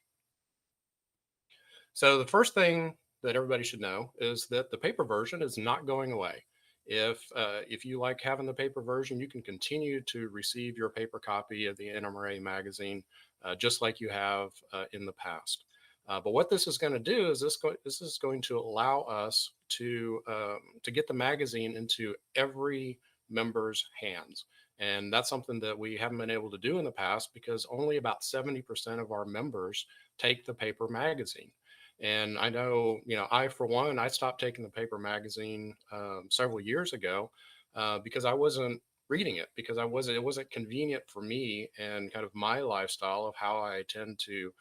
So the first thing that everybody should know is that the paper version is not going away. If you like having the paper version, you can continue to receive your paper copy of the NMRA magazine just like you have in the past. But what this is going to do is this is going to allow us to get the magazine into every member's hands. And that's something that we haven't been able to do in the past because only about 70% of our members take the paper magazine. And I know, I, for one, I stopped taking the paper magazine several years ago because I wasn't reading it, because it wasn't convenient for me and kind of my lifestyle of how I tend to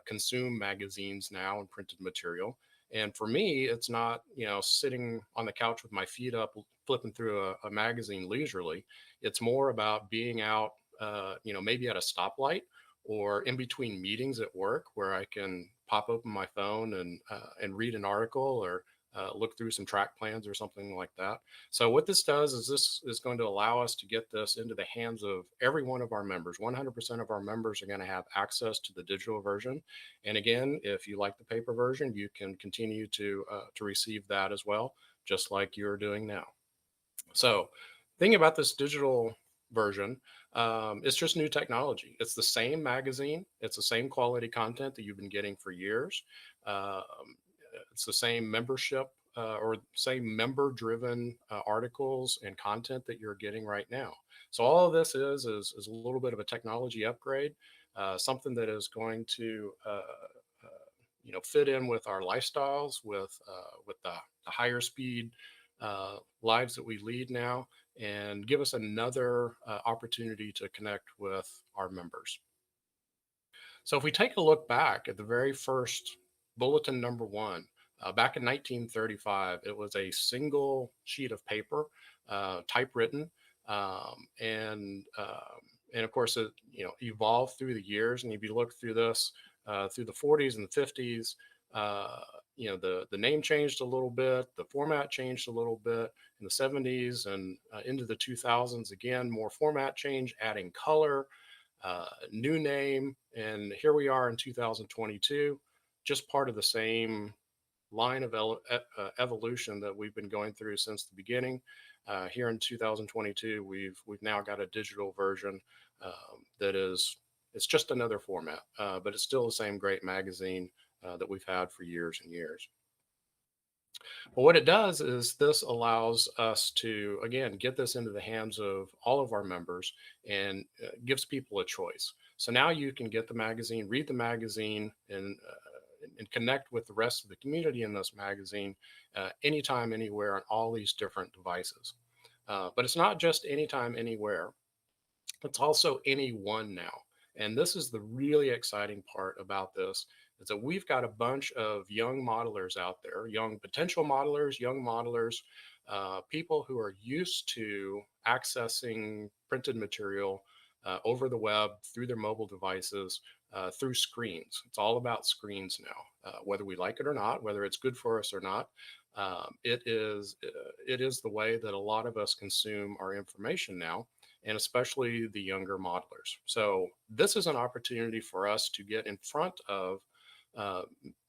consume magazines now and printed material. And for me, it's not, sitting on the couch with my feet up, flipping through a magazine leisurely. It's more about being out, maybe at a stoplight or in between meetings at work where I can pop open my phone and read an article or look through some track plans or something like that. So what this does is this is going to allow us to get this into the hands of every one of our members. 100% of our members are going to have access to the digital version. And again, if you like the paper version, you can continue to receive that as well, just like you're doing now. So thinking about this digital version, it's just new technology. It's the same magazine. It's the same quality content that you've been getting for years. It's the same membership or same member-driven articles and content that you're getting right now. So all of this is a little bit of a technology upgrade, something that is going to fit in with our lifestyles, with the higher speed lives that we lead now, and give us another opportunity to connect with our members. So if we take a look back at the very first bulletin number 1, back in 1935, it was a single sheet of paper, typewritten, and of course it evolved through the years. And if you look through this through the 40s and the 50s, the name changed a little bit, the format changed a little bit. In the 70s and into the 2000s, again, more format change, adding color, new name, and here we are in 2022, just part of the same line of evolution that we've been going through since the beginning. Here in 2022, we've now got a digital version it's just another format, but it's still the same great magazine that we've had for years and years. But what it does is this allows us to, again, get this into the hands of all of our members and gives people a choice. So now you can get the magazine, read the magazine, and connect with the rest of the community in this magazine anytime, anywhere, on all these different devices. But it's not just anytime, anywhere. It's also anyone now. And this is the really exciting part about this, is that we've got a bunch of young modelers out there, young potential modelers, young modelers, people who are used to accessing printed material over the web, through their mobile devices, through screens. It's all about screens now, whether we like it or not, whether it's good for us or not. It is the way that a lot of us consume our information now, and especially the younger modelers. So this is an opportunity for us to get in front of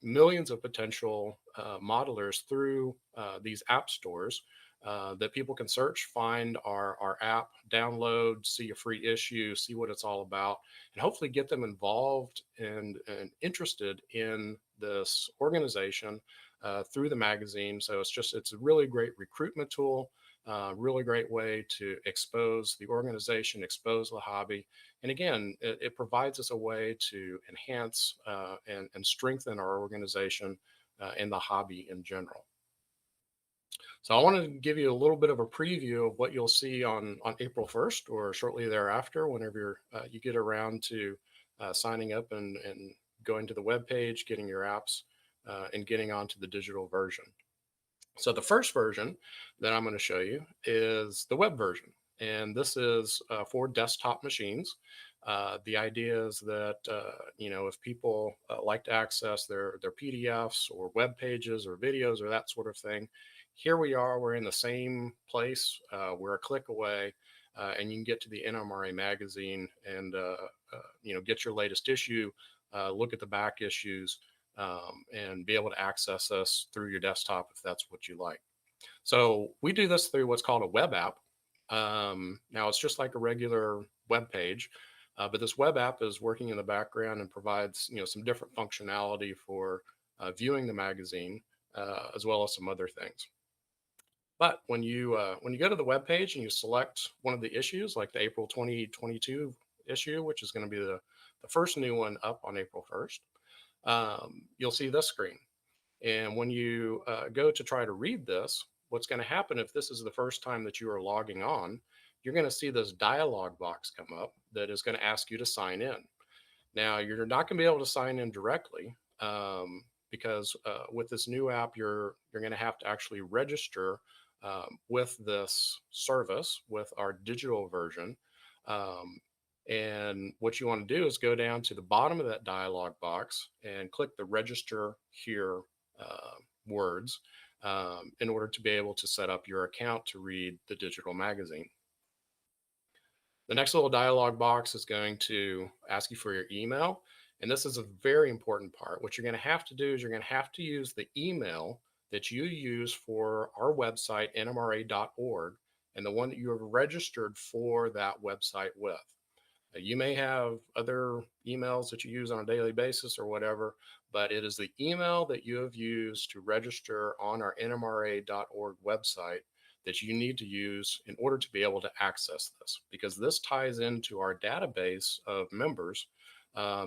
millions of potential modelers through these app stores that people can search, find our app, download, see a free issue, see what it's all about, and hopefully get them involved and interested in this organization through the magazine. So it's a really great recruitment tool, really great way to expose the organization, expose the hobby. And again, it provides us a way to enhance and strengthen our organization and the hobby in general. So I wanted to give you a little bit of a preview of what you'll see on April 1st or shortly thereafter, whenever you get around to signing up and going to the web page, getting your apps, and getting onto the digital version. So the first version that I'm going to show you is the web version. And this is for desktop machines. The idea is that, if people like to access their PDFs or web pages or videos or that sort of thing, here we are, we're in the same place. We're a click away, and you can get to the NMRA magazine and, get your latest issue, look at the back issues, and be able to access us through your desktop if that's what you like. So we do this through what's called a web app. Now it's just like a regular web page, but this web app is working in the background and provides some different functionality for viewing the magazine, as well as some other things. But when you go to the web page and you select one of the issues, like the April 2022 issue, which is going to be the first new one up on April 1st, you'll see this screen. And when you go to try to read this, what's going to happen if this is the first time that you are logging on, you're going to see this dialog box come up that is going to ask you to sign in. Now, you're not going to be able to sign in directly because with this new app, you're going to have to actually register with this service, with our digital version. And what you want to do is go down to the bottom of that dialog box and click the register here words in order to be able to set up your account to read the digital magazine. The next little dialog box is going to ask you for your email. And this is a very important part. What you're going to have to do is you're going to have to use the email that you use for our website, nmra.org, and the one that you have registered for that website with. You may have other emails that you use on a daily basis or whatever, but it is the email that you have used to register on our nmra.org website that you need to use in order to be able to access this, because this ties into our database of members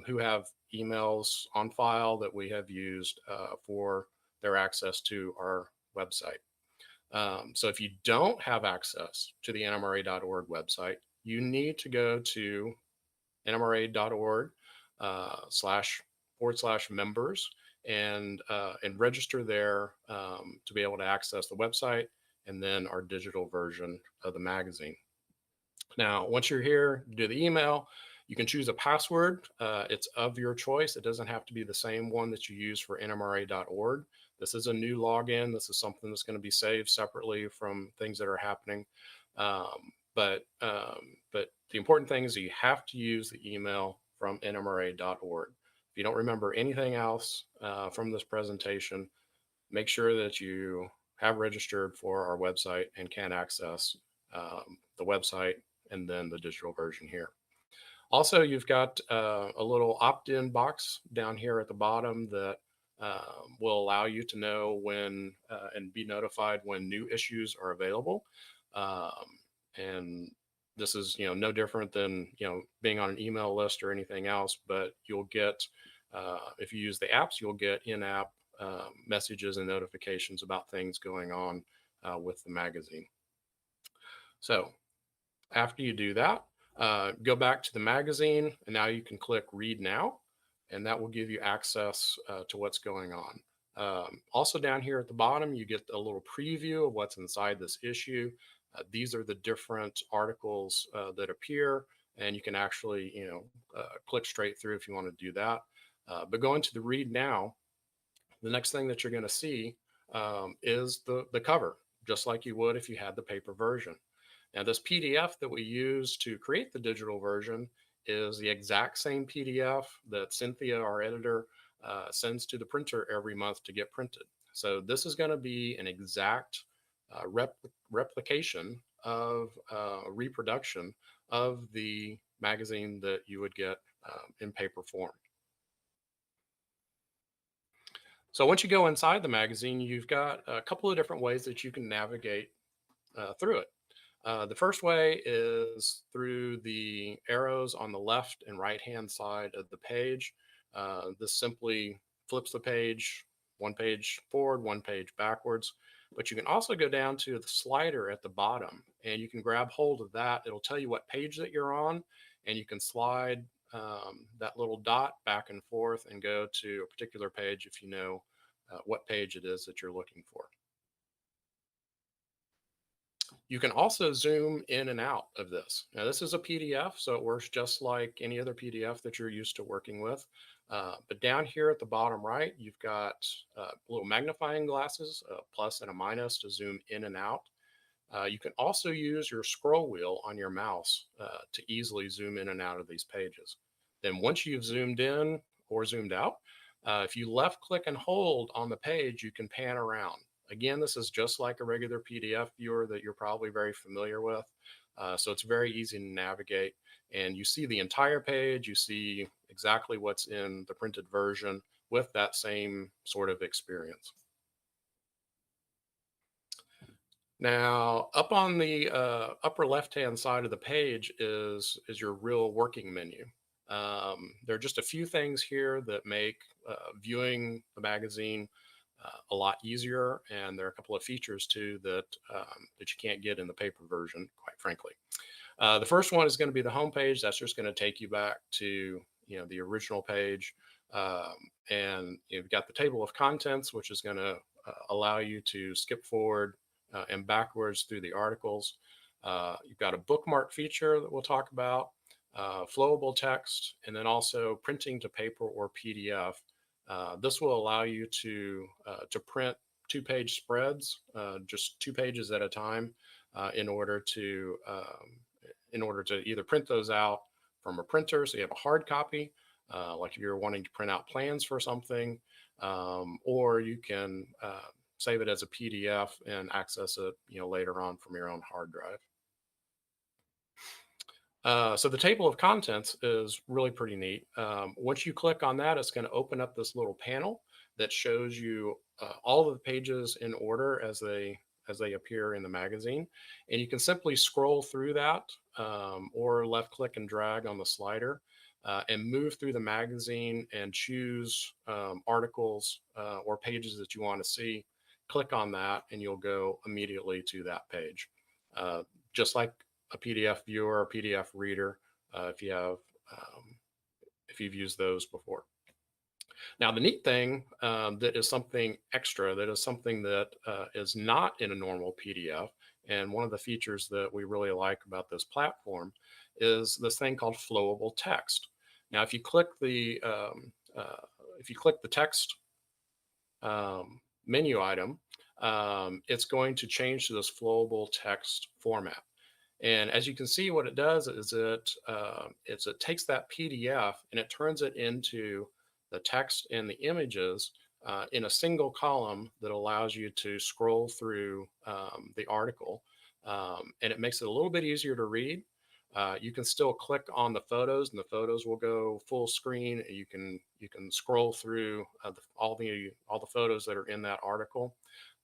who have emails on file that we have used for their access to our website. So if you don't have access to the nmra.org website, you need to go to nmra.org /members and register there to be able to access the website and then our digital version of the magazine. Now, once you're here, do the email. You can choose a password. It's of your choice. It doesn't have to be the same one that you use for nmra.org. This is a new login. This is something that's going to be saved separately from things that are happening. But the important thing is that you have to use the email from nmra.org. If you don't remember anything else from this presentation, make sure that you have registered for our website and can access the website and then the digital version here. Also, you've got a little opt-in box down here at the bottom that will allow you to know when and be notified when new issues are available. And this is, no different than, being on an email list or anything else, but you'll get, if you use the apps, you'll get in-app messages and notifications about things going on with the magazine. So after you do that, go back to the magazine, and now you can click Read Now, and that will give you access to what's going on. Also down here at the bottom, you get a little preview of what's inside this issue. These are the different articles that appear and you can actually, click straight through if you want to do that. But going to the read now, the next thing that you're going to see is the cover, just like you would if you had the paper version. Now, this PDF that we use to create the digital version is the exact same PDF that Cynthia, our editor, sends to the printer every month to get printed. So this is going to be an exact replication of reproduction of the magazine that you would get in paper form. So once you go inside the magazine, you've got a couple of different ways that you can navigate through it. The first way is through the arrows on the left and right hand side of the page. This simply flips the page, one page forward, one page backwards. But you can also go down to the slider at the bottom and you can grab hold of that. It'll tell you what page that you're on, and you can slide that little dot back and forth and go to a particular page if you know what page it is that you're looking for. You can also zoom in and out of this. Now, this is a PDF, so it works just like any other PDF that you're used to working with. But down here at the bottom right, you've got little magnifying glasses, a plus and a minus to zoom in and out. You can also use your scroll wheel on your mouse to easily zoom in and out of these pages. Then once you've zoomed in or zoomed out, if you left click and hold on the page, you can pan around. Again, this is just like a regular PDF viewer that you're probably very familiar with. So it's very easy to navigate, and you see the entire page. You see exactly what's in the printed version with that same sort of experience. Now, up on the upper left-hand side of the page is your real working menu. There are just a few things here that make viewing the magazine a lot easier, and there are a couple of features too that that you can't get in the paper version, quite frankly. The first one is going to be the home page. That's just going to take you back to the original page, and you've got the table of contents, which is going to allow you to skip forward and backwards through the articles. You've got a bookmark feature that we'll talk about, flowable text, and then also printing to paper or PDF. This will allow you to print two-page spreads, just 2 pages at a time, in order to either print those out from a printer, so you have a hard copy, like if you're wanting to print out plans for something, or you can save it as a PDF and access it later on from your own hard drive. So the table of contents is really pretty neat. Once you click on that, it's going to open up this little panel that shows you all of the pages in order as they appear in the magazine. And you can simply scroll through that or left click and drag on the slider and move through the magazine and choose articles or pages that you want to see. Click on that and you'll go immediately to that page. Just like a PDF viewer or PDF reader, if you've used those before. Now, the neat thing that is something extra, that is something that is not in a normal PDF, and one of the features that we really like about this platform is this thing called flowable text. Now, if you click the text menu item, it's going to change to this flowable text format. And as you can see, what it does is it takes that PDF and it turns it into the text and the images in a single column that allows you to scroll through the article, and it makes it a little bit easier to read. You can still click on the photos, and the photos will go full screen. You can scroll through all the photos that are in that article,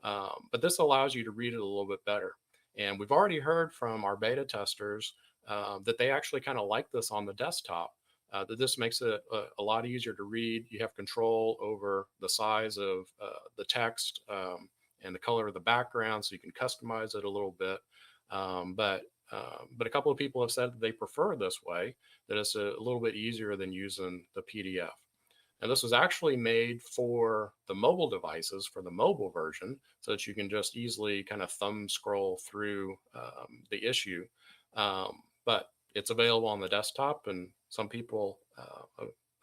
but this allows you to read it a little bit better. And we've already heard from our beta testers that they actually kind of like this on the desktop, that this makes it a lot easier to read. You have control over the size of the text and the color of the background, so you can customize it a little bit. But a couple of people have said that they prefer this way, that it's a little bit easier than using the PDF. And this was actually made for the mobile devices, for the mobile version, so that you can just easily kind of thumb scroll through the issue. But it's available on the desktop, and some people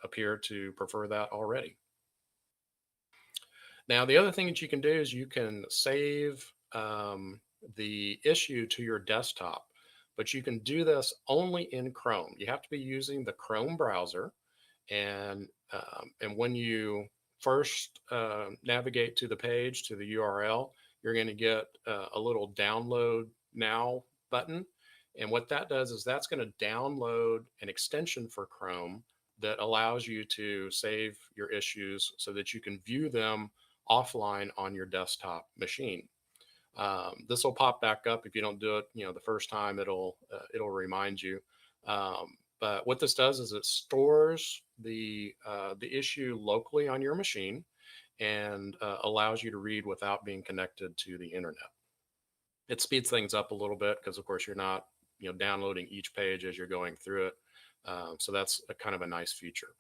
appear to prefer that already. Now, the other thing that you can do is you can save the issue to your desktop, but you can do this only in Chrome. You have to be using the Chrome browser, and when you first navigate to the page, to the URL, you're going to get a little download now button. And what that does is that's going to download an extension for Chrome that allows you to save your issues so that you can view them offline on your desktop machine. This will pop back up if you don't do it, the first time. It'll remind you. But what this does is it stores the issue locally on your machine and allows you to read without being connected to the internet. It speeds things up a little bit because, of course, you're not downloading each page as you're going through it. So that's a kind of a nice feature.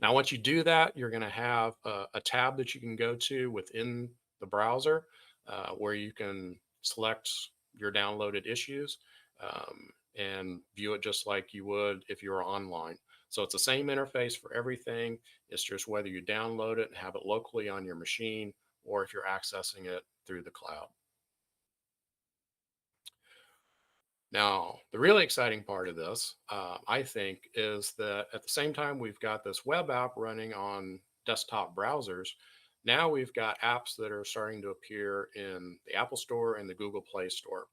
Now, once you do that, you're going to have a tab that you can go to within the browser where you can select your downloaded issues and view it just like you would if you were online. So it's the same interface for everything. It's just whether you download it and have it locally on your machine or if you're accessing it through the cloud. Now, the really exciting part of this, I think, is that at the same time we've got this web app running on desktop browsers, now we've got apps that are starting to appear in the Apple Store and the Google Play Store.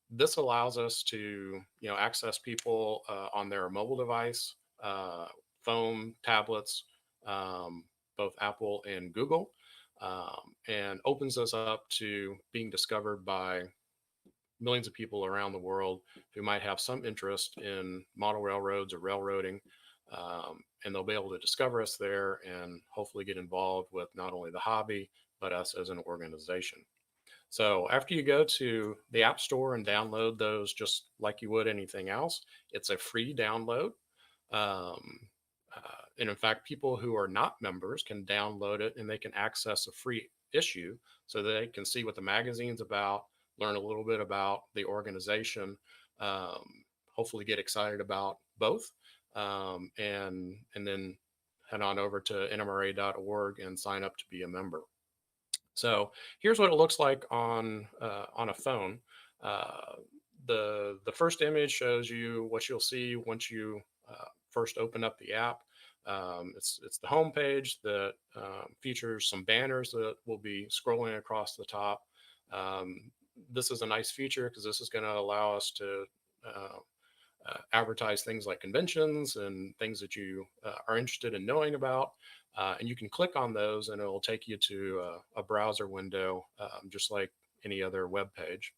This allows us to, access people on their mobile device, phone, tablets, both Apple and Google, and opens us up to being discovered by millions of people around the world who might have some interest in model railroads or railroading, and they'll be able to discover us there and hopefully get involved with not only the hobby, but us as an organization. So after you go to the App Store and download those just like you would anything else, it's a free download. And in fact, people who are not members can download it and they can access a free issue so that they can see what the magazine's about, learn a little bit about the organization, hopefully get excited about both, and then head on over to nmra.org and sign up to be a member. So here's what it looks like on a phone. The first image shows you what you'll see once you first open up the app. It's the home page that features some banners that will be scrolling across the top. This is a nice feature because this is going to allow us to advertise things like conventions and things that you are interested in knowing about. And you can click on those and it will take you to a browser window, just like any other web page.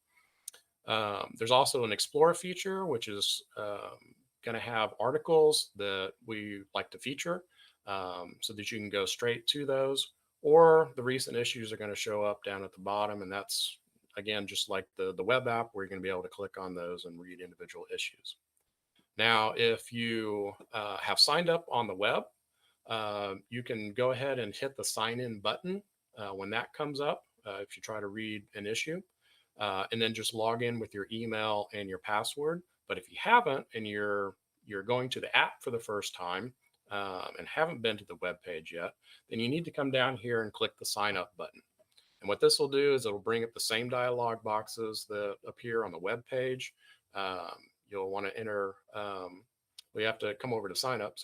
There's also an Explore feature, which is going to have articles that we like to feature so that you can go straight to those, or the recent issues are going to show up down at the bottom. And that's, again, just like the web app, where you're going to be able to click on those and read individual issues. Now, if you have signed up on the web, you can go ahead and hit the sign in button when that comes up if you try to read an issue, and then just log in with your email and your password. But if you haven't and you're going to the app for the first time and haven't been to the web page yet, then you need to come down here and click the sign up button. And what this will do is it'll bring up the same dialog boxes that appear on the web page. You'll want to enter, you have to come over to sign up,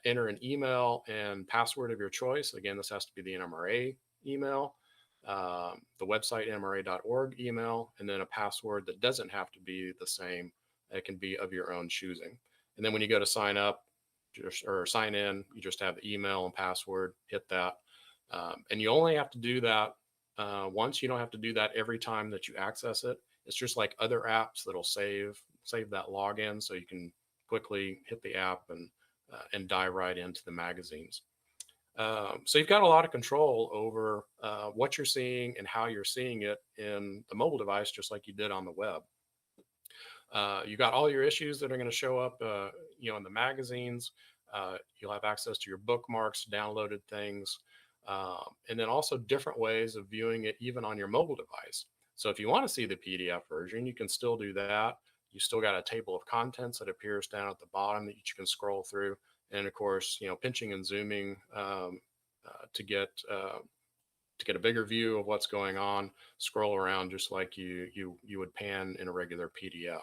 enter an email and password of your choice. Again, this has to be the NMRA email, the website nmra.org email, and then a password that doesn't have to be the same. It can be of your own choosing. And then when you go to sign up or sign in, you just have the email and password, hit that. And you only have to do that once. You don't have to do that every time that you access it. It's just like other apps that'll save that login so you can quickly hit the app and dive right into the magazines. So you've got a lot of control over what you're seeing and how you're seeing it in the mobile device, just like you did on the web. You got all your issues that are going to show up, in the magazines. You'll have access to your bookmarks, downloaded things, and then also different ways of viewing it even on your mobile device. So if you want to see the PDF version, you can still do that. You still got a table of contents that appears down at the bottom that you can scroll through. And of course, pinching and zooming to get a bigger view of what's going on, scroll around just like you would pan in a regular PDF.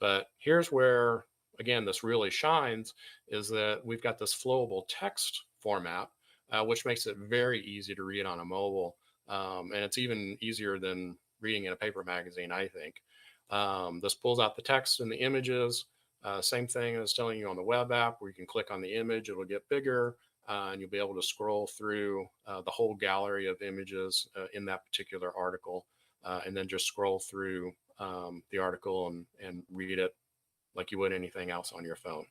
But here's where, again, this really shines, is that we've got this flowable text format, which makes it very easy to read on a mobile. And it's even easier than reading in a paper magazine, I think. This pulls out the text and the images. Same thing as telling you on the web app, where you can click on the image, it'll get bigger, and you'll be able to scroll through the whole gallery of images in that particular article, and then just scroll through the article and read it like you would anything else on your phone.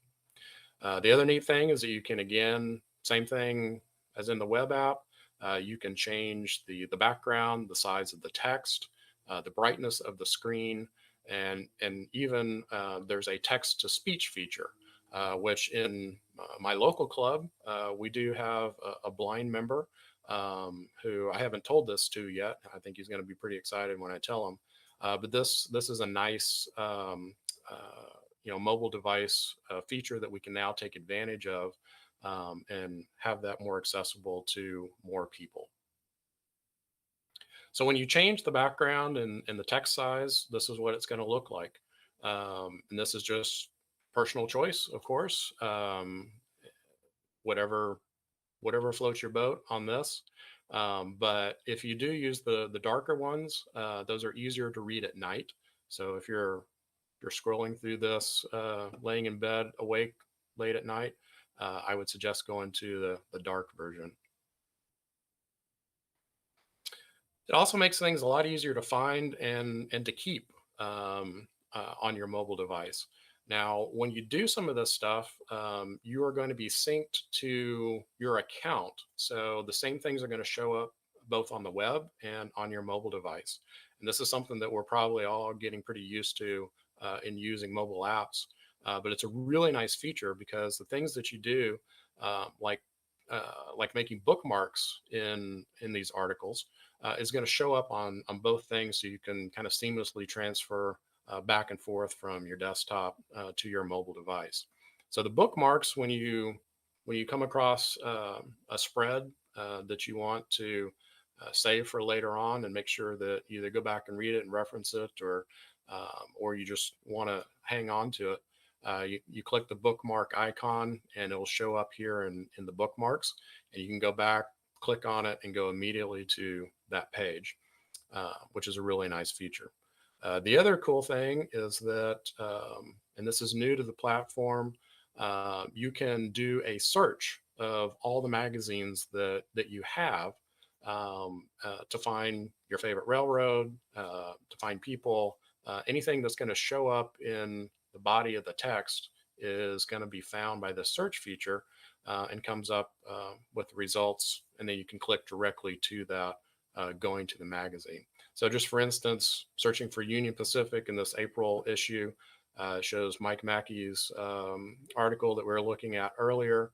The other neat thing is that you can, again, same thing as in the web app, you can change the background, the size of the text, the brightness of the screen, and even there's a text to speech feature, which in my local club, we do have a blind member who I haven't told this to yet. I think he's going to be pretty excited when I tell him. But this is a nice mobile device feature that we can now take advantage of and have that more accessible to more people. So when you change the background and the text size, this is what it's going to look like. And this is just personal choice, of course. Whatever floats your boat on this. But if you do use the darker ones, those are easier to read at night. So if you're scrolling through this, laying in bed awake late at night, I would suggest going to the dark version. It also makes things a lot easier to find and to keep on your mobile device. Now, when you do some of this stuff, you are going to be synced to your account. So the same things are going to show up both on the web and on your mobile device. And this is something that we're probably all getting pretty used to in using mobile apps. But it's a really nice feature because the things that you do, like making bookmarks in these articles, is going to show up on both things, so you can kind of seamlessly transfer back and forth from your desktop to your mobile device. So the bookmarks, when you come across a spread that you want to save for later on and make sure that you either go back and read it and reference it, or you just want to hang on to it, you click the bookmark icon and it'll show up here in the bookmarks, and you can go back, click on it, and go immediately to that page, which is a really nice feature. The other cool thing is that, and this is new to the platform, you can do a search of all the magazines that you have to find your favorite railroad, to find people. Anything that's going to show up in the body of the text is going to be found by the search feature and comes up with the results, and then you can click directly to that going to the magazine. So just for instance, searching for Union Pacific in this April issue shows Mike Mackey's article that we were looking at earlier,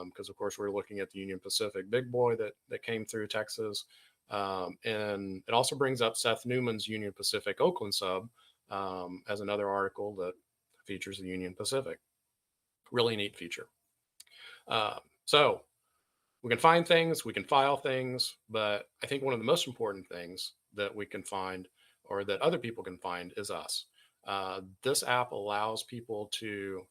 because of course we're looking at the Union Pacific big boy that came through Texas. And it also brings up Seth Newman's Union Pacific Oakland sub as another article that features the Union Pacific. Really neat feature. So we can find things, we can file things, but I think one of the most important things that we can find, or that other people can find, is us. This app allows people to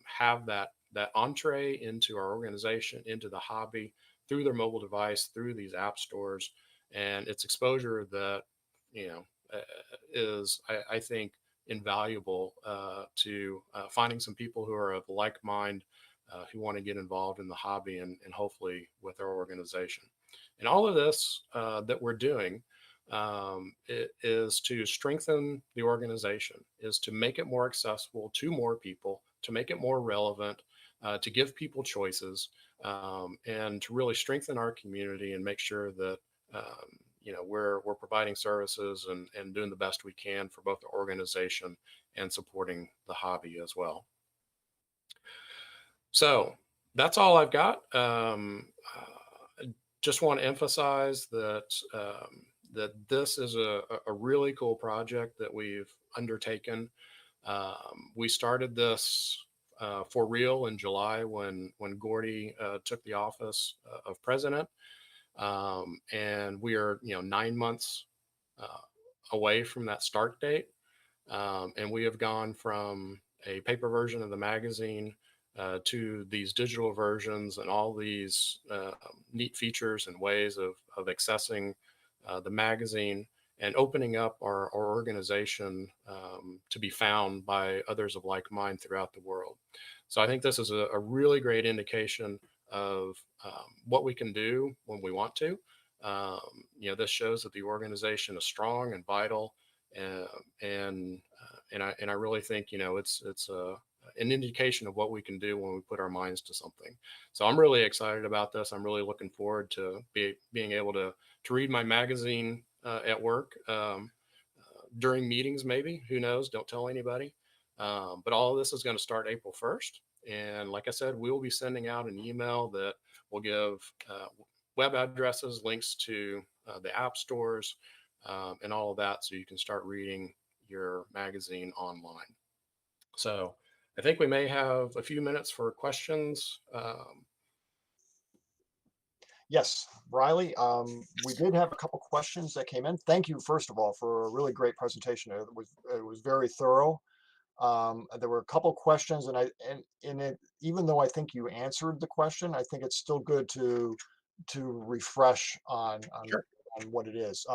have that entree into our organization, into the hobby, through their mobile device, through these app stores, and it's exposure that is, I think, invaluable to finding some people who are of like mind, who want to get involved in the hobby and hopefully with our organization. And all of this that we're doing it is to strengthen the organization, is to make it more accessible to more people, to make it more relevant, to give people choices, and to really strengthen our community and make sure that we're providing services and doing the best we can for both the organization and supporting the hobby as well. So that's all I've got. Just want to emphasize that that this is a really cool project that we've undertaken. We started this for real in July when Gordy took the office of president, and we are 9 months uh, away from that start date, and we have gone from a paper version of the magazine to these digital versions and all these neat features and ways of accessing the magazine and opening up our organization to be found by others of like mind throughout the world. So I think this is a really great indication of what we can do when we want to. This shows that the organization is strong and vital, and and I really think it's an indication of what we can do when we put our minds to something. So I'm really excited about this. I'm really looking forward to being able to read my magazine at work, during meetings, maybe. Who knows? Don't tell anybody. But all of this is going to start April 1st. And like I said, we'll be sending out an email that will give web addresses, links to the app stores, and all of that, so you can start reading your magazine online. So I think we may have a few minutes for questions. Yes, Riley, we did have a couple questions that came in. Thank you, first of all, for a really great presentation. It was very thorough. There were a couple questions, and in it, even though I think you answered the question, I think it's still good to refresh Sure. on what it is.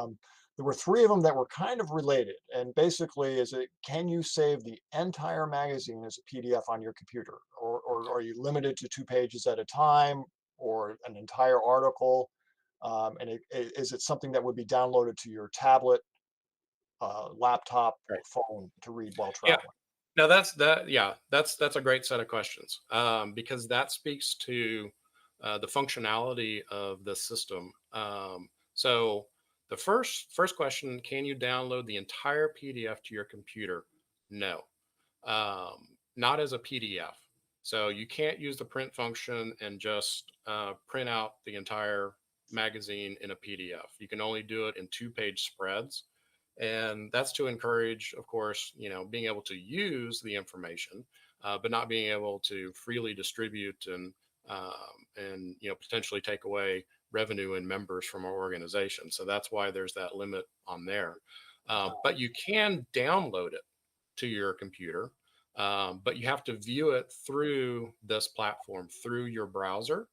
There were three of them that were kind of related, and basically, can you save the entire magazine as a PDF on your computer, or are you limited to 2 pages at a time, or an entire article? Is it something that would be downloaded to your tablet, laptop, or Right. phone to read while Yeah. traveling? Now that's a great set of questions, because that speaks to the functionality of the system. So the first question: can you download the entire PDF to your computer? No, not as a PDF. So you can't use the print function and just print out the entire magazine in a PDF. You can only do it in 2-page spreads, and that's to encourage, of course, being able to use the information, but not being able to freely distribute and potentially take away revenue and members from our organization. So that's why there's that limit on there. But you can download it to your computer, but you have to view it through this platform, through your browser.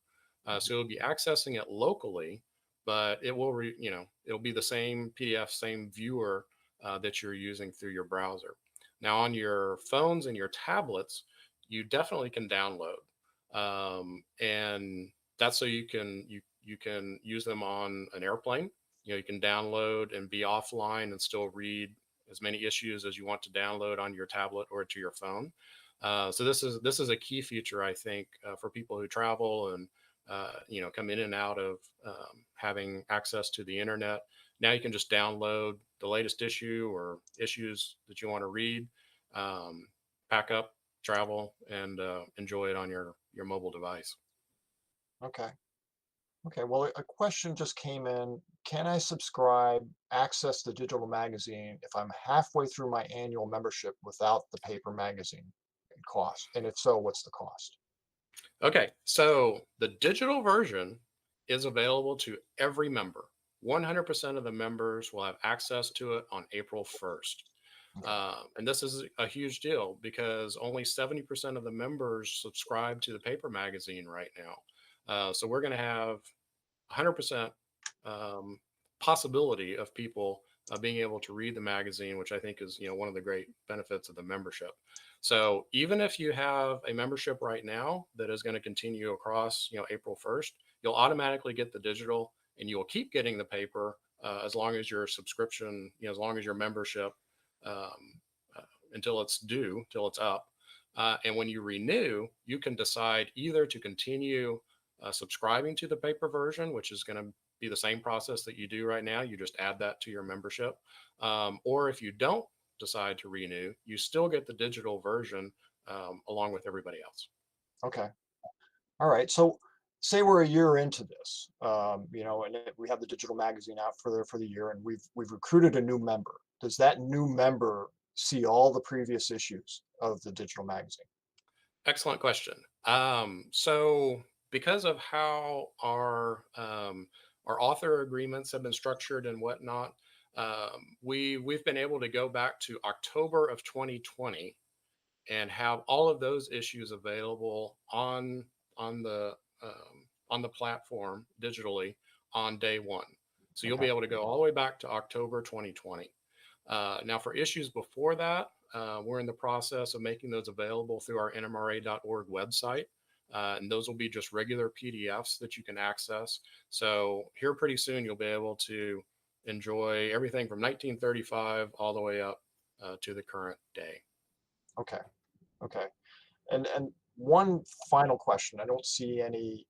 So you'll be accessing it locally, but it'll be the same PDF, same viewer that you're using through your browser. Now, on your phones and your tablets, you definitely can download, and that's so you can use them on an airplane. You can download and be offline and still read as many issues as you want to download on your tablet or to your phone. So this is a key feature, I think, for people who travel and come in and out of having access to the internet. Now you can just download the latest issue or issues that you want to read, pack up, travel, and enjoy it on your mobile device. Okay. Okay, well, a question just came in. Can I subscribe, access the digital magazine if I'm halfway through my annual membership without the paper magazine cost? And if so, what's the cost? Okay, so the digital version is available to every member. 100% of the members will have access to it on April 1st. And this is a huge deal because only 70% of the members subscribe to the paper magazine right now. So we're going to have 100% um, possibility of people being able to read the magazine, which I think is one of the great benefits of the membership. So even if you have a membership right now that is going to continue across April 1st, you'll automatically get the digital, and you will keep getting the paper as long as your subscription, as long as your membership, um, until it's due, till it's up. And when you renew, you can decide either to continue subscribing to the paper version, which is going to be the same process that you do right now. You just add that to your membership. Or if you don't decide to renew, you still get the digital version along with everybody else. Okay. All right. So say we're a year into this, and we have the digital magazine out for the year, and we've recruited a new member. Does that new member see all the previous issues of the digital magazine? Excellent question. So because of how our author agreements have been structured and whatnot, we've been able to go back to October of 2020 and have all of those issues available on the platform digitally on day one. So you'll be Okay. able to go all the way back to October 2020. Now, for issues before that, we're in the process of making those available through our nmra.org website. And those will be just regular PDFs that you can access. So here pretty soon, you'll be able to enjoy everything from 1935 all the way up to the current day. Okay. Okay. And one final question. I don't see any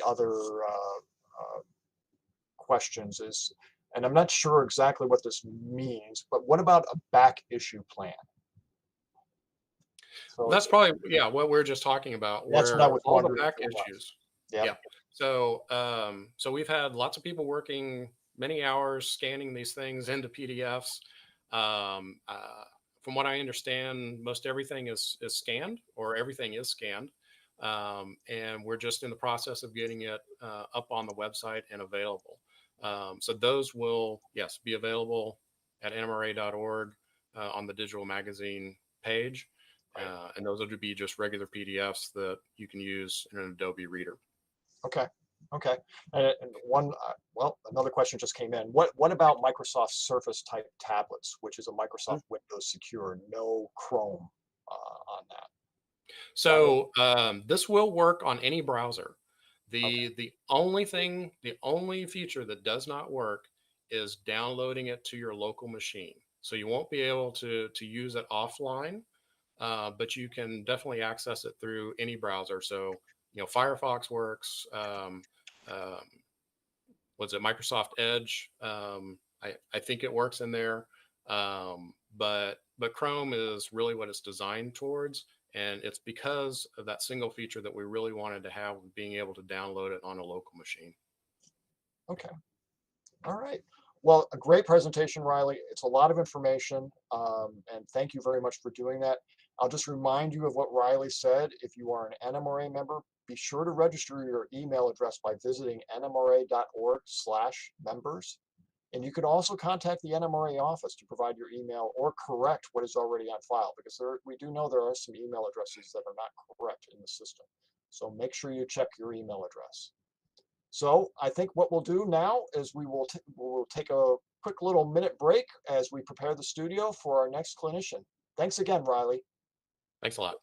other questions. And I'm not sure exactly what this means, but what about a back issue plan? So That's probably, yeah, what we're just talking about, that's what I where was all the wondering. back if it was. issues. Yep. Yeah. So, so we've had lots of people working many hours scanning these things into PDFs. From what I understand, most everything is scanned, or everything is scanned. And we're just in the process of getting it up on the website and available. So those will, yes, be available at nmra.org on the digital magazine page. And those will be just regular PDFs that you can use in an Adobe Reader. Okay. Okay. And another question just came in. What about Microsoft Surface type tablets, which is a Microsoft Windows secure, no Chrome on that? So this will work on any browser. The only feature that does not work is downloading it to your local machine. So you won't be able to use it offline, but you can definitely access it through any browser. So, Firefox works. Was it Microsoft Edge? I think it works in there. But Chrome is really what it's designed towards. And it's because of that single feature that we really wanted to have, being able to download it on a local machine. Okay. All right. Well, a great presentation, Riley. It's a lot of information, and thank you very much for doing that. I'll just remind you of what Riley said. If you are an NMRA member, be sure to register your email address by visiting nmra.org/members. And you can also contact the NMRA office to provide your email or correct what is already on file, because we do know there are some email addresses that are not correct in the system. So make sure you check your email address. So I think what we'll do now is we'll take a quick little minute break as we prepare the studio for our next clinician. Thanks again, Riley. Thanks a lot.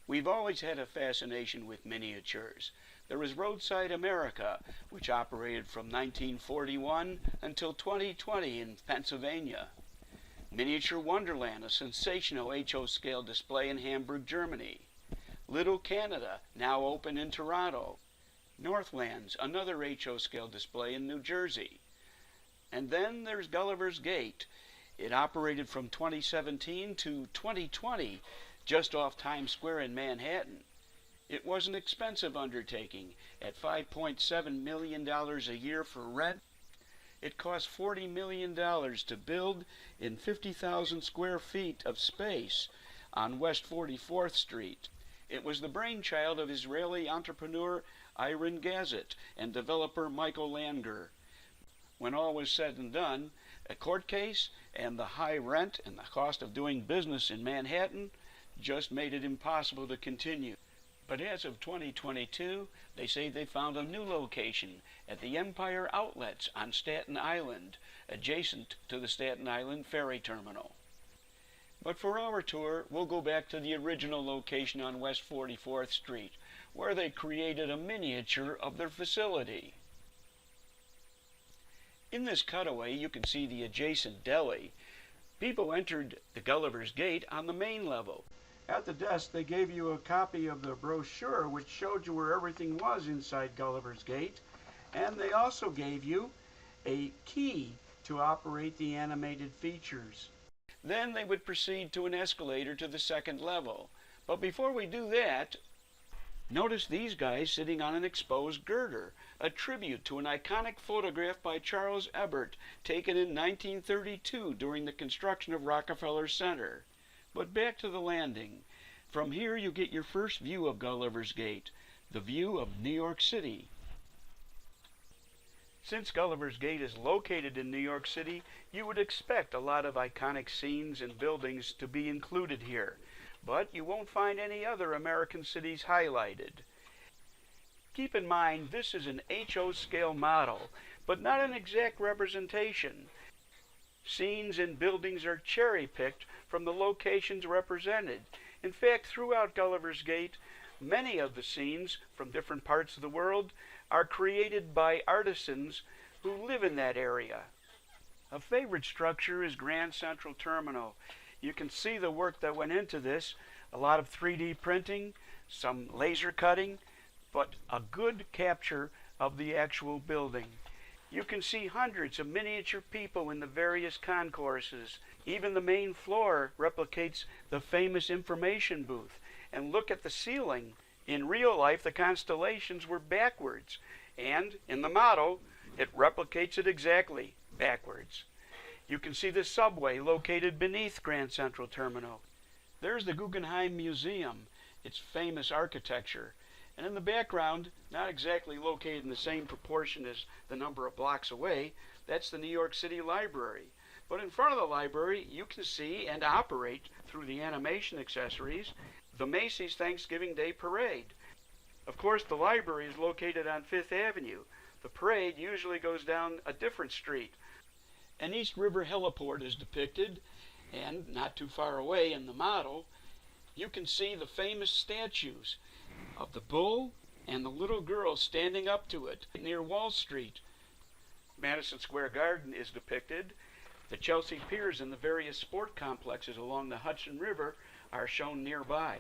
We've always had a fascination with miniatures. There was Roadside America, which operated from 1941 until 2020 in Pennsylvania. Miniature Wonderland, a sensational HO scale display in Hamburg, Germany. Little Canada, now open in Toronto. Northlands, another HO scale display in New Jersey. And then there's Gulliver's Gate. It operated from 2017 to 2020, just off Times Square in Manhattan. It was an expensive undertaking at $5.7 million a year for rent. It cost $40 million to build in 50,000 square feet of space on West 44th Street. It was the brainchild of Israeli entrepreneur Iron Gazet and developer Michael Langer. When all was said and done, a court case and the high rent and the cost of doing business in Manhattan just made it impossible to continue. But as of 2022, they say they found a new location at the Empire Outlets on Staten Island, adjacent to the Staten Island Ferry Terminal. But for our tour, we'll go back to the original location on West 44th Street, where they created a miniature of their facility. In this cutaway, you can see the adjacent deli. People entered the Gulliver's Gate on the main level. At the desk, they gave you a copy of the brochure which showed you where everything was inside Gulliver's Gate, and they also gave you a key to operate the animated features. Then they would proceed to an escalator to the second level. But before we do that, notice these guys sitting on an exposed girder, a tribute to an iconic photograph by Charles Ebert taken in 1932 during the construction of Rockefeller Center. But back to the landing. From here you get your first view of Gulliver's Gate, the view of New York City. Since Gulliver's Gate is located in New York City, you would expect a lot of iconic scenes and buildings to be included here, but you won't find any other American cities highlighted. Keep in mind this is an HO scale model, but not an exact representation. Scenes and buildings are cherry-picked from the locations represented. In fact, throughout Gulliver's Gate, many of the scenes from different parts of the world are created by artisans who live in that area. A favorite structure is Grand Central Terminal. You can see the work that went into this, a lot of 3D printing, some laser cutting, but a good capture of the actual building. You can see hundreds of miniature people in the various concourses. Even the main floor replicates the famous information booth. And look at the ceiling. In real life, the constellations were backwards. And in the model, it replicates it exactly backwards. You can see the subway located beneath Grand Central Terminal. There's the Guggenheim Museum, its famous architecture. And in the background, not exactly located in the same proportion as the number of blocks away, that's the New York City Library. But in front of the library, you can see and operate through the animation accessories the Macy's Thanksgiving Day Parade. Of course, the library is located on Fifth Avenue. The parade usually goes down a different street. An East River heliport is depicted, and not too far away in the model, you can see the famous statues of the bull and the little girl standing up to it near Wall Street. Madison Square Garden is depicted. The Chelsea Piers and the various sport complexes along the Hudson River are shown nearby.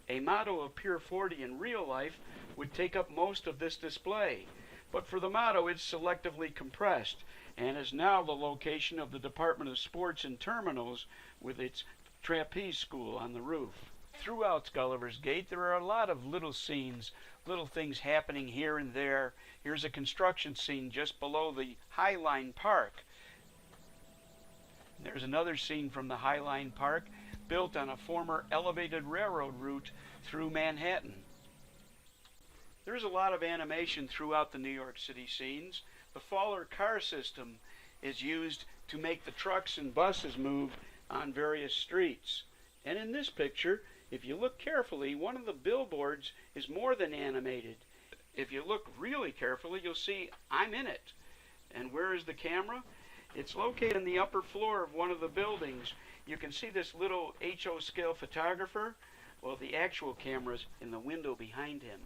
A model of Pier 40 in real life would take up most of this display, but for the model it's selectively compressed and is now the location of the Department of Sports and Terminals with its trapeze school on the roof. Throughout Gulliver's Gate, there are a lot of little scenes, little things happening here and there. Here's a construction scene just below the High Line Park. There's another scene from the High Line Park built on a former elevated railroad route through Manhattan. There's a lot of animation throughout the New York City scenes. The Faller car system is used to make the trucks and buses move on various streets. And in this picture, if you look carefully, one of the billboards is more than animated. If you look really carefully, you'll see I'm in it. And where is the camera? It's located in the upper floor of one of the buildings. You can see this little HO scale photographer while the actual camera's in the window behind him.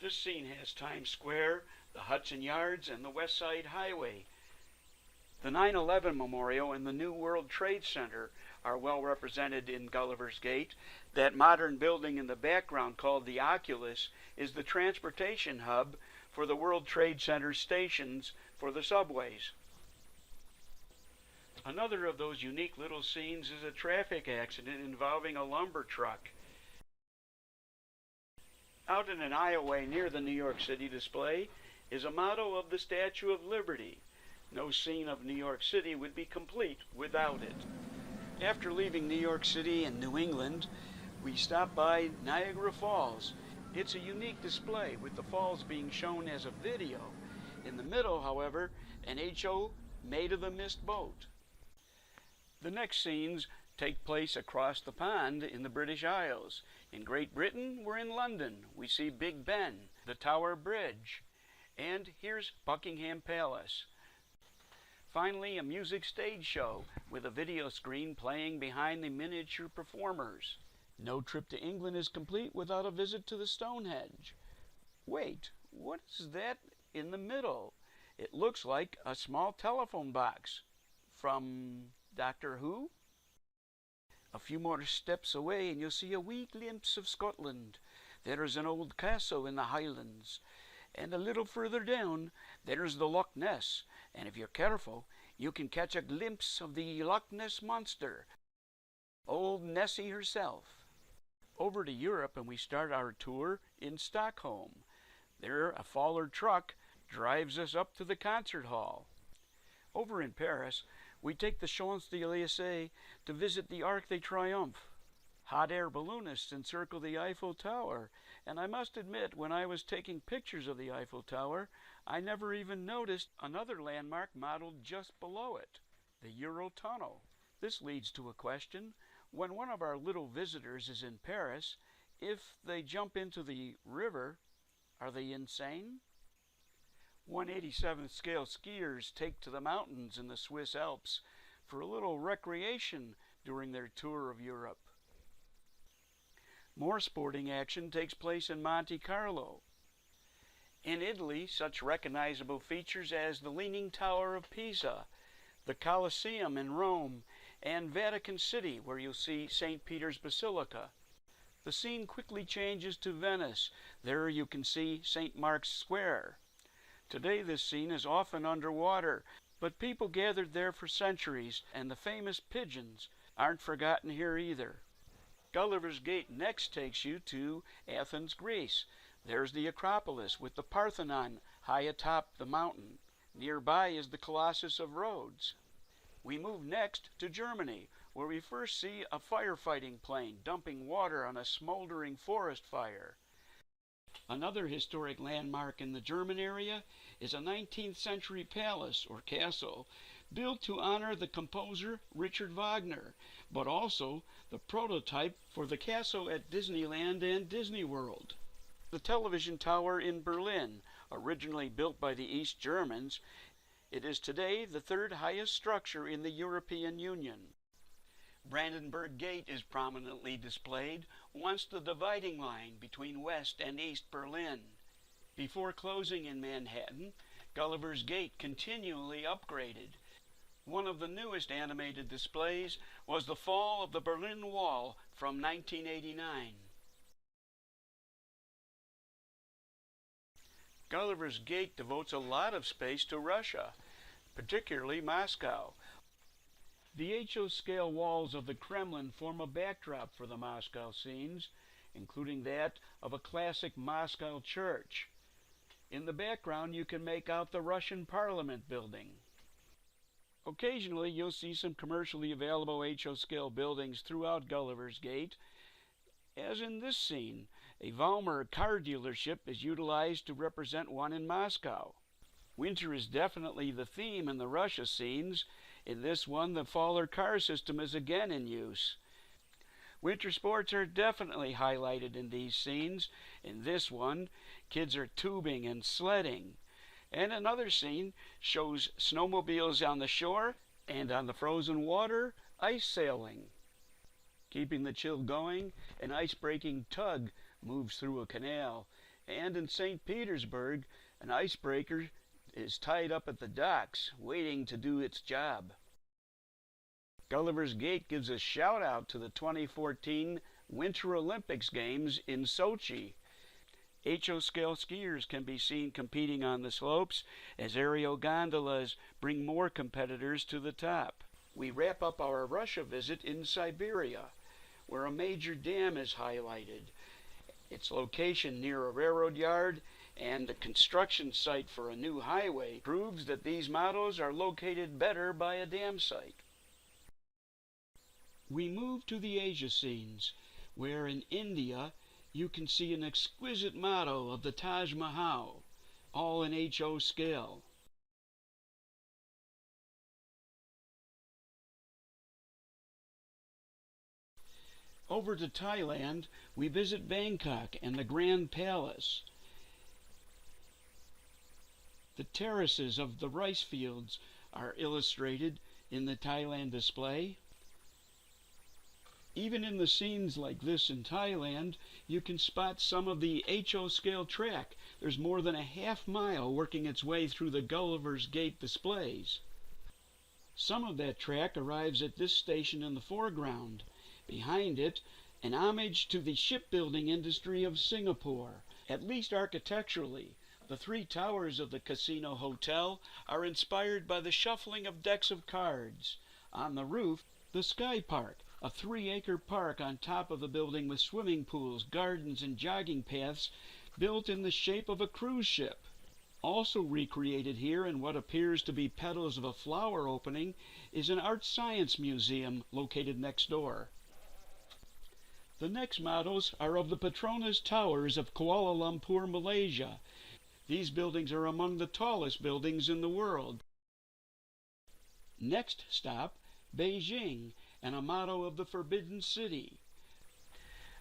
This scene has Times Square, the Hudson Yards, and the West Side Highway. The 9/11 Memorial and the New World Trade Center are well represented in Gulliver's Gate. That modern building in the background, called the Oculus, is the transportation hub for the World Trade Center stations for the subways. Another of those unique little scenes is a traffic accident involving a lumber truck. Out in an aisleway near the New York City display is a model of the Statue of Liberty. No scene of New York City would be complete without it. After leaving New York City and New England, we stop by Niagara Falls. It's a unique display, with the falls being shown as a video. In the middle, however, an HO Maid of the Mist boat. The next scenes take place across the pond in the British Isles. In Great Britain, we're in London. We see Big Ben, the Tower Bridge, and here's Buckingham Palace. Finally, a music stage show with a video screen playing behind the miniature performers. No trip to England is complete without a visit to the Stonehenge. Wait, what is that in the middle? It looks like a small telephone box. From Doctor Who? A few more steps away and you'll see a wee glimpse of Scotland. There is an old castle in the Highlands. And a little further down, there's the Loch Ness. And if you're careful, you can catch a glimpse of the Loch Ness Monster, old Nessie herself. Over to Europe, and we start our tour in Stockholm. There, a Faller truck drives us up to the concert hall. Over in Paris, we take the Champs-Élysées to visit the Arc de Triomphe. Hot air balloonists encircle the Eiffel Tower, and I must admit, when I was taking pictures of the Eiffel Tower, I never even noticed another landmark modeled just below it, the Eurotunnel. This leads to a question. When one of our little visitors is in Paris, if they jump into the river, are they insane? 1/87th scale skiers take to the mountains in the Swiss Alps for a little recreation during their tour of Europe. More sporting action takes place in Monte Carlo. In Italy, such recognizable features as the Leaning Tower of Pisa, the Colosseum in Rome, and Vatican City, where you'll see St. Peter's Basilica. The scene quickly changes to Venice. There you can see St. Mark's Square. Today this scene is often underwater, but people gathered there for centuries, and the famous pigeons aren't forgotten here either. Gulliver's Gate next takes you to Athens, Greece. There's the Acropolis with the Parthenon high atop the mountain. Nearby is the Colossus of Rhodes. We move next to Germany, where we first see a firefighting plane dumping water on a smoldering forest fire. Another historic landmark in the German area is a 19th century palace or castle built to honor the composer Richard Wagner, but also the prototype for the castle at Disneyland and Disney World. The television tower in Berlin, originally built by the East Germans, it is today the third highest structure in the European Union. Brandenburg Gate is prominently displayed, once the dividing line between West and East Berlin. Before closing in Manhattan, Gulliver's Gate continually upgraded. One of the newest animated displays was the fall of the Berlin Wall from 1989. Gulliver's Gate devotes a lot of space to Russia, particularly Moscow. The HO scale walls of the Kremlin form a backdrop for the Moscow scenes, including that of a classic Moscow church. In the background you can make out the Russian Parliament building. Occasionally you'll see some commercially available HO scale buildings throughout Gulliver's Gate. As in this scene, a Valmer car dealership is utilized to represent one in Moscow. Winter is definitely the theme in the Russia scenes. In this one, the Faller car system is again in use. Winter sports are definitely highlighted in these scenes. In this one, kids are tubing and sledding. And another scene shows snowmobiles on the shore and on the frozen water, ice sailing. Keeping the chill going, an ice-breaking tug moves through a canal. And in St. Petersburg, an icebreaker is tied up at the docks, waiting to do its job. Gulliver's Gate gives a shout out to the 2014 Winter Olympics Games in Sochi. HO scale skiers can be seen competing on the slopes as aerial gondolas bring more competitors to the top. We wrap up our Russia visit in Siberia, where a major dam is highlighted. Its location near a railroad yard and the construction site for a new highway proves that these models are located better by a dam site. We move to the Asia scenes, where in India you can see an exquisite model of the Taj Mahal, all in HO scale. Over to Thailand, we visit Bangkok and the Grand Palace. The terraces of the rice fields are illustrated in the Thailand display. Even in the scenes like this in Thailand, you can spot some of the HO scale track. There's more than a half-mile working its way through the Gulliver's Gate displays. Some of that track arrives at this station in the foreground. Behind it, an homage to the shipbuilding industry of Singapore, at least architecturally. The three towers of the Casino Hotel are inspired by the shuffling of decks of cards. On the roof, the Sky Park, a 3-acre park on top of the building with swimming pools, gardens, and jogging paths built in the shape of a cruise ship. Also recreated here in what appears to be petals of a flower opening is an art science museum located next door. The next models are of the Petronas Towers of Kuala Lumpur, Malaysia. These buildings are among the tallest buildings in the world. Next stop, Beijing, and a motto of the Forbidden City.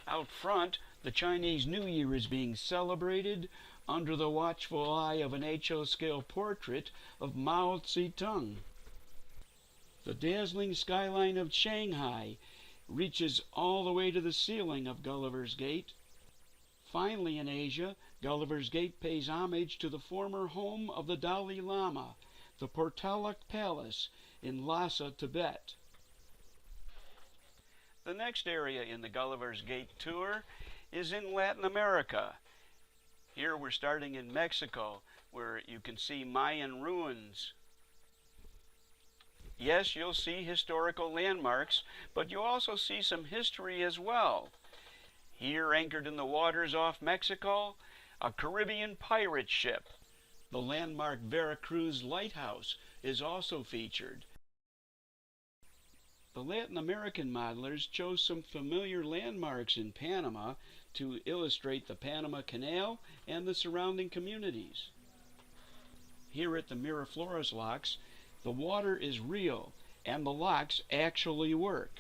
Out front, the Chinese New Year is being celebrated under the watchful eye of an HO scale portrait of Mao Zedong. The dazzling skyline of Shanghai reaches all the way to the ceiling of Gulliver's Gate. Finally, in Asia, Gulliver's Gate pays homage to the former home of the Dalai Lama, the Portaluk Palace in Lhasa, Tibet. The next area in the Gulliver's Gate tour is in Latin America. Here we're starting in Mexico, where you can see Mayan ruins. Yes, you'll see historical landmarks, but you also see some history as well. Here, anchored in the waters off Mexico, a Caribbean pirate ship. The landmark Veracruz Lighthouse is also featured. The Latin American modelers chose some familiar landmarks in Panama to illustrate the Panama Canal and the surrounding communities. Here at the Miraflores locks, the water is real and the locks actually work.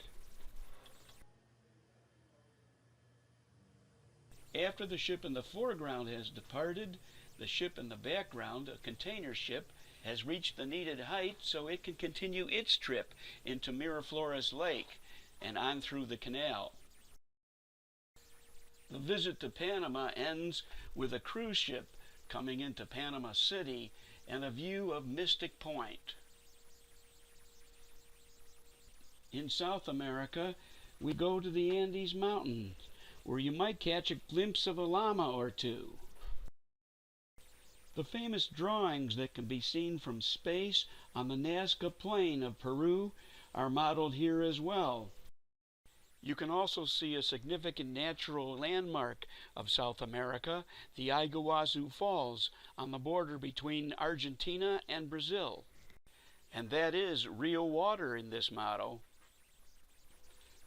After the ship in the foreground has departed, the ship in the background, a container ship, has reached the needed height so it can continue its trip into Miraflores Lake and on through the canal. The visit to Panama ends with a cruise ship coming into Panama City and a view of Mystic Point. In South America, we go to the Andes Mountains, where you might catch a glimpse of a llama or two. The famous drawings that can be seen from space on the Nazca Plain of Peru are modeled here as well. You can also see a significant natural landmark of South America, the Iguazu Falls, on the border between Argentina and Brazil. And that is real water in this model.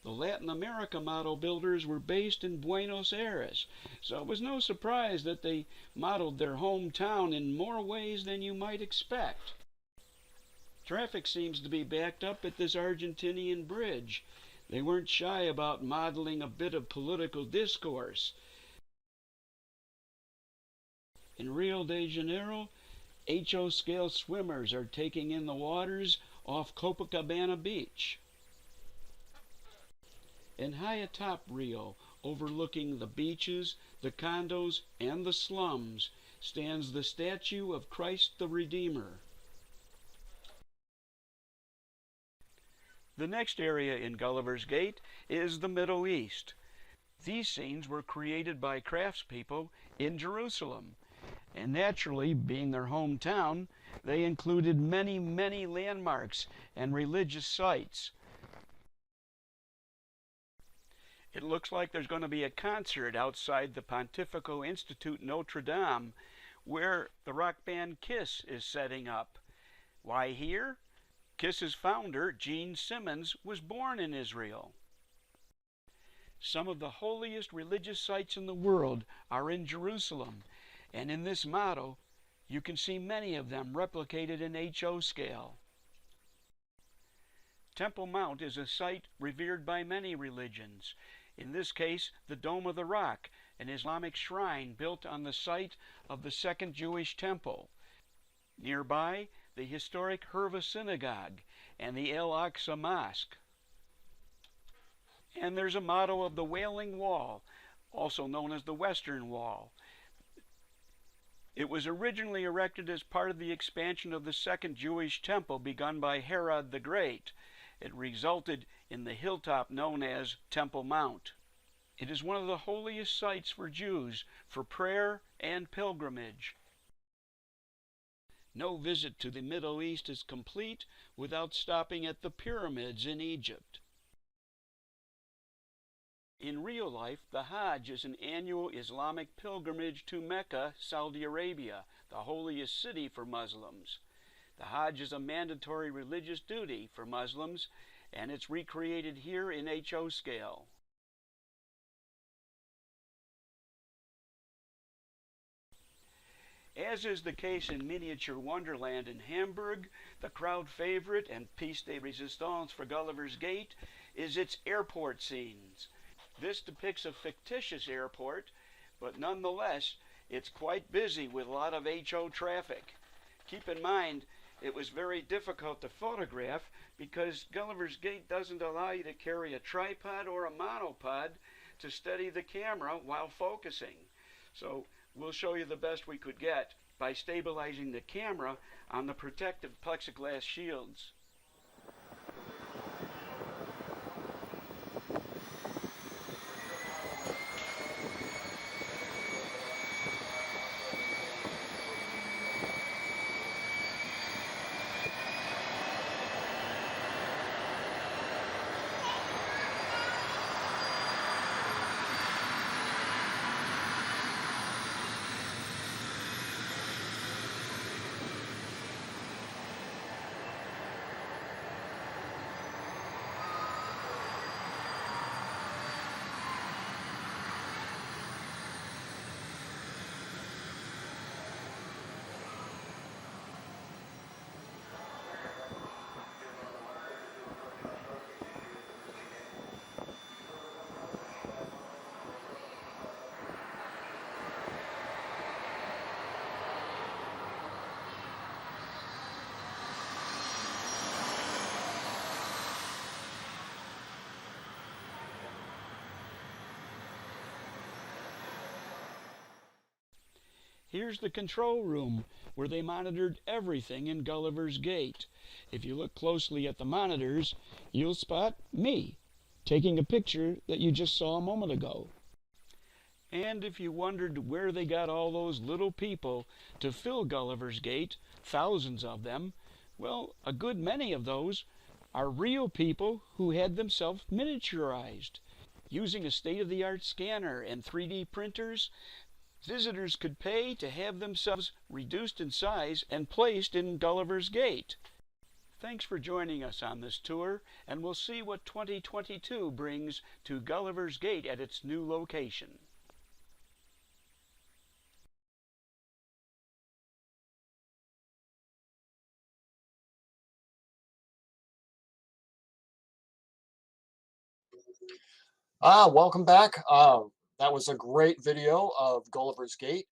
The Latin America model builders were based in Buenos Aires, so it was no surprise that they modeled their hometown in more ways than you might expect. Traffic seems to be backed up at this Argentinian bridge. They weren't shy about modeling a bit of political discourse. In Rio de Janeiro, HO scale swimmers are taking in the waters off Copacabana Beach. And high atop Rio, overlooking the beaches, the condos, and the slums, stands the statue of Christ the Redeemer. The next area in Gulliver's Gate is the Middle East. These scenes were created by craftspeople in Jerusalem, and naturally, being their hometown, they included many, many landmarks and religious sites. It looks like there's going to be a concert outside the Pontifical Institute Notre Dame, where the rock band Kiss is setting up. Why here? Kiss's founder, Gene Simmons, was born in Israel. Some of the holiest religious sites in the world are in Jerusalem, and in this model, you can see many of them replicated in HO scale. Temple Mount is a site revered by many religions. In this case, the Dome of the Rock, an Islamic shrine built on the site of the Second Jewish Temple. Nearby, the historic Herva Synagogue and the El Aqsa Mosque. And there's a model of the Wailing Wall, also known as the Western Wall. It was originally erected as part of the expansion of the Second Jewish Temple begun by Herod the Great. It resulted in the hilltop known as Temple Mount. It is one of the holiest sites for Jews for prayer and pilgrimage. No visit to the Middle East is complete without stopping at the pyramids in Egypt. In real life, the Hajj is an annual Islamic pilgrimage to Mecca, Saudi Arabia, the holiest city for Muslims. The Hajj is a mandatory religious duty for Muslims, and it's recreated here in HO scale. As is the case in Miniature Wonderland in Hamburg, the crowd favorite and piece de resistance for Gulliver's Gate is its airport scenes. This depicts a fictitious airport, but nonetheless, it's quite busy with a lot of HO traffic. Keep in mind, it was very difficult to photograph because Gulliver's Gate doesn't allow you to carry a tripod or a monopod to steady the camera while focusing. So we'll show you the best we could get by stabilizing the camera on the protective plexiglass shields. Here's the control room where they monitored everything in Gulliver's Gate. If you look closely at the monitors, you'll spot me taking a picture that you just saw a moment ago. And if you wondered where they got all those little people to fill Gulliver's Gate, thousands of them, well, a good many of those are real people who had themselves miniaturized. Using a state-of-the-art scanner and 3D printers, visitors could pay to have themselves reduced in size and placed in Gulliver's Gate. Thanks for joining us on this tour, and we'll see what 2022 brings to Gulliver's Gate at its new location. Welcome back. That was a great video of Gulliver's Gate.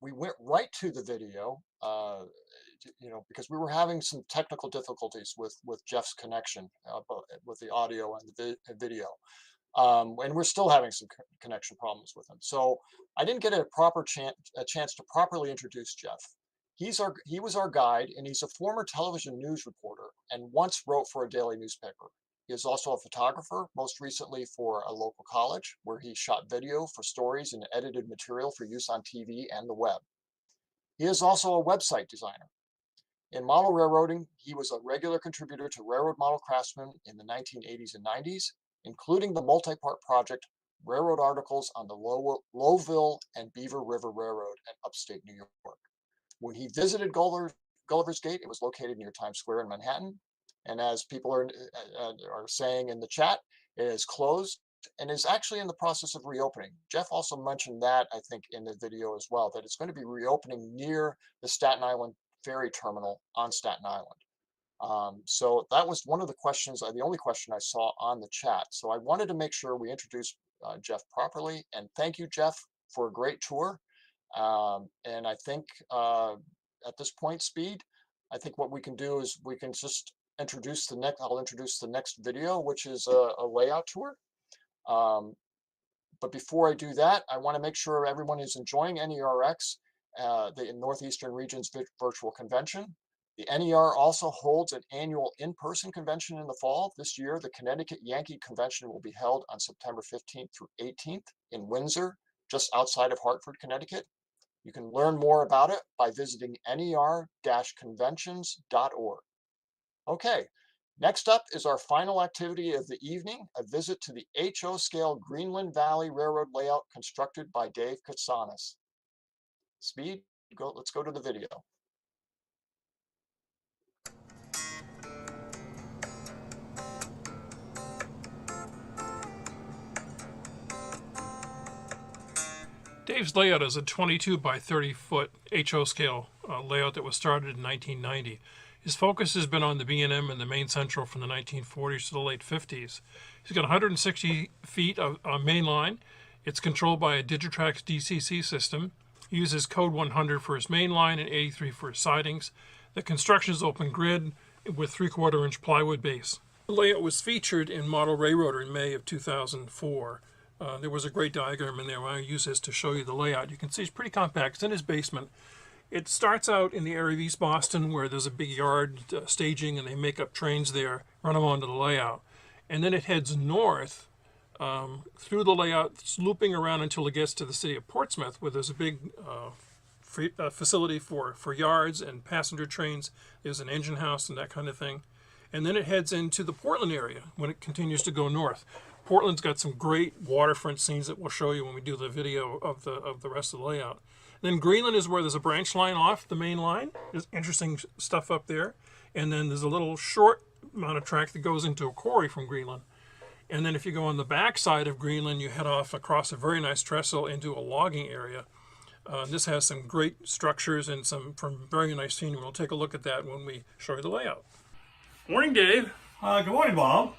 We went right to the video, because we were having some technical difficulties with Jeff's connection, with the audio and the video. And we're still having some connection problems with him. So I didn't get a chance to properly introduce Jeff. He was our guide, and he's a former television news reporter and once wrote for a daily newspaper. He is also a photographer, most recently for a local college, where he shot video for stories and edited material for use on TV and the web. He is also a website designer. In model railroading, he was a regular contributor to Railroad Model Craftsman in the 1980s and 90s, including the multi-part project Railroad Articles on the Lowville and Beaver River Railroad in upstate New York. When he visited Gulliver's Gate, it was located near Times Square in Manhattan. And as people are saying in the chat, it is closed and is actually in the process of reopening. Jeff also mentioned that, I think, in the video as well, that it's going to be reopening near the Staten Island ferry terminal on Staten Island. So that was one of the questions, the only question I saw on the chat. So I wanted to make sure we introduced Jeff properly. And thank you, Jeff, for a great tour. And I think at this point, Speed, I think what we can do is we can just I'll introduce the next video, which is a layout tour. But before I do that, I want to make sure everyone is enjoying NERX, the Northeastern Region's virtual convention. The NER also holds an annual in-person convention in the fall. This year, the Connecticut Yankee Convention will be held on September 15th through 18th in Windsor, just outside of Hartford, Connecticut. You can learn more about it by visiting ner-conventions.org. Okay, next up is our final activity of the evening, a visit to the HO scale Greenland Valley Railroad layout constructed by Dave Katsanis. Speed, let's go to the video. Dave's layout is a 22 by 30 foot HO scale layout that was started in 1990. His focus has been on the B&M and the Main Central from the 1940s to the late 50s. He's got 160 feet of main line. It's controlled by a Digitrax DCC system. He uses code 100 for his main line and 83 for his sidings. The construction is open grid with 3/4 inch plywood base. The layout was featured in Model Railroader in May of 2004. There was a great diagram in there. I use this to show you the layout. You can see it's pretty compact. It's in his basement. It starts out in the area of East Boston, where there's a big yard staging, and they make up trains there, run them onto the layout. And then it heads north through the layout, looping around until it gets to the city of Portsmouth, where there's a big facility for yards and passenger trains. There's an engine house and that kind of thing. And then it heads into the Portland area when it continues to go north. Portland's got some great waterfront scenes that we'll show you when we do the video of the rest of the layout. Then Greenland is where there's a branch line off the main line. There's interesting stuff up there. And then there's a little short amount of track that goes into a quarry from Greenland. And then if you go on the back side of Greenland, you head off across a very nice trestle into a logging area. This has some great structures and some very nice scenery. We'll take a look at that when we show you the layout. Morning, Dave. Good morning, Bob.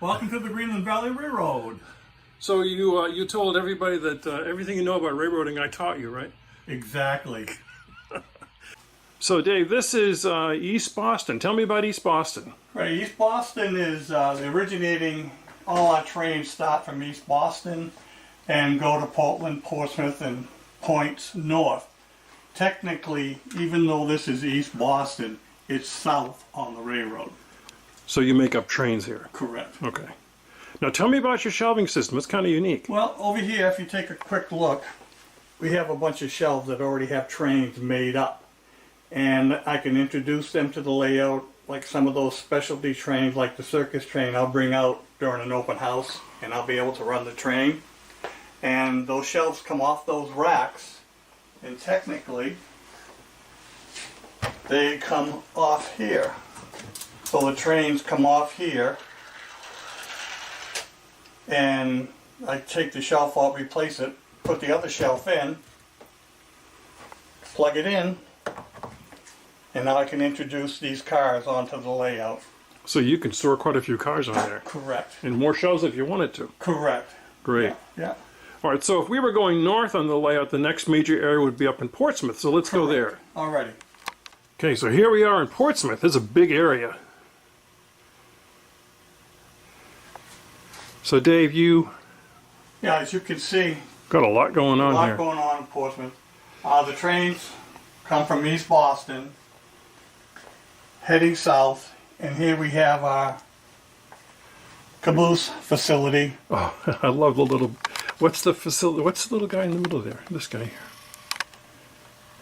Welcome to the Greenland Valley Railroad. So you told everybody that everything you know about railroading I taught you, right? Exactly. So Dave, this is East Boston. Tell me about East Boston. Right, East Boston is the originating. All our trains start from East Boston and go to Portland, Portsmouth, and points north. Technically, even though this is East Boston, it's south on the railroad. So you make up trains here? Correct. Okay. Now tell me about your shelving system. It's kind of unique. Well, over here, if you take a quick look, we have a bunch of shelves that already have trains made up. And I can introduce them to the layout, like some of those specialty trains, like the circus train, I'll bring out during an open house, and I'll be able to run the train. And those shelves come off those racks, and technically, they come off here. So the trains come off here, and I take the shelf out, replace it, put the other shelf in, plug it in, and now I can introduce these cars onto the layout. So you can store quite a few cars on there. Correct. And more shelves if you wanted to. Correct. Great. Yeah. All right, so if we were going north on the layout, the next major area would be up in Portsmouth. So let's go there. Alrighty. Okay, so here we are in Portsmouth. This is a big area. So Dave, you Yeah, as you can see, Got a lot going a on lot here. going on in Portsmouth. The trains come from East Boston, heading south, and here we have our caboose facility. Oh, I love the little. What's the facility? What's the little guy in the middle there? This guy here.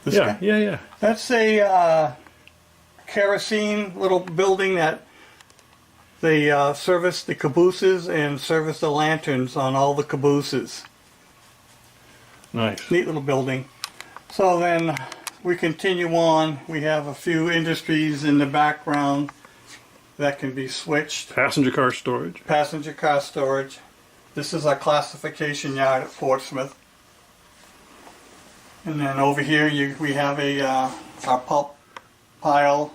This Yeah, guy. yeah. That's a kerosene little building that they service the cabooses and service the lanterns on all the cabooses. Nice. Neat little building. So then we continue on. We have a few industries in the background that can be switched. Passenger car storage. Passenger car storage. This is our classification yard at Portsmouth. And then over here we have our pulp pile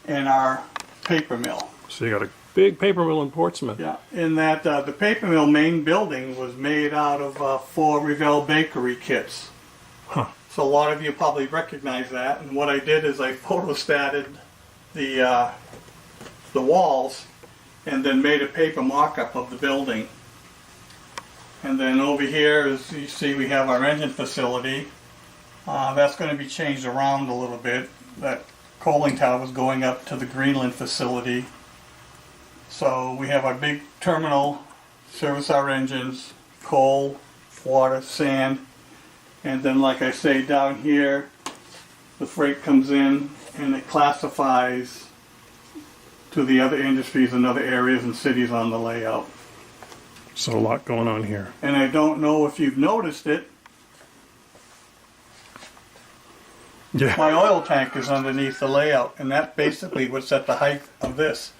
and our paper mill. So you got a big paper mill in Portsmouth. Yeah, in that the paper mill main building was made out of 4 Revell bakery kits. Huh. So a lot of you probably recognize that. And what I did is I photostated the walls and then made a paper mock-up of the building. And then over here, as you see, we have our engine facility. That's going to be changed around a little bit. That coaling tower is going up to the Greenland facility. So we have our big terminal, service our engines, coal, water, sand. And then, like I say, down here, the freight comes in and it classifies to the other industries and other areas and cities on the layout. So a lot going on here. And I don't know if you've noticed it, Yeah. my oil tank is underneath the layout, and that basically was at the height of this.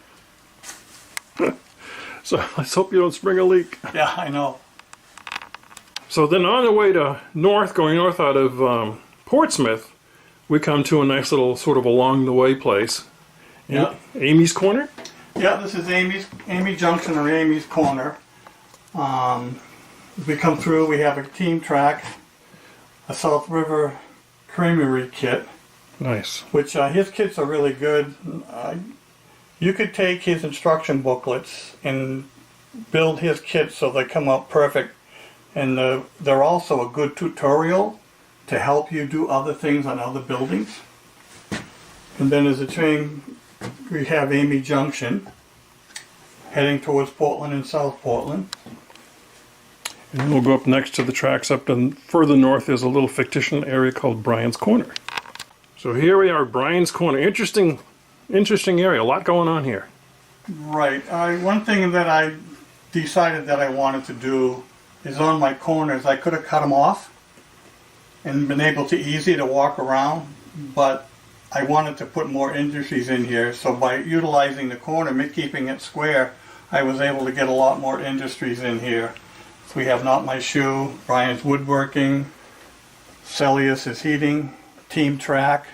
So let's hope you don't spring a leak. Yeah, I know. So then on the way to north, going north out of Portsmouth, we come to a nice little sort of along the way place. Yeah. Amy's Corner? Yeah, this is Amy Junction or Amy's Corner. As we come through, we have a team track, a South River Creamery kit, Nice. which his kits are really good. You could take his instruction booklets and build his kits so they come out perfect. And they're also a good tutorial to help you do other things on other buildings. And then as a train, we have Amy Junction, heading towards Portland and South Portland. And then we'll go up next to the tracks up and further north is a little fictitious area called Bryan's Corner. So here we are, Bryan's Corner. Interesting area, a lot going on here. Right. One thing that I decided that I wanted to do is on my corners, I could have cut them off and been able to easy to walk around, but I wanted to put more industries in here. So by utilizing the corner, keeping it square, I was able to get a lot more industries in here. So we have Not My Shoe, Bryan's Woodworking, Celius is Heating, Team Track,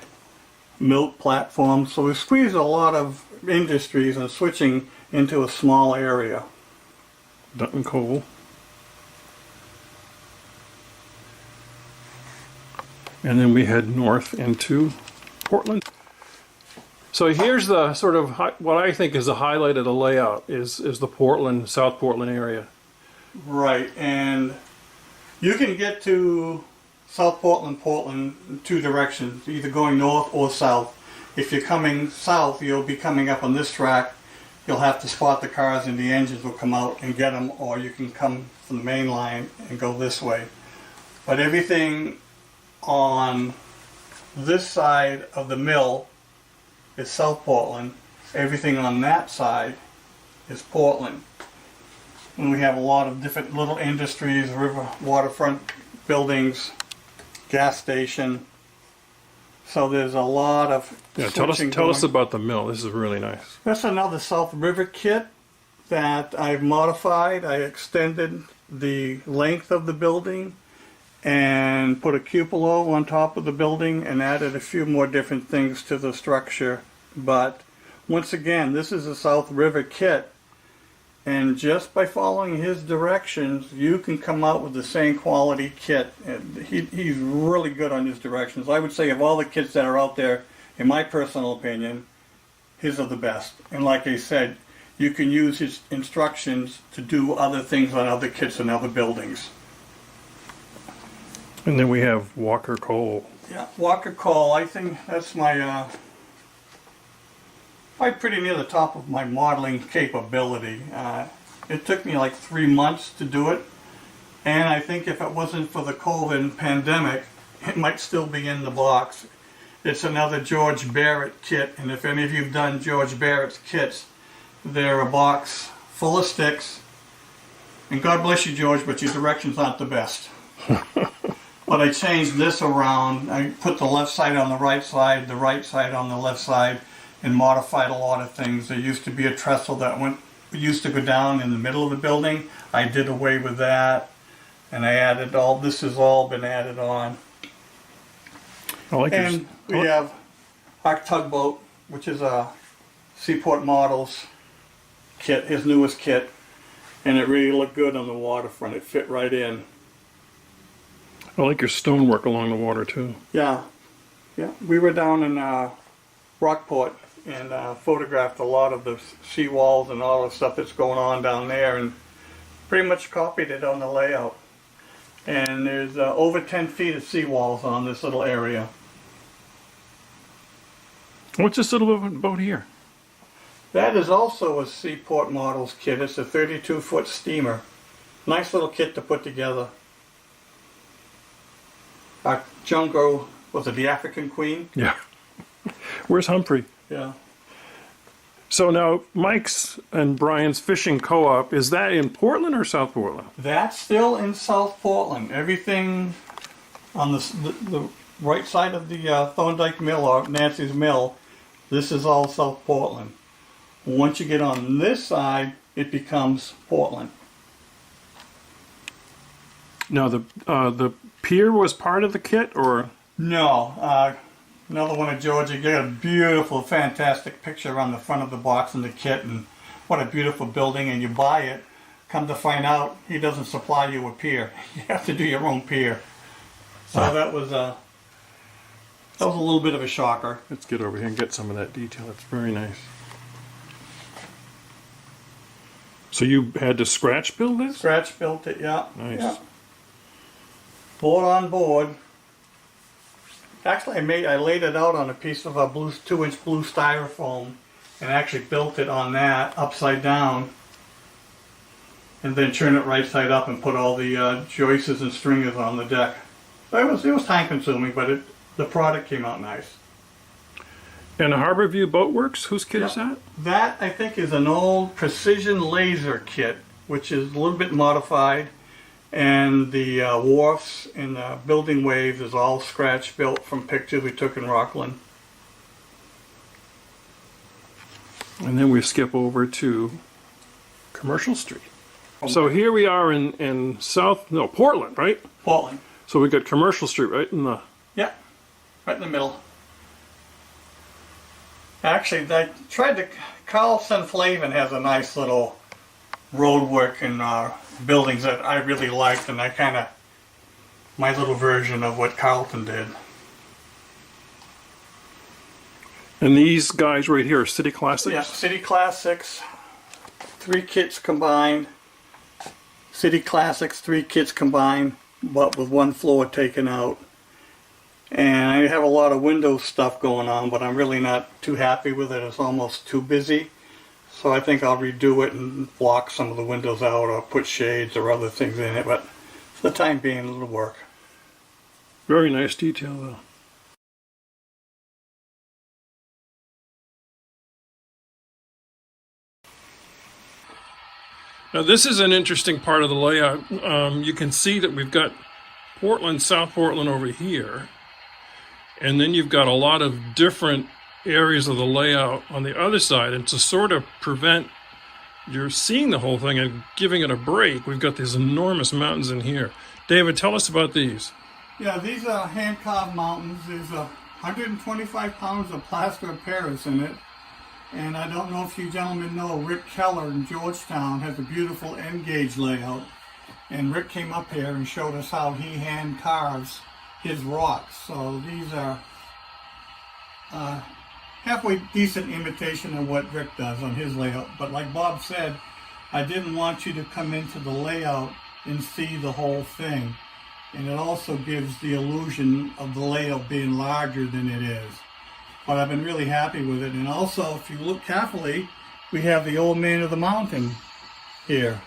Milk Platforms. So we squeezed a lot of industries and switching into a small area. Dutton Coal. And then we head north into Portland. So here's the sort of what I think is the highlight of the layout is the Portland, South Portland area. Right, and you can get to South Portland, Portland in 2 directions, either going north or south. If you're coming south, you'll be coming up on this track. You'll have to spot the cars and the engines will come out and get them, or you can come from the main line and go this way. But everything on this side of the mill is South Portland. Everything on that side is Portland. And we have a lot of different little industries, river, waterfront buildings, gas station. So there's a lot of Yeah, tell us switching about the mill. This is really nice. That's another South River kit that I've modified. I extended the length of the building and put a cupola on top of the building and added a few more different things to the structure. But once again, this is a South River kit. And just by following his directions, you can come out with the same quality kit. And he's really good on his directions. I would say of all the kits that are out there, in my personal opinion, his are the best. And like I said, you can use his instructions to do other things on other kits and other buildings. And then we have Walker Cole. Yeah, Walker Cole, I think that's my, probably pretty near the top of my modeling capability. It took me like 3 months to do it, and I think if it wasn't for the COVID pandemic, it might still be in the box. It's another George Barrett kit, and if any of you have done George Barrett's kits, they're a box full of sticks, and God bless you, George, but your directions aren't the best. But I changed this around. I put the left side on the right side on the left side, and modified a lot of things. There used to be a trestle that used to go down in the middle of the building. I did away with that, and I added this has all been added on. I like And we have our tugboat, which is a Seaport Models kit, his newest kit, and it really looked good on the waterfront. It fit right in. I like your stonework along the water too. Yeah, yeah. We were down in Rockport and photographed a lot of the seawalls and all the stuff that's going on down there, and pretty much copied it on the layout. And there's over 10 feet of seawalls on this little area. What's this little boat here? That is also a Seaport Models kit. It's a 32-foot steamer. Nice little kit to put together. Jungo, was it the African Queen? Yeah. Where's Humphrey? Yeah. So now Mike's and Brian's Fishing Co-op, is that in Portland or South Portland? That's still in South Portland. Everything on the right side of the Thorndike Mill or Nancy's Mill, this is all South Portland. Once you get on this side, it becomes Portland. Now the pier was part of the kit, or? No, another one of Georgia. You get a beautiful, fantastic picture on the front of the box in the kit, and what a beautiful building. And you buy it. Come to find out, he doesn't supply you a pier. You have to do your own pier. So that was a little bit of a shocker. Let's get over here and get some of that detail. It's very nice. So you had to scratch build this? Scratch built it, yeah. Nice. Yeah. Board on board. Actually, I laid it out on a piece of a 2-inch blue styrofoam, and actually built it on that upside down, and then turn it right side up and put all the joists and stringers on the deck. It was time consuming, but the product came out nice. And Harborview Boatworks, whose kit is that? That, I think, is an old Precision Laser kit, which is a little bit modified. And the wharfs and the building waves is all scratch built from pictures we took in Rockland. And then we skip over to Commercial Street. So here we are in Portland, right? Portland. So we got Commercial Street right in the... Yeah, right in the middle. Actually, I tried to... Carlson Flavin has a nice little roadwork and buildings that I really liked, and my little version of what Carlton did. And these guys right here are City Classics? Yeah, City Classics, 3 kits combined. City Classics, 3 kits combined, but with 1 floor taken out. And I have a lot of window stuff going on, but I'm really not too happy with it. It's almost too busy. So I think I'll redo it and block some of the windows out or put shades or other things in it, but for the time being, it'll work. Very nice detail though. Now this is an interesting part of the layout. You can see that we've got Portland, South Portland over here. And then you've got a lot of different areas of the layout on the other side. And to sort of prevent you're seeing the whole thing and giving it a break, we've got these enormous mountains in here. David, tell us about these. Yeah, these are hand-carved mountains. There's 125 pounds of plaster of Paris in it. And I don't know if you gentlemen know, Rick Keller in Georgetown has a beautiful N-gauge layout. And Rick came up here and showed us how he hand carves his rocks. So these are halfway decent imitation of what Rick does on his layout. But like Bob said, I didn't want you to come into the layout and see the whole thing. And it also gives the illusion of the layout being larger than it is. But I've been really happy with it. And also, if you look carefully, we have the old man of the mountain here.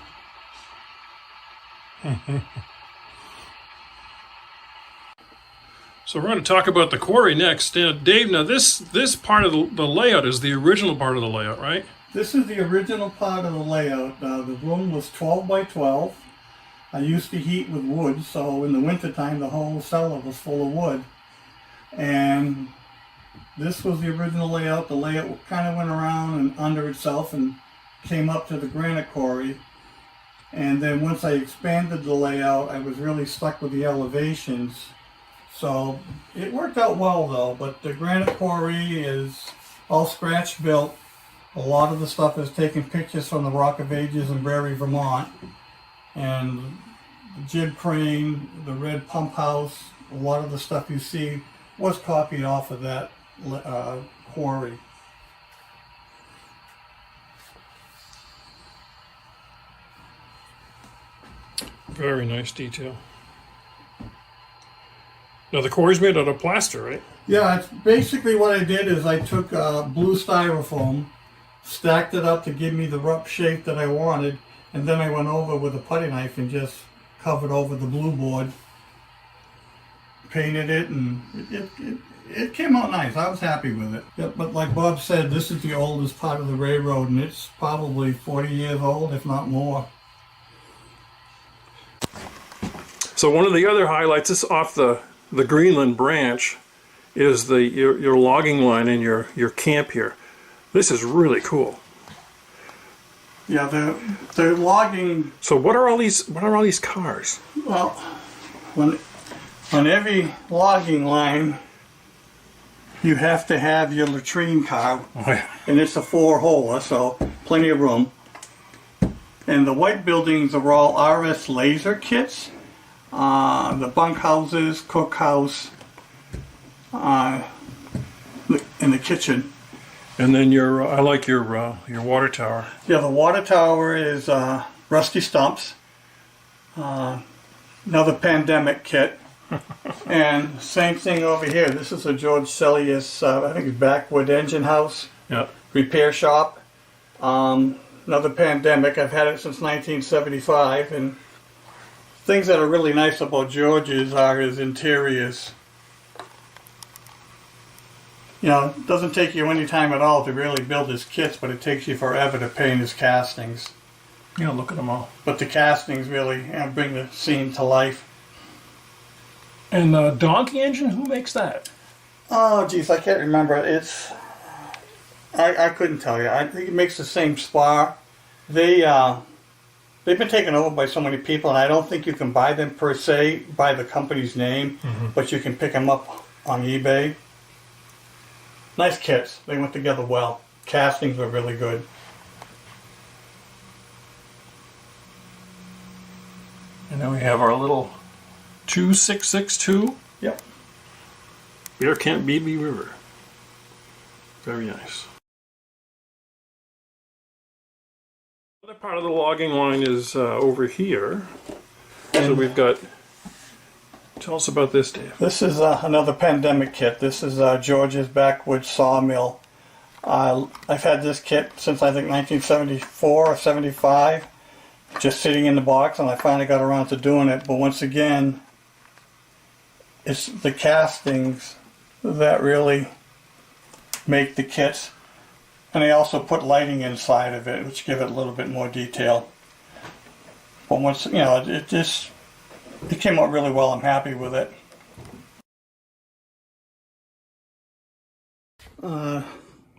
So we're going to talk about the quarry next. Dave, now this part of the layout is the original part of the layout, right? This is the original part of the layout. The room was 12 by 12. I used to heat with wood, so in the wintertime the whole cellar was full of wood. And this was the original layout. The layout kind of went around and under itself and came up to the granite quarry. And then once I expanded the layout, I was really stuck with the elevations. So it worked out well though, but the granite quarry is all scratch built. A lot of the stuff is taking pictures from the Rock of Ages in Barre, Vermont. And the jib crane, the red pump house, a lot of the stuff you see was copied off of that quarry. Very nice detail. Now the quarry's made out of plaster, right? Yeah, it's basically what I did is I took blue styrofoam, stacked it up to give me the rough shape that I wanted, and then I went over with a putty knife and just covered over the blue board, painted it, and it came out nice. I was happy with it. Yeah, but like Bob said, this is the oldest part of the railroad, and it's probably 40 years old, if not more. So one of the other highlights is off the Greenland branch is your logging line in your camp here. This is really cool. Yeah, the logging. So what are all these cars? Well, on every logging line, you have to have your latrine car, and it's a 4-holer, so plenty of room. And the white buildings are all RS laser kits. The bunkhouses, cookhouse, in the kitchen. And then I like your water tower. Yeah, the water tower is Rusty Stumps, another pandemic kit. And same thing over here. This is a George Celius, I think it's Backwood Engine House. Yeah. Repair shop. Another pandemic. I've had it since 1975, and things that are really nice about George's are his interiors. You know, it doesn't take you any time at all to really build his kits, but it takes you forever to paint his castings. Yeah, look at them all. But the castings really bring the scene to life. And the donkey engine, who makes that? Oh, geez, I can't remember. I couldn't tell you. I think it makes the same spar. They've been taken over by so many people, and I don't think you can buy them per se by the company's name, but you can pick them up on eBay. Nice kits. They went together well. Castings were really good. And then we have our little 2662. Yep. Bear Camp BB River. Very nice. Another part of the logging line is over here. So we've got. Tell us about this, Dave. This is another pandemic kit. This is George's Backwoods Sawmill. I've had this kit since I think 1974 or 75, just sitting in the box, and I finally got around to doing it. But once again, it's the castings that really make the kits. And I also put lighting inside of it, which give it a little bit more detail. But once, you know, it came out really well. I'm happy with it.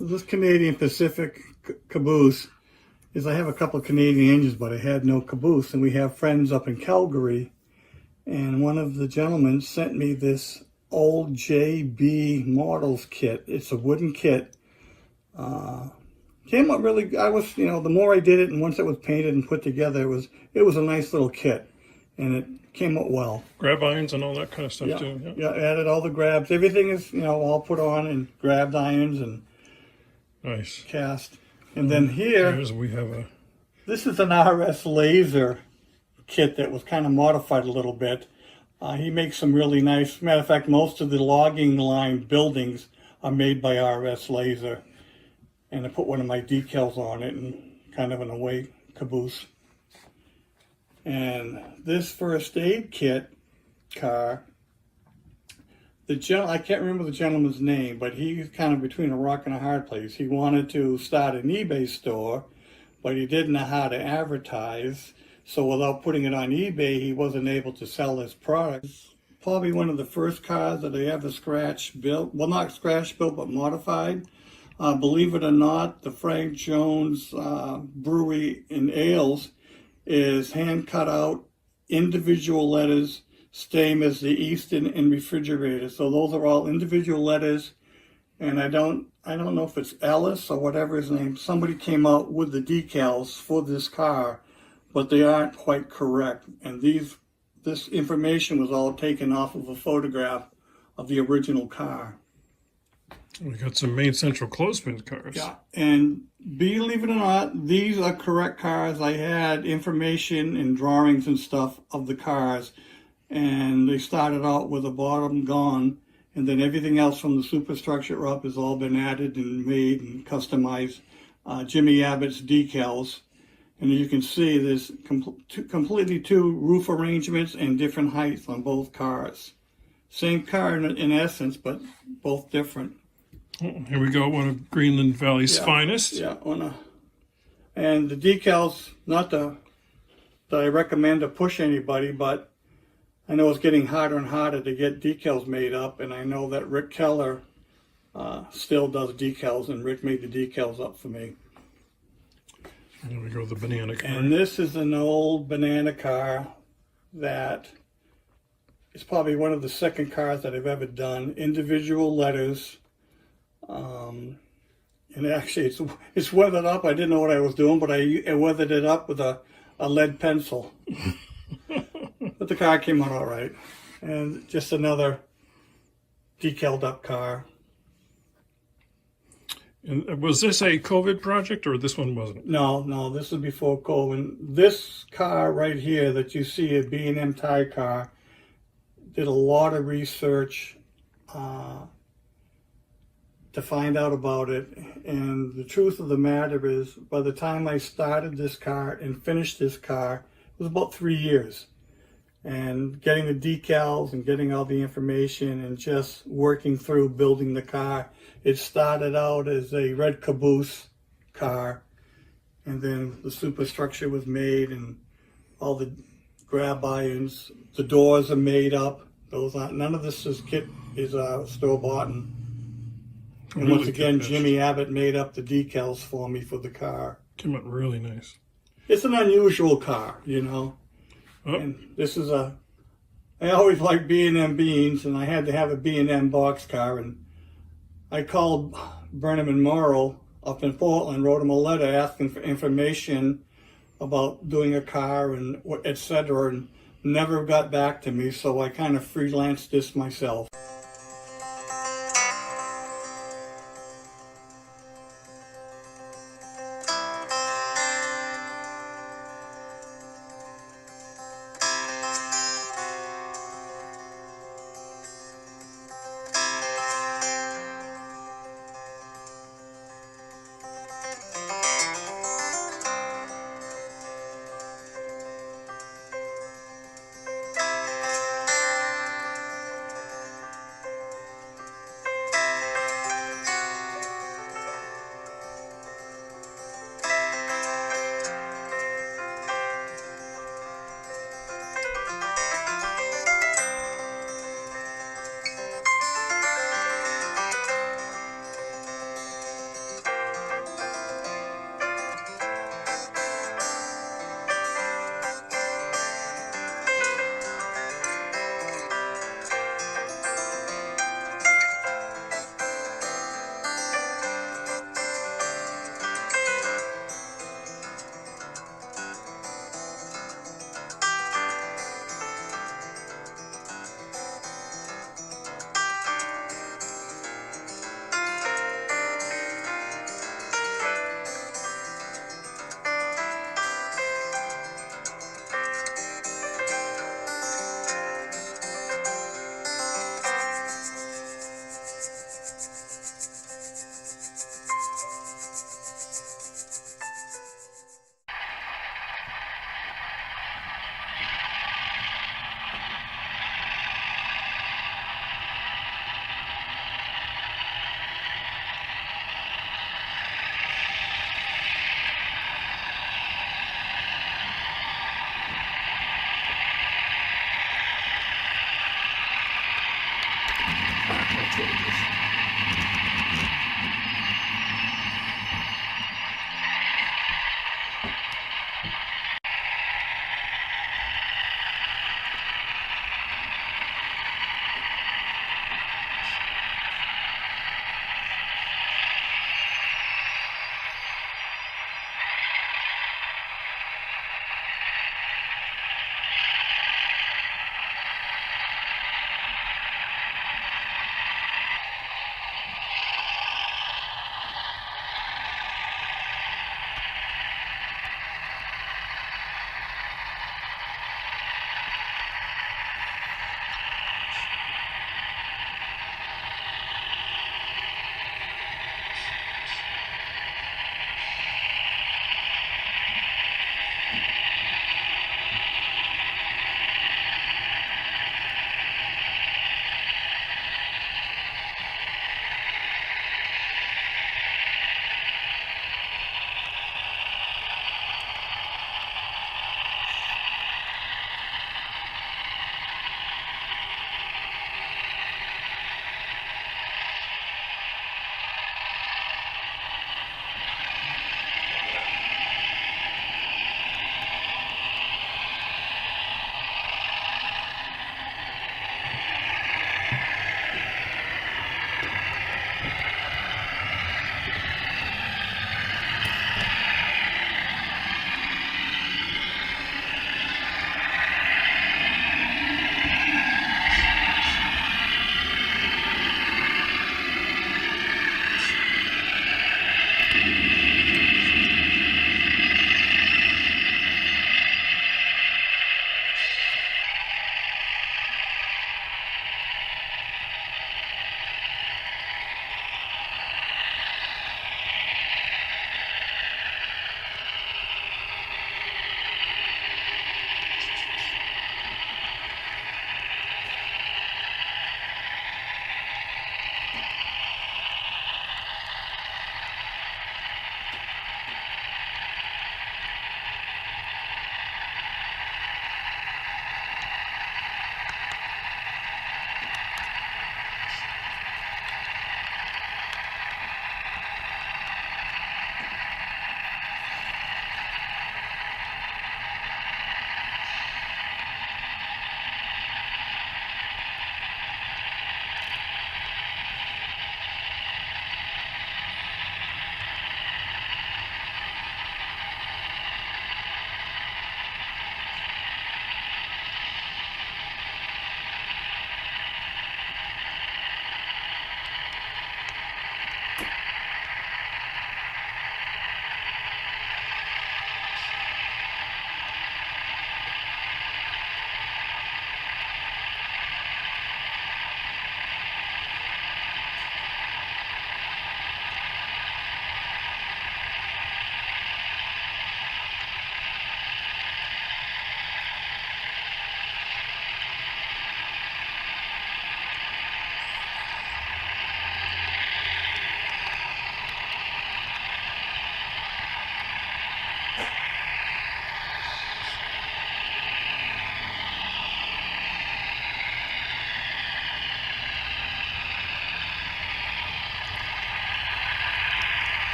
This Canadian Pacific caboose is I have a couple of Canadian engines, but I had no caboose. And we have friends up in Calgary. And one of the gentlemen sent me this old JB Models kit. It's a wooden kit. Came out really, the more I did it and once it was painted and put together, it was a nice little kit. And it came out well. Grab irons and all that kind of stuff yeah, too. Yeah, added all the grabs. Everything is, all put on and grabbed irons, and Nice. cast. And then here, We have a this is an RS laser kit that was kind of modified a little bit. He makes some really nice, matter of fact, most of the logging line buildings are made by RS laser. And I put one of my decals on it and kind of in a way caboose. And this first aid kit car, I can't remember the gentleman's name, but he's kind of between a rock and a hard place. He wanted to start an eBay store, but he didn't know how to advertise. So without putting it on eBay, he wasn't able to sell his product. Probably one of the first cars that I ever scratch built. Well, not scratch built, but modified. Believe it or not, the Frank Jones Brewery and Ales is hand cut out individual letters, same as the Easton and Refrigerator. So those are all individual letters. And I don't know if it's Ellis or whatever his name. Somebody came out with the decals for this car, but they aren't quite correct. And this information was all taken off of a photograph of the original car. we got some Main Central clothespin cars. Yeah, and believe it or not, these are correct cars. I had information and drawings and stuff of the cars, and they started out with the bottom gone, and then everything else from the superstructure up has all been added and made and customized. Jimmy Abbott's decals, and you can see there's completely two roof arrangements and different heights on both cars. Same car in essence, but both different. Oh, here we go, one of Greenland Valley's finest. Yeah, and the decals, not that I recommend to push anybody, but I know it's getting harder and harder to get decals made up, and I know that Rick Keller still does decals, and Rick made the decals up for me. There we go, the banana car. And this is an old banana car that is probably one of the second cars that I've ever done. Individual letters. And actually it's weathered up. I didn't know what I was doing, but I weathered it up with a lead pencil. But the car came out all right. And just another decaled up car. And was this a COVID project, or this one wasn't? No, this was before COVID. This car right here that you see, a B&M tire car, did a lot of research to find out about it. And the truth of the matter is, by the time I started this car and finished this car, it was about 3 years. And getting the decals and getting all the information and just working through building the car. It started out as a red caboose car, and then the superstructure was made and all the grab irons. The doors are made up. Those aren't, none of this is store-bought. And once again, Jimmy Abbott made up the decals for me for the car. Came out really nice. It's an unusual car, you know. Oh. And this is I always liked B&M beans, and I had to have a B&M boxcar, and I called Burnham and Morrow up in Portland, wrote them a letter asking for information about doing a car and etc., and never got back to me, so I kind of freelanced this myself. That's what it is.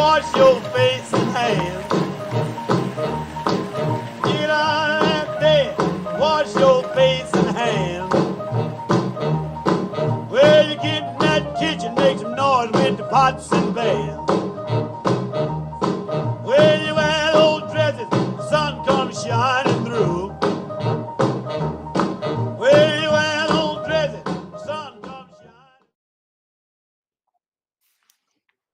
wash your face and hands. Get out of that bed, wash your face and hands. Well, you get in that kitchen, make some noise with the pots and pans. Well, you wear those dresses, the sun comes shining through. Well, you wear those dresses, the sun comes shining.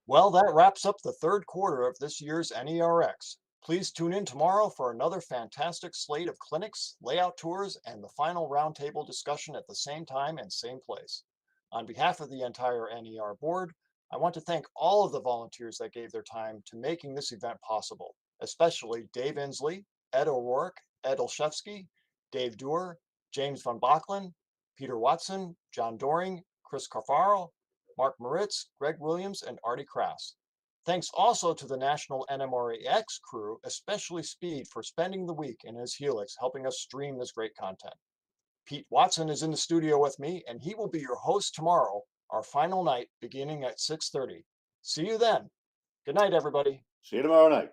Well, that wraps up the third quarter of this year's NERX. Please tune in tomorrow for another fantastic slate of clinics, layout tours, and the final roundtable discussion at the same time and same place. On behalf of the entire NER board, I want to thank all of the volunteers that gave their time to making this event possible, especially Dave Inslee, Ed O'Rourke, Ed Olszewski, Dave Doer, James Van Bachlen, Peter Watson, John Doring, Chris Carfaro, Mark Moritz, Greg Williams, and Artie Krass. Thanks also to the National NMRAX crew, especially Speed, for spending the week in his Helix helping us stream this great content. Pete Watson is in the studio with me, and he will be your host tomorrow, our final night beginning at 6:30. See you then. Good night, everybody. See you tomorrow night.